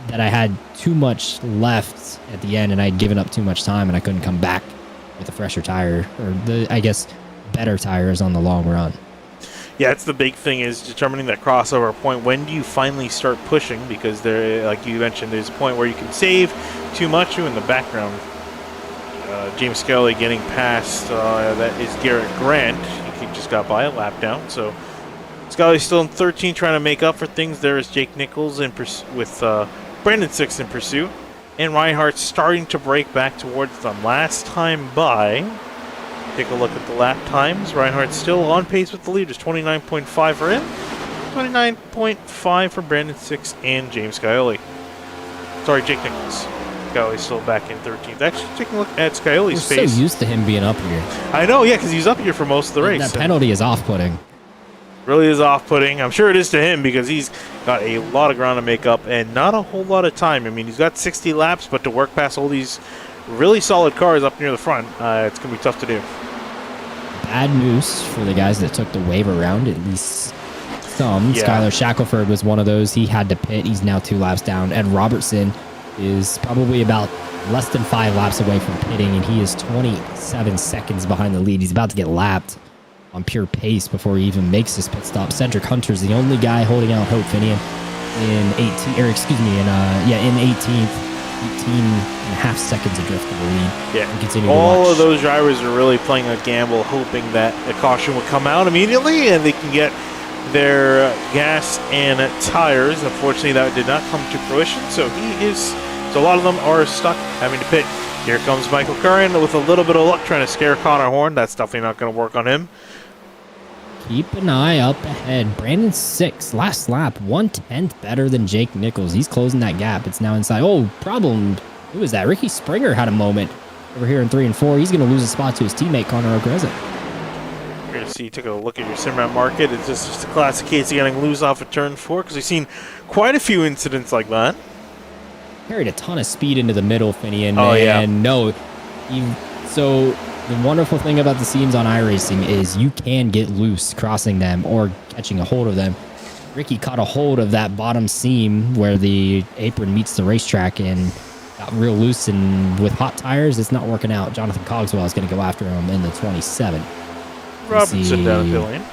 Speaker 2: that I had too much left at the end and I'd given up too much time and I couldn't come back with a fresher tire, or better tires on the long run.
Speaker 1: Yeah, it's the big thing, is determining that crossover point. When do you finally start pushing? Because there, like you mentioned, there's a point where you can save too much. In the background, James Scully getting past, that is Garrett Grant. You can just got by a lap down. So Scotty's still in 13, trying to make up for things. There is Jake Nichols with Brandon 6 in pursuit. And Reinhardt's starting to break back towards them. Last time by, take a look at the lap times. Reinhardt's still on pace with the leaders, 29.5 for him, 29.5 for Brandon 6 and James Scioli. Sorry, Jake Nichols. Scioli's still back in 13th. Actually, taking a look at Scioli's
Speaker 2: We're
Speaker 1: pace.
Speaker 2: so used to him being up here.
Speaker 1: I know, yeah, because he's up here for most of the race.
Speaker 2: That penalty is off-putting.
Speaker 1: Really is off-putting. I'm sure it is to him because he's got a lot of ground to make up and not a whole lot of time. I mean, he's got 60 laps, but to work past all these really solid cars up near the front, it's going to be tough to do.
Speaker 2: Bad news for the guys that took the wave around, at least some.
Speaker 1: Yeah.
Speaker 2: Skylar Shackelford was one of those. He had to pit. He's now 2 laps down. Ed Robertson is probably about less than 5 laps away from pitting, and he is 27 seconds behind the lead. He's about to get lapped on pure pace before he even makes his pit stop. Cedric Hunter's the only guy holding out hope, Finian, in 18th, 18 and a half seconds adrift of the lead.
Speaker 1: Yeah, all of those drivers are really playing a gamble, hoping that a caution will come out immediately and they can get their gas and tires. Unfortunately, that did not come to fruition, so a lot of them are stuck having to pit. Here comes Michael Curran with a little bit of luck trying to scare Connor Horn. That's definitely not going to work on him.
Speaker 2: Keep an eye up ahead. Brandon 6, last lap, 1/10 better than Jake Nichols. He's closing that gap. It's now inside. Oh, problem. Who was that? Ricky Springer had a moment over here in 3 and 4. He's going to lose a spot to his teammate, Connor O'Greza.
Speaker 1: You're going to see, take a look at your Simrat market. It's just a classic case of getting loose off of turn 4 because we've seen quite a few incidents like that.
Speaker 2: Carried a ton of speed into the middle, Finian.
Speaker 1: Oh, yeah.
Speaker 2: No. So the wonderful thing about the seams on iRacing is you can get loose crossing them or catching a hold of them. Ricky caught a hold of that bottom seam where the apron meets the racetrack and got real loose, and with hot tires, it's not working out. Jonathan Cogswell is going to go after him in the 27.
Speaker 1: Robinson down the lane.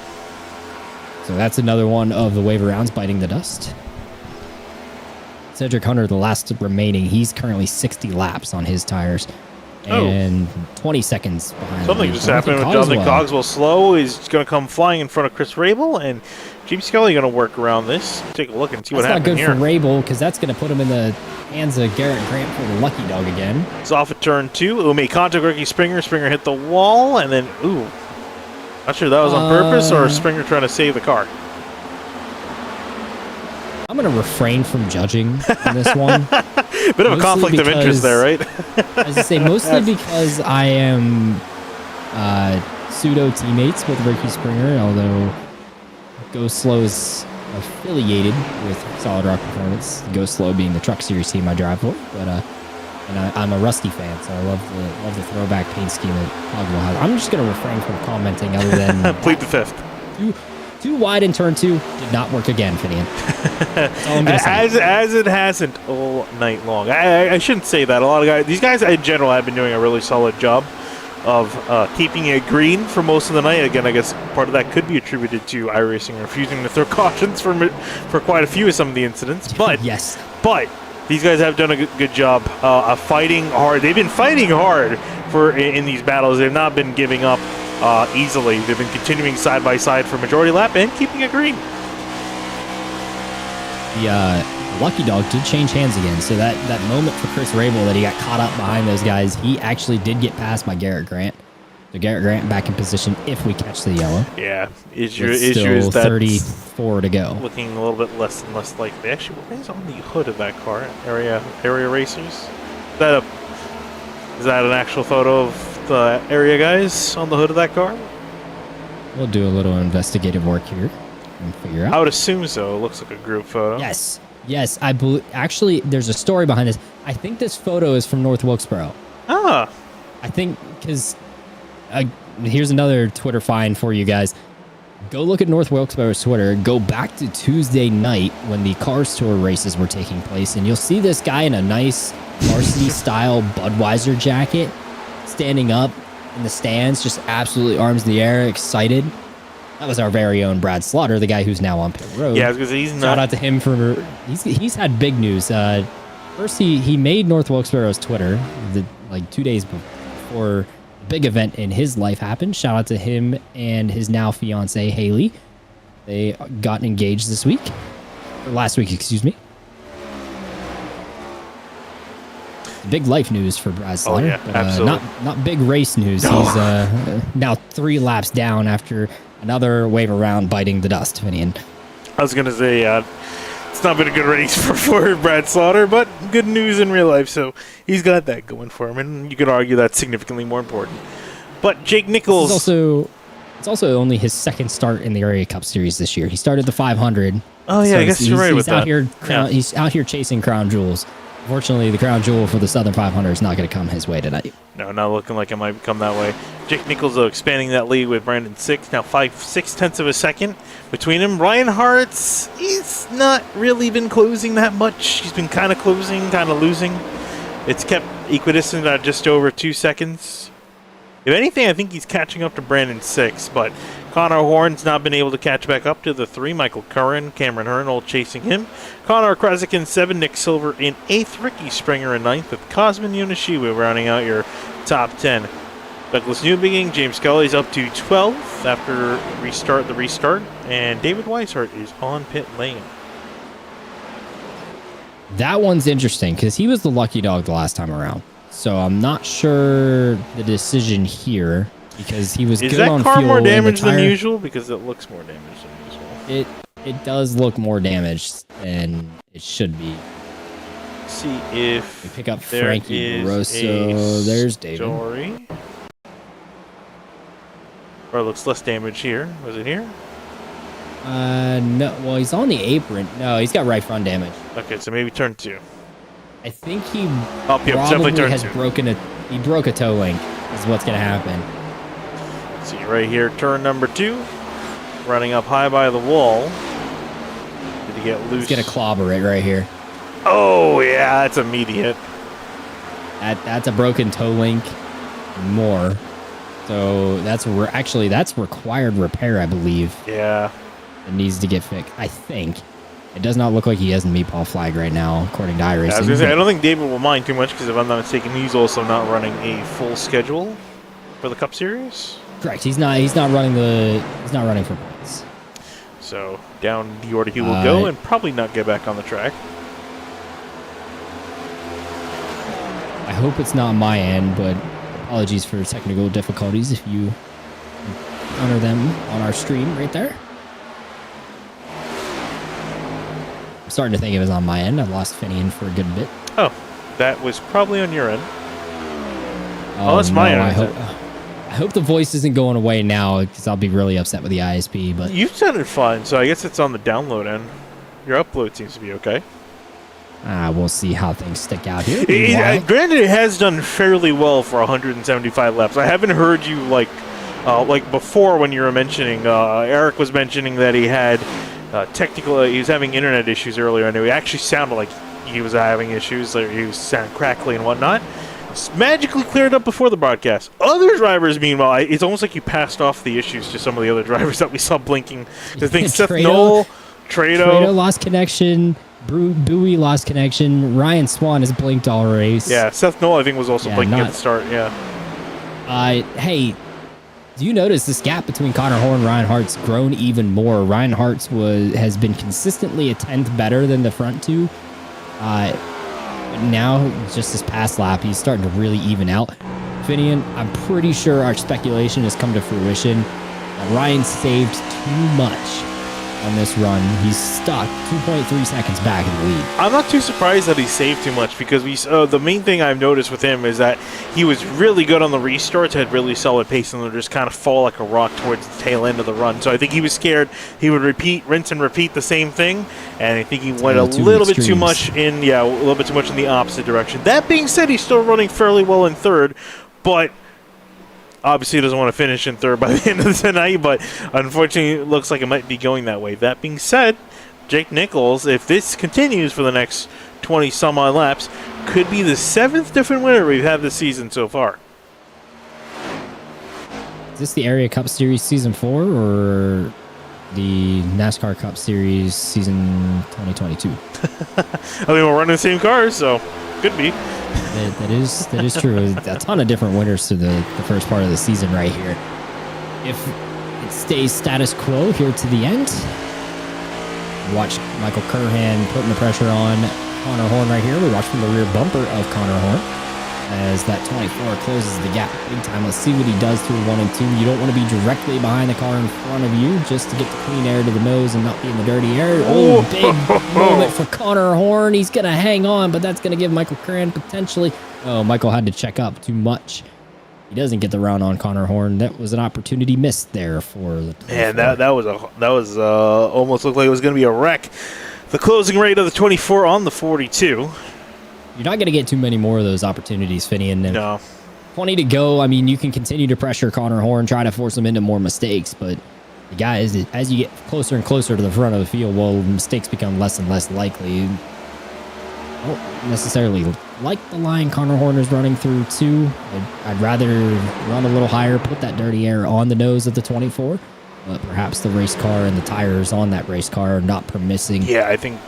Speaker 2: So that's another one of the wave rounds biting the dust. Cedric Hunter, the last remaining, he's currently 60 laps on his tires and 20 seconds behind.
Speaker 1: Something just happened with Jonathan Cogswell. Slow. He's going to come flying in front of Chris Rabel, and James Scully going to work around this. Take a look and see what happens here.
Speaker 2: That's not good for Rabel because that's going to put him in the hands of Garrett Grant for the lucky dog again.
Speaker 1: It's off at turn 2. Ooh, made contact with Ricky Springer. Springer hit the wall, and then, not sure that was on purpose or Springer trying to save the car.
Speaker 2: I'm going to refrain from judging on this one.
Speaker 1: Bit of a conflict of interest there, right?
Speaker 2: As I say, mostly because I am pseudo teammates with Ricky Springer, although Go Slow is affiliated with Solid Rock Performance. Go Slow being the Truck Series team I drive for, but and I'm a Rusty fan, so I love the throwback paint scheme that Cogswell has. I'm just going to refrain from commenting other than
Speaker 1: plead the fifth.
Speaker 2: Too wide in turn 2 did not work again, Finian.
Speaker 1: As it hasn't all night long. I shouldn't say that. A lot of these guys in general have been doing a really solid job of keeping it green for most of the night. Again, I guess part of that could be attributed to iRacing refusing to throw cautions for quite a few of some of the incidents. But
Speaker 2: yes,
Speaker 1: but these guys have done a good job of fighting hard. They've been fighting hard in these battles. They've not been giving up easily. They've been continuing side by side for majority lap and keeping it green.
Speaker 2: The lucky dog did change hands again. So that moment for Chris Rabel that he got caught up behind those guys, he actually did get passed by Garrett Grant. So Garrett Grant back in position if we catch the yellow.
Speaker 1: Yeah, issue
Speaker 2: is that 34 to go.
Speaker 1: Looking a little bit less and less likely. Actually, what is on the hood of that car? Area Racers. Is that an actual photo of the area guys on the hood of that car?
Speaker 2: We'll do a little investigative work here and figure out.
Speaker 1: I would assume so. It looks like a group photo.
Speaker 2: Yes. I believe. Actually, there's a story behind this. I think this photo is from North Wilkesboro.
Speaker 1: Ah.
Speaker 2: I think because here's another Twitter find for you guys. Go look at North Wilkesboro's Twitter. Go back to Tuesday night when the Cars Tour races were taking place, and you'll see this guy in a nice varsity-style Budweiser jacket standing up in the stands, just absolutely arms in the air, excited. That was our very own Brad Slaughter, the guy who's now on pit road.
Speaker 1: Yeah, because he's not.
Speaker 2: Shout out to him for he's had big news. First, he made North Wilkesboro's Twitter 2 days before big event in his life happened. Shout out to him and his now fiance Haley. They got engaged this week, or last week, excuse me. Big life news for Brad Slaughter.
Speaker 1: Oh, yeah,
Speaker 2: but,
Speaker 1: absolutely.
Speaker 2: Not big race news.
Speaker 1: No.
Speaker 2: He's now 3 laps down after another wave around biting the dust, Finian.
Speaker 1: I was going to say, it's not been a good race for Brad Slaughter, but good news in real life, so he's got that going for him, and you could argue that's significantly more important. But Jake Nichols...
Speaker 2: It's also only his second start in the Area Cup Series this year. He started the 500.
Speaker 1: Oh, yeah, I guess you're right with that.
Speaker 2: He's out here chasing crown jewels. Unfortunately, the crown jewel for the Southern 500 is not going to come his way tonight.
Speaker 1: No, not looking like it might come that way. Jake Nichols, though, expanding that lead with Brandon 6, now 5/6 of a second between him. Ryan Hartz, he's not really been closing that much. He's been kind of closing, kind of losing. It's kept equidistant at just over 2 seconds. If anything, I think he's catching up to Brandon 6, but Connor Horn's not been able to catch back up to the 3. Michael Curran, Cameron Hearn all chasing him. Connor Krasick in 7, Nick Silver in 8th, Ricky Springer in 9th, with Cosmin Yonishiwa rounding out your top 10. Douglas Newbegin, James Scully's up to 12th after the restart, and David Weishart is on pit lane.
Speaker 2: That one's interesting because he was the lucky dog the last time around. So I'm not sure the decision here because he was
Speaker 1: Is
Speaker 2: good
Speaker 1: that
Speaker 2: on
Speaker 1: car
Speaker 2: fuel.
Speaker 1: more damaged than usual? Because it looks more damaged than usual.
Speaker 2: It does look more damaged than it should be.
Speaker 1: See if
Speaker 2: We pick up
Speaker 1: there
Speaker 2: Frankie
Speaker 1: is
Speaker 2: Rosso.
Speaker 1: a
Speaker 2: There's David.
Speaker 1: story. Or it looks less damage here. Was it here?
Speaker 2: No. Well, he's on the apron. No, he's got right front damage.
Speaker 1: Okay, so maybe turn 2.
Speaker 2: I think he
Speaker 1: Up, yep, definitely
Speaker 2: probably
Speaker 1: turn
Speaker 2: has
Speaker 1: 2.
Speaker 2: he broke a toe link is what's going to happen.
Speaker 1: See right here, turn number 2. Running up high by the wall. Did he get loose?
Speaker 2: He's going to clobber it right here.
Speaker 1: Oh, yeah, that's immediate.
Speaker 2: That's a broken toe link and more. So that's required repair, I believe.
Speaker 1: Yeah.
Speaker 2: It needs to get fixed, I think. It does not look like he has a meatball flag right now, according to iRacing.
Speaker 1: I was going to say, I don't think David will mind too much because if I'm not mistaken, he's also not running a full schedule for the Cup Series.
Speaker 2: Correct. He's not running for points.
Speaker 1: So down the order he will go and probably not get back on the track.
Speaker 2: I hope it's not my end, but apologies for technical difficulties if you encounter them on our stream right there. I'm starting to think it was on my end. I've lost Finian for a good bit.
Speaker 1: Oh, that was probably on your end. Oh, that's my end.
Speaker 2: I hope the voice isn't going away now because I'll be really upset with the ISP. But
Speaker 1: You sounded fine, so I guess it's on the download end. Your upload seems to be okay.
Speaker 2: we'll see how things stick out here.
Speaker 1: Granted, it has done fairly well for 175 laps. I haven't heard you like before when you were mentioning. Eric was mentioning that he had technical. He was having internet issues earlier, and it actually sounded like he was having issues. Like he was sounding crackly and whatnot. It's magically cleared up before the broadcast. Other drivers, meanwhile, it's almost like you passed off the issues to some of the other drivers that we saw blinking. I think Seth Knoll, Trado
Speaker 2: lost connection. Bowie lost connection. Ryan Swan has blinked all race.
Speaker 1: Yeah, Seth Knoll, I think, was also blinking at the start. Yeah.
Speaker 2: Hey, do you notice this gap between Connor Horn and Ryan Hart's grown even more? Ryan Hart's has been consistently a 10th better than the front two. But now, just this past lap, he's starting to really even out. Finian, I'm pretty sure our speculation has come to fruition. Ryan saved too much on this run. He's stuck 2.3 seconds back in the lead.
Speaker 1: I'm not too surprised that he saved too much because the main thing I've noticed with him is that he was really good on the restarts, had really solid pace, and would just kind of fall like a rock towards the tail end of the run. So I think he was scared he would rinse and repeat the same thing, and I think he went a little bit too much in the opposite direction. That being said, he's still running fairly well in third, but obviously he doesn't want to finish in third by the end of the night, but unfortunately it looks like it might be going that way. That being said, Jake Nichols, if this continues for the next 20 some odd laps, could be the 7th different winner we've had this season so far.
Speaker 2: Is this the Area Cup Series Season 4 or the NASCAR Cup Series Season 2022?
Speaker 1: I mean, we're running the same cars, so Could be.
Speaker 2: That is true. A ton of different winners to the first part of the season right here. If it stays status quo here to the end, watch Michael Curhan putting the pressure on Connor Horn right here. We watch from the rear bumper of Connor Horn as that 24 closes the gap big time. Let's see what he does through 1 and 2. You don't want to be directly behind the car in front of you just to get the clean air to the nose and not be in the dirty air. Oh, big moment for Connor Horn. He's going to hang on, but that's going to give Michael Curran potentially. Oh, Michael had to check up too much. He doesn't get the round on Connor Horn. That was an opportunity missed there for the 24.
Speaker 1: Man, that was almost looked like it was going to be a wreck. The closing rate of the 24 on the 42.
Speaker 2: You're not going to get too many more of those opportunities, Finian. And
Speaker 1: No.
Speaker 2: 20 to go. I mean, you can continue to pressure Connor Horn, try to force him into more mistakes, but the guy is, as you get closer and closer to the front of the field, well, mistakes become less and less likely. I don't necessarily like the line Connor Horn is running through, too. I'd rather run a little higher, put that dirty air on the nose of the 24, but perhaps the race car and the tires on that race car are not permitting.
Speaker 1: Yeah, I think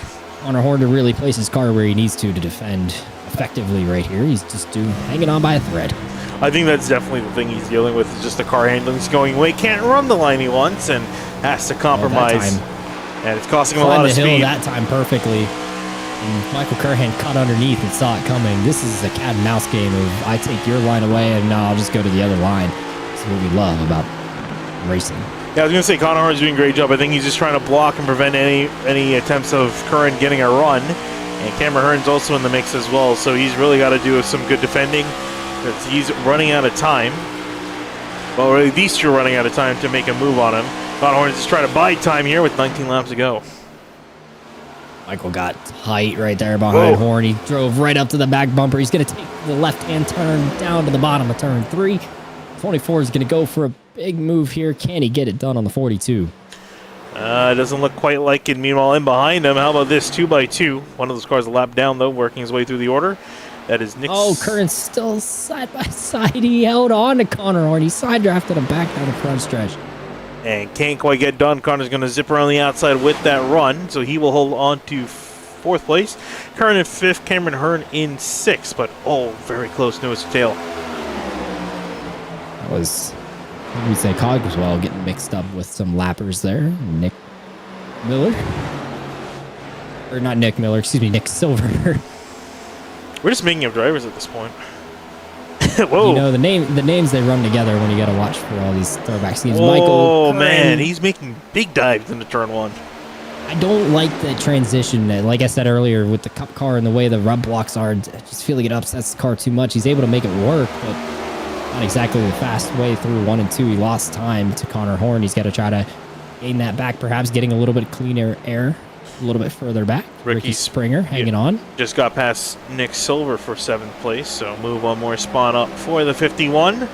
Speaker 2: Connor Horn to really place his car where he needs to defend effectively right here. He's just hanging on by a thread.
Speaker 1: I think that's definitely the thing he's dealing with, is just the car handling's going away. Can't run the line he wants and has to compromise. And it's costing him a lot of
Speaker 2: Climbed the hill
Speaker 1: speed.
Speaker 2: that time perfectly. And Michael Curhan cut underneath and saw it coming. This is a cat and mouse game of I take your line away and now I'll just go to the other line. This is what we love about racing.
Speaker 1: Yeah, I was going to say Connor Horn's doing a great job. I think he's just trying to block and prevent any attempts of Curran getting a run. And Cameron Hearn's also in the mix as well, so he's really got to do some good defending. Because he's running out of time. Well, really, these two are running out of time to make a move on him. Connor Horn's just trying to buy time here with 19 laps to go.
Speaker 2: Michael got tight right there behind Horn. He drove right up to the back bumper. He's going to take the left-hand turn down to the bottom of turn 3. 24 is going to go for a big move here. Can he get it done on the 42?
Speaker 1: Doesn't look quite like it. Meanwhile, in behind him, how about this 2x2? One of those cars a lap down, though, working his way through the order. That is Nick's.
Speaker 2: Oh, Curran's still side by side. He held on to Connor Horn. He side drafted him back down the front stretch.
Speaker 1: And can't quite get done. Connor's going to zip around the outside with that run, so he will hold on to 4th place. Curran in 5th, Cameron Hearn in 6th, but very close nose to tail.
Speaker 2: That was, we'd say, Cogswell getting mixed up with some lappers there. Nick Miller. Or not Nick Miller, excuse me, Nick Silver.
Speaker 1: We're just making up drivers at this point. Whoa.
Speaker 2: You know, the names they run together when you got to watch for all these throwback schemes.
Speaker 1: Oh,
Speaker 2: Michael
Speaker 1: man, he's making big dives into turn 1.
Speaker 2: I don't like the transition. Like I said earlier, with the cup car and the way the rub blocks are, I just feel like it upsets the car too much. He's able to make it work, but not exactly the fast way through 1 and 2. He lost time to Connor Horn. He's got to try to gain that back, perhaps getting a little bit of clean air a little bit further back. Ricky Springer hanging on. Just
Speaker 1: got past Nick Silver for 7th place, so move one more spot up for the 51.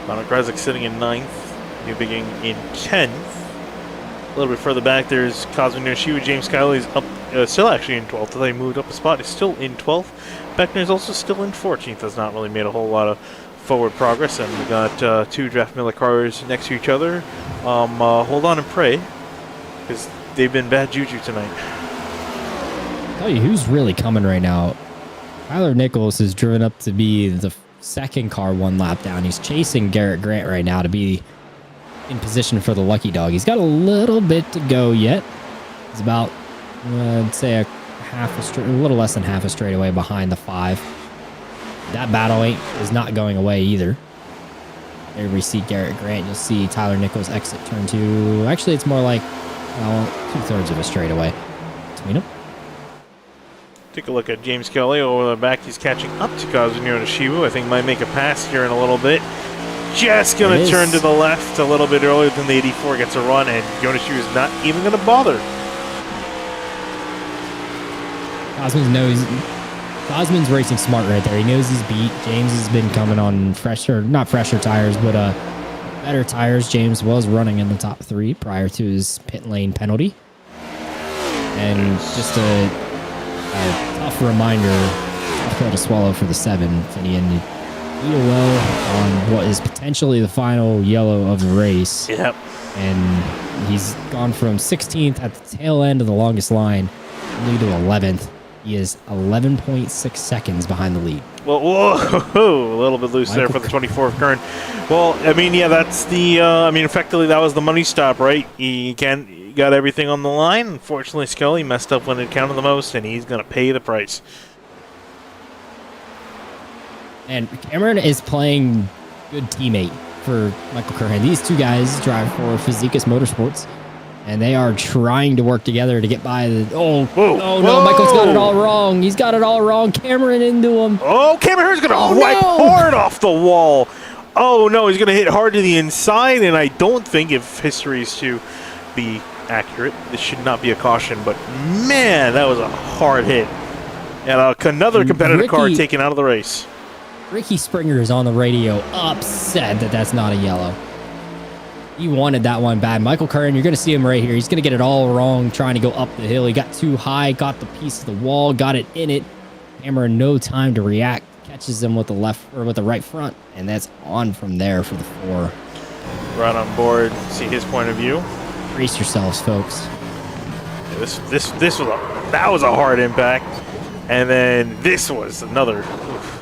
Speaker 1: Connor Kresick sitting in 9th, New Beginning in 10th. A little bit further back, there's Cosmo Nishio. James Kiley's up, still actually in 12th. They moved up a spot. He's still in 12th. Beckner's also still in 14th. Has not really made a whole lot of forward progress. And we got 2 Draft Miller cars next to each other. Hold on and pray, because they've been bad juju tonight.
Speaker 2: Tell you who's really coming right now. Tyler Nichols is driven up to be the second car 1 lap down. He's chasing Garrett Grant right now to be in position for the lucky dog. He's got a little bit to go yet. He's about, I'd say, a little less than half a straightaway behind the 5. That battle is not going away either. There we see Garrett Grant. You'll see Tyler Nichols exit turn 2. Actually, it's more like 2/3 of a straightaway between them.
Speaker 1: Take a look at James Kelly over the back. He's catching up to Kazuhiro Nishibu. I think might make a pass here in a little bit. Just going to turn to the left a little bit earlier than the 84 gets a run, and Yonishibu is not even going to bother.
Speaker 2: Cosman's racing smart right there. He knows he's beat. James has been coming on not fresher tires, but better tires. James was running in the top 3 prior to his pit lane penalty. And just a tough reminder, tough pill to swallow for the 7, Finian. Deal well on what is potentially the final yellow of the race.
Speaker 1: Yep.
Speaker 2: And he's gone from 16th at the tail end of the longest line, only to 11th. He is 11.6 seconds behind the lead.
Speaker 1: Well, whoa, a little bit loose there for the 24th Kern. Well, I mean, yeah, that's the, effectively that was the money stop, right? He got everything on the line. Unfortunately, Scully messed up when it counted the most, and he's going to pay the price.
Speaker 2: And Cameron is playing good teammate for Michael Curran. These two guys drive for Physicus Motorsports, and they are trying to work together to get by the... Oh,
Speaker 1: whoa,
Speaker 2: no, no, Michael's got it all wrong. He's got it all wrong. Cameron into him.
Speaker 1: Oh, Cameron Hearn's going to wipe hard off the wall. Oh, no, he's going to hit hard to the inside, and I don't think, if history is to be accurate, this should not be a caution, but man, that was a hard hit. And another competitive car taken out of the race.
Speaker 2: Ricky Springer is on the radio upset that that's not a yellow. He wanted that one bad. Michael Curran, you're going to see him right here. He's going to get it all wrong trying to go up the hill. He got too high, got the piece of the wall, got it in it. Cameron, no time to react. Catches him with the left or with the right front, and that's on from there for the 4.
Speaker 1: Right on board. See his point of view.
Speaker 2: Brace yourselves, folks.
Speaker 1: Yeah, that was a hard impact, and then this was another. Oof.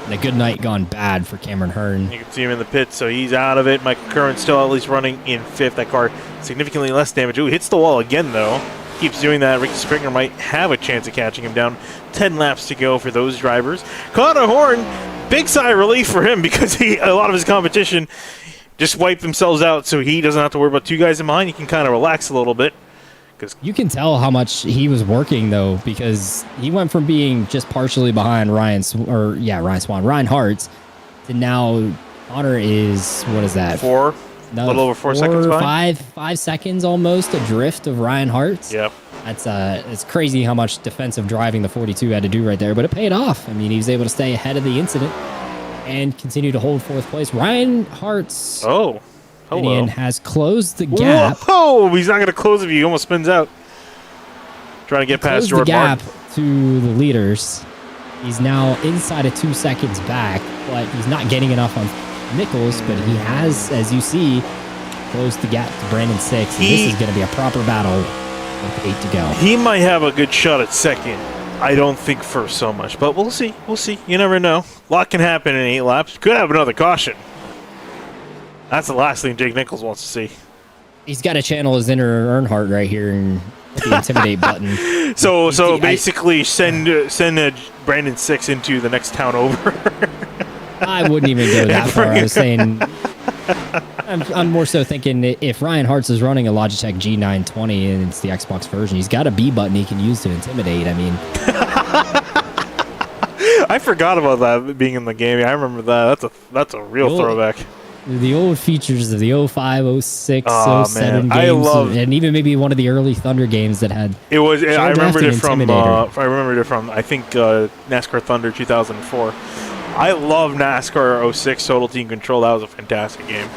Speaker 2: And a good night gone bad for Cameron Hearn.
Speaker 1: You can see him in the pits, so he's out of it. Michael Curran still at least running in 5th. That car significantly less damage. Ooh, hits the wall again, though. Keeps doing that. Ricky Springer might have a chance of catching him down. 10 laps to go for those drivers. Connor Horn, big sigh of relief for him because a lot of his competition just wiped themselves out, so he doesn't have to worry about 2 guys in behind. He can kind of relax a little bit.
Speaker 2: You can tell how much he was working, though, because he went from being just partially behind Ryan Hartz to now Connor is, what is that?
Speaker 1: 4? A little over 4 seconds behind?
Speaker 2: 5 seconds almost adrift of Ryan Hartz.
Speaker 1: Yep.
Speaker 2: It's crazy how much defensive driving the 42 had to do right there, but it paid off. I mean, he was able to stay ahead of the incident and continue to hold 4th place. Ryan Hartz has closed the gap.
Speaker 1: Oh, he's not going to close if he almost spins out. Trying to get past Jordan
Speaker 2: Martin. To the leaders. He's now inside of 2 seconds back, but he's not getting enough on Nichols, but he has, as you see, closed the gap to Brandon 6. And this is going to be a proper battle with 8 to go.
Speaker 1: He might have a good shot at 2nd. I don't think 1st so much, but we'll see. We'll see. You never know. A lot can happen in 8 laps. Could have another caution. That's the last thing Jake Nichols wants to see.
Speaker 2: He's got to channel his inner Earnhardt right here and the intimidate button.
Speaker 1: So basically send Brandon 6 into the next town over.
Speaker 2: I wouldn't even go that far. I was saying, I'm more so thinking if Ryan Hartz is running a Logitech G920 and it's the Xbox version, he's got a B button he can use to intimidate. I mean,
Speaker 1: I forgot about that being in the game. I remember that. That's a real throwback.
Speaker 2: The old features of the 05, 06, 07 games, and even maybe one of the early Thunder games that had.
Speaker 1: It was. I remembered it from. I think NASCAR Thunder 2004. I love NASCAR 06 Total Team Control. That was a fantastic game.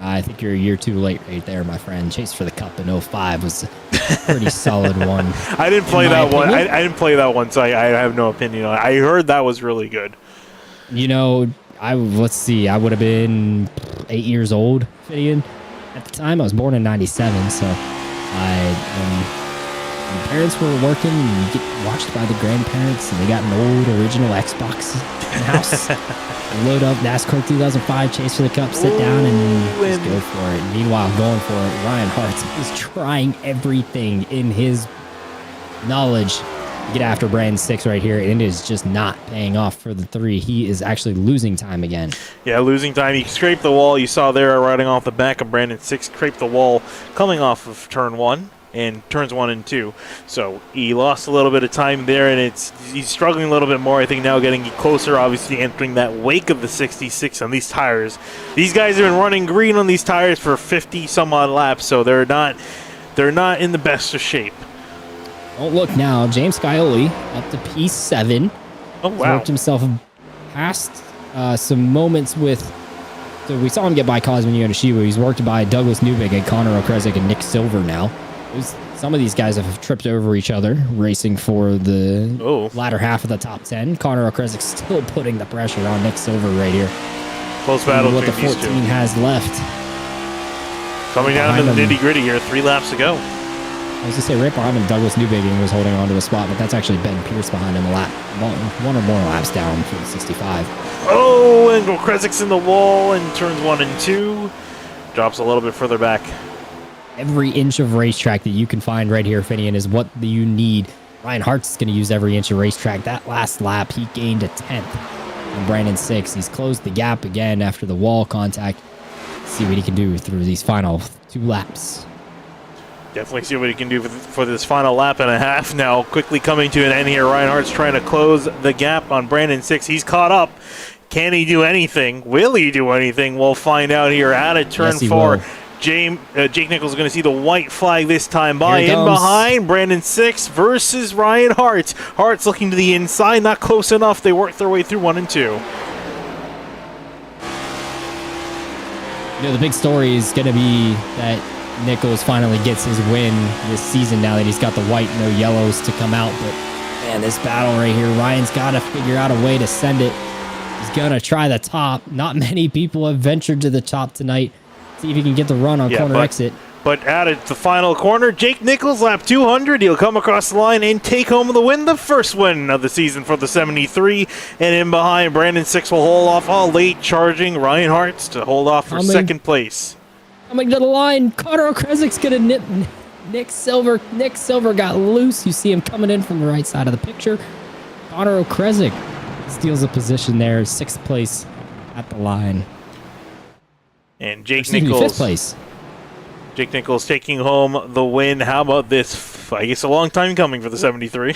Speaker 2: I think you're a year too late right there, my friend. Chase for the Cup in 05 was a pretty solid one.
Speaker 1: I didn't play that one. I didn't play that one, so I have no opinion on it. I heard that was really good.
Speaker 2: You know, let's see. I would have been 8 years old, Fidian, at the time. I was born in 97, so my parents were working and you get watched by the grandparents, and they got an old original Xbox in the house. Load up NASCAR 2005, Chase for the Cup, sit down, and just go for it. Meanwhile, going for it, Ryan Hartz is trying everything in his knowledge to get after Brandon 6 right here, and it is just not paying off for the 3. He is actually losing time again. Yeah, losing time. He scraped the wall. You saw there riding off the back of Brandon 6, scraped the wall coming off of turn 1. And turns 1 and 2. So he lost a little bit of time there, and he's struggling a little bit more. I think now getting closer, obviously entering that wake of the 66 on these tires. These guys have been running green on these tires for 50 some odd laps, so they're not in the best of shape. Oh, look now, James Scioli up to P7. Oh wow! He's worked himself past some moments with. So we saw him get by Cosmin Yoneshiba. He's worked by Douglas Newbig and Connor O'Kresick and Nick Silver now. Some of these guys have tripped over each other, racing for the latter half of the top 10. Connor O'Kresick still putting the pressure on Nick Silver right here. Close battle what the 14 has left.
Speaker 1: Coming down to the nitty-gritty here, 3 laps to go.
Speaker 2: I was going to say right behind him, Douglas Newbigin was holding on to a spot, but that's actually Ben Pierce behind him a lap, one or more laps down for the 65.
Speaker 1: Oh, and Krezik's in the wall in turns 1 and 2. Drops a little bit further back.
Speaker 2: Every inch of racetrack that you can find right here, Finian, is what you need. Ryan Hart's going to use every inch of racetrack. That last lap, he gained a 10th on Brandon 6. He's closed the gap again after the wall contact. Let's see what he can do through these final 2 laps.
Speaker 1: Definitely see what he can do for this final lap and a half now. Quickly coming to an end here. Ryan Hart's trying to close the gap on Brandon 6. He's caught up. Can he do anything? Will he do anything? We'll find out here at a turn 4. Jake Nichols is going to see the white flag this time by. In behind, Brandon 6 versus Ryan Hart. Hart's looking to the inside, not close enough. They work their way through 1 and 2.
Speaker 2: You know, the big story is going to be that Nichols finally gets his win this season now that he's got the white, no yellows to come out. But, man, this battle right here, Ryan's got to figure out a way to send it. He's going to try the top. Not many people have ventured to the top tonight. See if he can get the run on corner exit.
Speaker 1: But at the final corner, Jake Nichols, lap 200. He'll come across the line and take home the win, the first win of the season for the 73. And in behind, Brandon 6 will hold off all late charging Ryan Hart's to hold off for second place.
Speaker 2: Coming to the line, Connor Krezik's going to nip Nick Silver. Nick Silver got loose. You see him coming in from the right side of the picture. Connor Krezik steals a position there, 6th place at the line.
Speaker 1: And Jake Nichols,
Speaker 2: 5th place.
Speaker 1: Jake Nichols taking home the win. How about this? I guess a long time coming for the 73.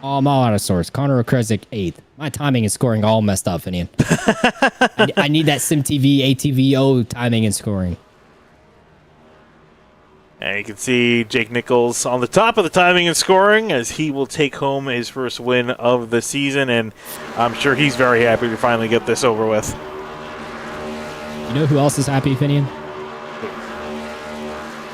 Speaker 2: Oh, I'm all out of sorts. Connor Krezik, 8th. My timing and scoring all messed up, Finian. I need that SimTV ATVO timing and scoring.
Speaker 1: And you can see Jake Nichols on the top of the timing and scoring as he will take home his first win of the season. And I'm sure he's very happy to finally get this over with.
Speaker 2: You know who else is happy, Finian?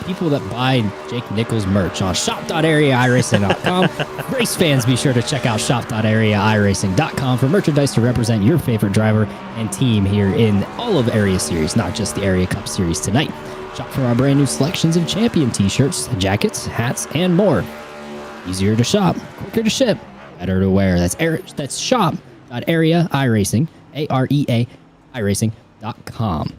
Speaker 2: People that buy Jake Nichols merch on shop.areaiRacing.com. Race fans, be sure to check out shop.areaiRacing.com for merchandise to represent your favorite driver and team here in all of Area Series, not just the Area Cup Series tonight. Shop for our brand new selections of champion t-shirts, jackets, hats, and more. Easier to shop, quicker to ship, better to wear. That's shop.areaiRacing, A-R-E-A, iRacing.com.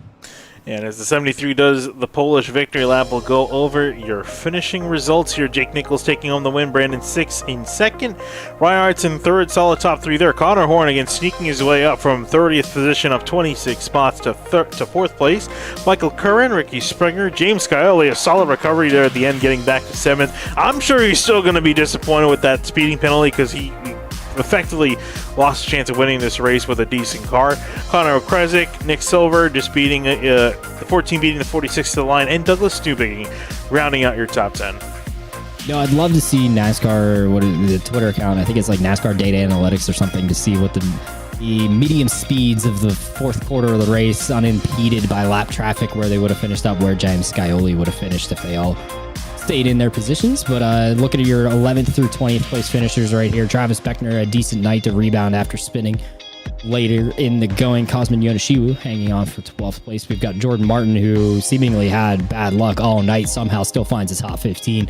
Speaker 1: And as the 73 does the Polish victory lap, we'll go over your finishing results here. Jake Nichols taking home the win. Brandon 6 in 2nd. Ryan Hart's in 3rd. Solid top 3 there. Connor Hornigan sneaking his way up from 30th position up 26 spots to 4th place. Michael Curran, Ricky Springer, James Scioli, a solid recovery there at the end, getting back to 7th. I'm sure he's still going to be disappointed with that speeding penalty because he effectively lost a chance of winning this race with a decent car. Connor Krezik, Nick Silver just beating the 14, beating the 46 to the line, and Douglas Newbigin rounding out your top 10.
Speaker 2: No, I'd love to see NASCAR, what is the Twitter account? I think it's like NASCAR Data Analytics or something, to see what the medium speeds of the 4th quarter of the race unimpeded by lap traffic, where they would have finished up, where James Scioli would have finished if they all stayed in their positions. But look at your 11th through 20th place finishers right here. Travis Beckner, a decent night to rebound after spinning later in the going. Cosmin Yonishiwu hanging on for 12th place. We've got Jordan Martin, who seemingly had bad luck all night, somehow still finds his top 15.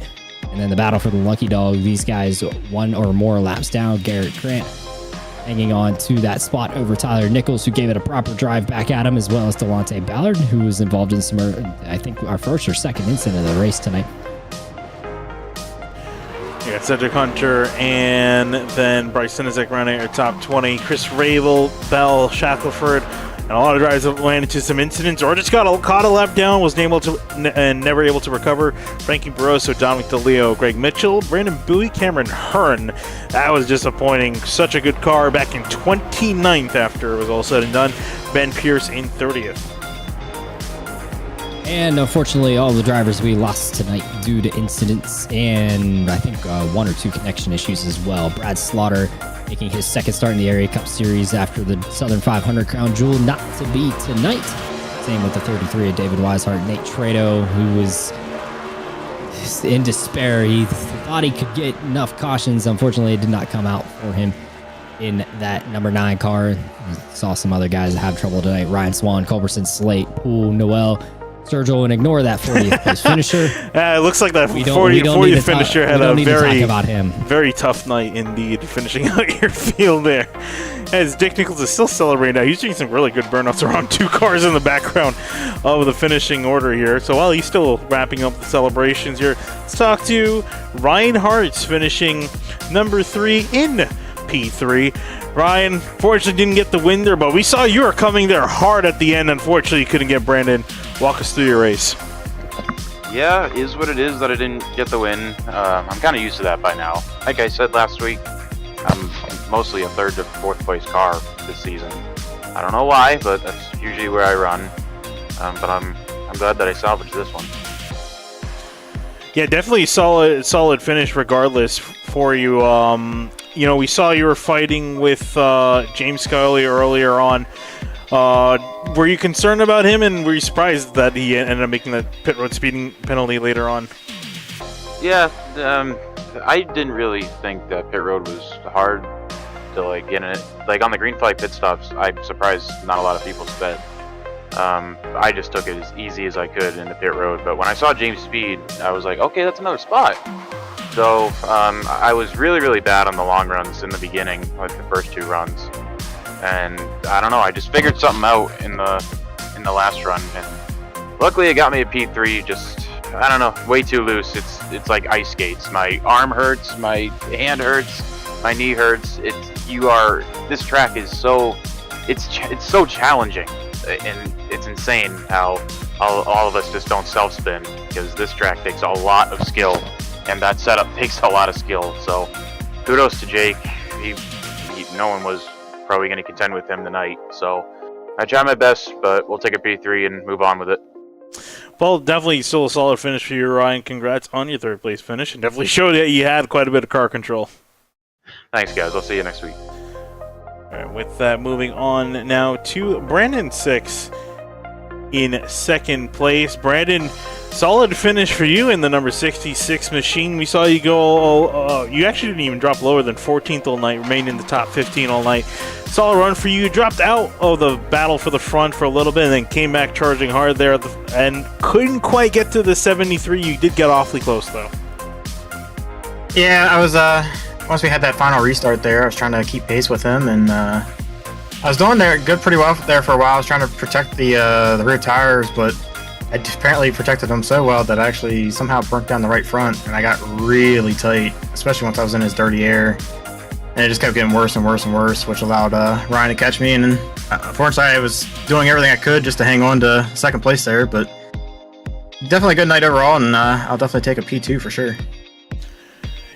Speaker 2: And then the battle for the lucky dog, these guys 1 or more laps down. Garrett Grant hanging on to that spot over Tyler Nichols, who gave it a proper drive back at him, as well as Delonte Ballard, who was involved in some, I think, our first or second incident of the race tonight.
Speaker 1: You got Cedric Hunter and then Bryce Sinizek running at your top 20. Chris Rabel, Bell, Shackelford, and a lot of drivers have landed to some incidents or just caught a lap down, was able to and never able to recover. Frankie Barroso, Dominic DeLeo, Greg Mitchell, Brandon Bowie, Cameron Hearn. That was disappointing. Such a good car back in 29th after it was all said and done. Ben Pierce in 30th.
Speaker 2: And unfortunately, all the drivers we lost tonight due to incidents and I think 1 or 2 connection issues as well. Brad Slaughter making his 2nd start in the Area Cup Series after the Southern 500 crown jewel not to be tonight. Same with the 33 of David Weishart. Nate Trado, who was in despair. He thought he could get enough cautions. Unfortunately, it did not come out for him in that number 9 car. We saw some other guys that have trouble tonight. Ryan Swan, Culberson, Slate, Poole, Noel, Sergio and ignore that 40th place finisher.
Speaker 1: It looks like that
Speaker 2: We don't need
Speaker 1: 40th finisher had a
Speaker 2: to talk about him.
Speaker 1: very tough night indeed, finishing out your field there. As Dick Nichols is still celebrating now, he's doing some really good burnouts around 2 cars in the background of the finishing order here. So while he's still wrapping up the celebrations here, let's talk to Ryan Hartz, finishing number 3 in P3. Ryan, fortunately didn't get the win there, but we saw you were coming there hard at the end. Unfortunately, you couldn't get Brandon. Walk us through your race.
Speaker 3: Yeah, it is what it is that I didn't get the win. I'm kind of used to that by now. Like I said last week, I'm mostly a 3rd to 4th place car this season. I don't know why, but that's usually where I run. But I'm glad that I salvaged this one.
Speaker 1: Yeah, definitely solid finish regardless for you. You know, we saw you were fighting with James Scully earlier on. Were you concerned about him, and were you surprised that he ended up making that pit road speeding penalty later on?
Speaker 3: Yeah, I didn't really think that pit road was hard to get in it. Like on the green flag pit stops, I'm surprised not a lot of people sped. I just took it as easy as I could in the pit road, but when I saw James speed, I was like, okay, that's another spot. So I was really bad on the long runs in the beginning, like the first 2 runs, and I don't know, I just figured something out in the last run, and luckily it got me a P3. Just, I don't know, way too loose. It's like ice skates. My arm hurts, my hand hurts, my knee hurts. This track is so so challenging, and it's insane how all of us just don't self-spin, because this track takes a lot of skill, and that setup takes a lot of skill. So kudos to Jake. No one was probably going to contend with him tonight. So I tried my best, but we'll take a P3 and move on with it.
Speaker 1: Well, definitely still a solid finish for you, Ryan. Congrats on your 3rd place finish, and definitely showed that you had quite a bit of car control.
Speaker 3: Thanks, guys. I'll see you next week.
Speaker 1: All right, with that, moving on now to Brandon 6 in 2nd place. Brandon, solid finish for you in the number 66 machine. We saw you go, you actually didn't even drop lower than 14th all night, remained in the top 15 all night. Solid run for you. Dropped out of the battle for the front for a little bit and then came back charging hard there and couldn't quite get to the 73. You did get awfully close, though.
Speaker 4: Yeah, I was, once we had that final restart there, I was trying to keep pace with him, and I was doing pretty well there for a while. I was trying to protect the rear tires, but I apparently protected them so well that I actually somehow burnt down the right front, and I got really tight, especially once I was in his dirty air. And it just kept getting worse and worse and worse, which allowed Ryan to catch me. And then, unfortunately, I was doing everything I could just to hang on to 2nd place there. But definitely a good night overall, and I'll definitely take a P2 for sure.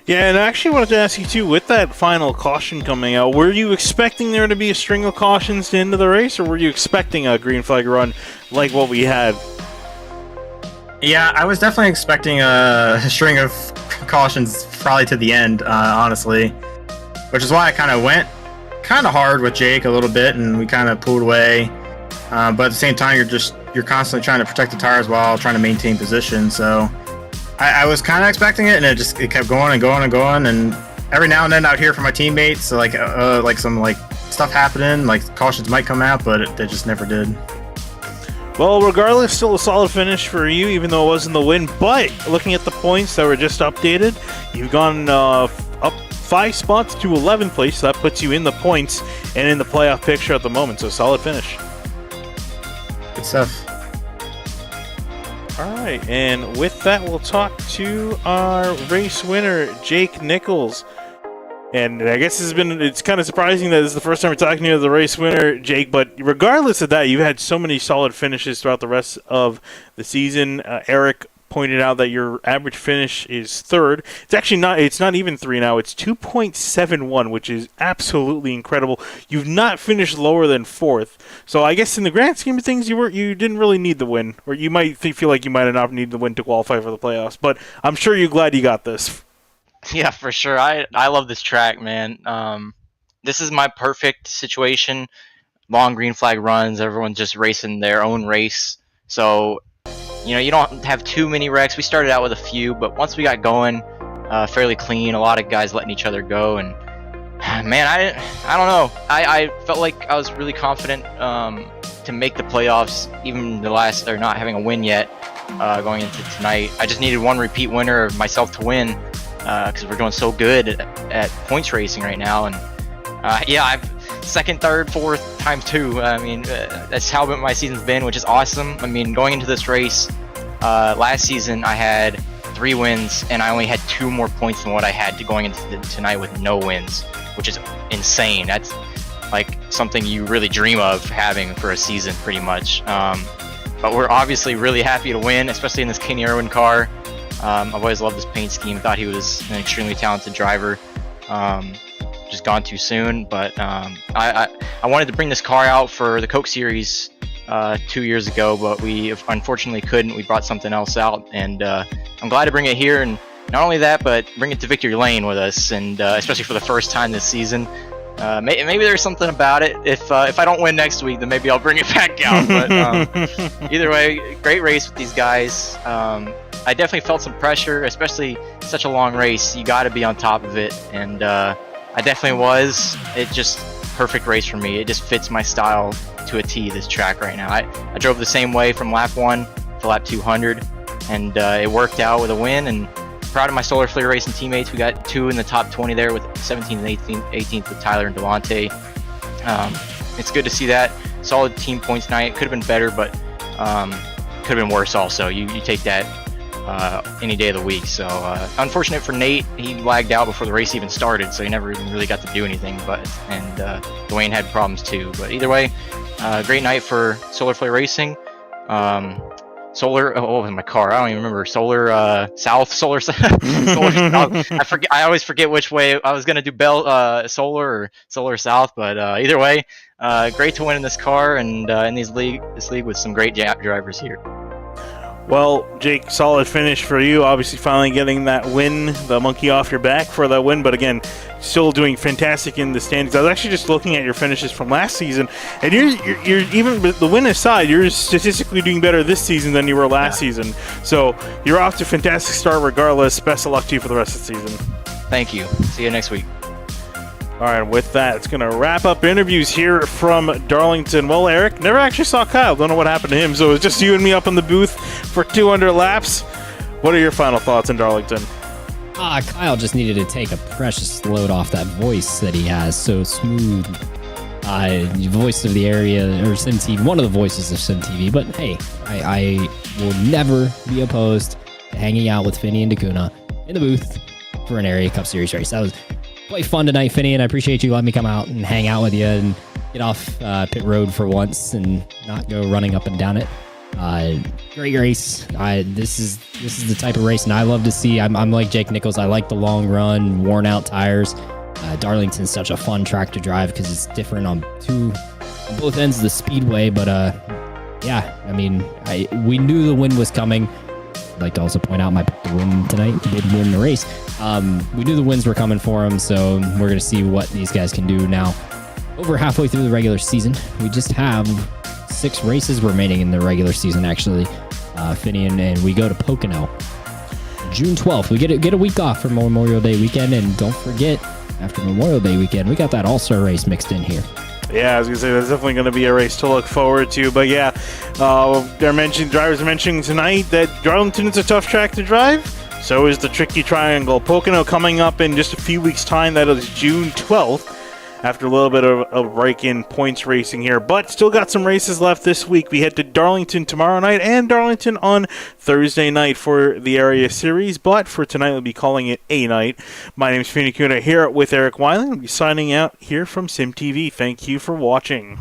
Speaker 1: Yeah, and I actually wanted to ask you, too, with that final caution coming out, were you expecting there to be a string of cautions to end of the race, or were you expecting a green flag run like what we had?
Speaker 4: Yeah, I was definitely expecting a string of cautions probably to the end, honestly. Which is why I kind of went kind of hard with Jake a little bit, and we kind of pulled away. But at the same time, you're constantly trying to protect the tires while trying to maintain position. So I was kind of expecting it, and it kept going and going and going. And every now and then I'd hear from my teammates like some stuff happening, like cautions might come out, but they just never did.
Speaker 1: Well, regardless, still a solid finish for you, even though it wasn't the win. But looking at the points that were just updated, you've gone up 5 spots to 11th place. So that puts you in the points and in the playoff picture at the moment. So solid finish.
Speaker 4: Good stuff.
Speaker 1: All right, and with that, we'll talk to our race winner, Jake Nichols. And I guess it's kind of surprising that this is the first time we're talking to you as the race winner, Jake. But regardless of that, you've had so many solid finishes throughout the rest of the season. Eric pointed out that your average finish is 3rd. It's actually not. It's not even 3 now. It's 2.71, which is absolutely incredible. You've not finished lower than 4th. So I guess in the grand scheme of things, you didn't really need the win, or you might feel like you might have not needed the win to qualify for the playoffs. But I'm sure you're glad you got this.
Speaker 5: Yeah, for sure. I love this track, man. This is my perfect situation. Long green flag runs. Everyone's just racing their own race. So, you don't have too many wrecks. We started out with a few, but once we got going, fairly clean, a lot of guys letting each other go, and Man, I don't know. I felt like I was really confident to make the playoffs, even the last, or not having a win yet, going into tonight. I just needed one repeat winner of myself to win, because we're doing so good at points racing right now. And yeah, I've second, third, fourth times two. I mean, that's how my season's been, which is awesome. I mean, going into this race last season, I had 3 wins, and I only had 2 more points than what I had going into tonight with no wins, which is insane. That's like something you really dream of having for a season, pretty much. But we're obviously really happy to win, especially in this Kenny Irwin car. I've always loved this paint scheme. Thought he was an extremely talented driver. Just gone too soon, but I wanted to bring this car out for the Coke Series 2 years ago, but we unfortunately couldn't. We brought something else out, and I'm glad to bring it here, and not only that, but bring it to Victory Lane with us, and especially for the first time this season. Maybe there's something about it. If I don't win next week, then maybe I'll bring it back out. But either way, great race with these guys. I definitely felt some pressure, especially such a long race. You got to be on top of it, and I definitely was. It just perfect race for me. It just fits my style to a T, this track right now. I drove the same way from lap 1 to lap 200, and it worked out with a win. And proud of my Solar Flare Racing teammates. We got 2 in the top 20 there, with 17th and 18th with Tyler and Devontae. It's good to see that. Solid team points night. Could have been better, but could have been worse also. You take that any day of the week. So unfortunate for Nate, he lagged out before the race even started, so he never even really got to do anything. And Dwayne had problems too. But either way, great night for Solar Flare Racing. Solar, oh, in my car, I don't even remember. Solar South, Solar South. I forget. I always forget which way I was gonna do. Solar or Solar South, but either way, great to win in this car and in this league with some great drivers here.
Speaker 1: Well, Jake, solid finish for you. Obviously, finally getting that win, the monkey off your back for that win. But again, still doing fantastic in the standings. I was actually just looking at your finishes from last season, and you're even with the win aside, you're statistically doing better this season than you were last season. So you're off to a fantastic start regardless. Best of luck to you for the rest of the season.
Speaker 5: Thank you. See you next week.
Speaker 1: All right, with that, it's going to wrap up interviews here from Darlington. Well, Eric, never actually saw Kyle. Don't know what happened to him. So it's just you and me up in the booth for 200 laps. What are your final thoughts in Darlington?
Speaker 2: Kyle just needed to take a precious load off that voice that he has. So smooth. Voice of the area, or SimTV, one of the voices of SimTV. But hey, I will never be opposed to hanging out with Finney and Dakuna in the booth for an Area Cup Series race. That was quite fun tonight, Finney, and I appreciate you letting me come out and hang out with you and get off pit road for once and not go running up and down it. Great race. This is the type of race, and I love to see. I'm like Jake Nichols. I like the long run, worn out tires. Darlington's such a fun track to drive because it's different on both ends of the speedway. But yeah, I mean, we knew the win was coming. I'd like to also point out my pick to win tonight did win the race. We knew the wins were coming for him, so we're going to see what these guys can do now. Over halfway through the regular season, we just have 6 races remaining in the regular season, actually. Finney, and we go to Pocono June 12th. We get a week off for Memorial Day weekend, and don't forget, after Memorial Day weekend, we got that All-Star race mixed in here.
Speaker 1: Yeah, I was going to say, that's definitely going to be a race to look forward to. But yeah, drivers are mentioning tonight that Darlington is a tough track to drive. So is the Tricky Triangle. Pocono coming up in just a few weeks' time. That is June 12th. After a little bit of a break in points racing here. But still got some races left this week. We head to Darlington tomorrow night and Darlington on Thursday night for the area series. But for tonight, we'll be calling it a night. My name is Finney Kuna here with Eric Weiland. We'll be signing out here from SimTV. Thank you for watching.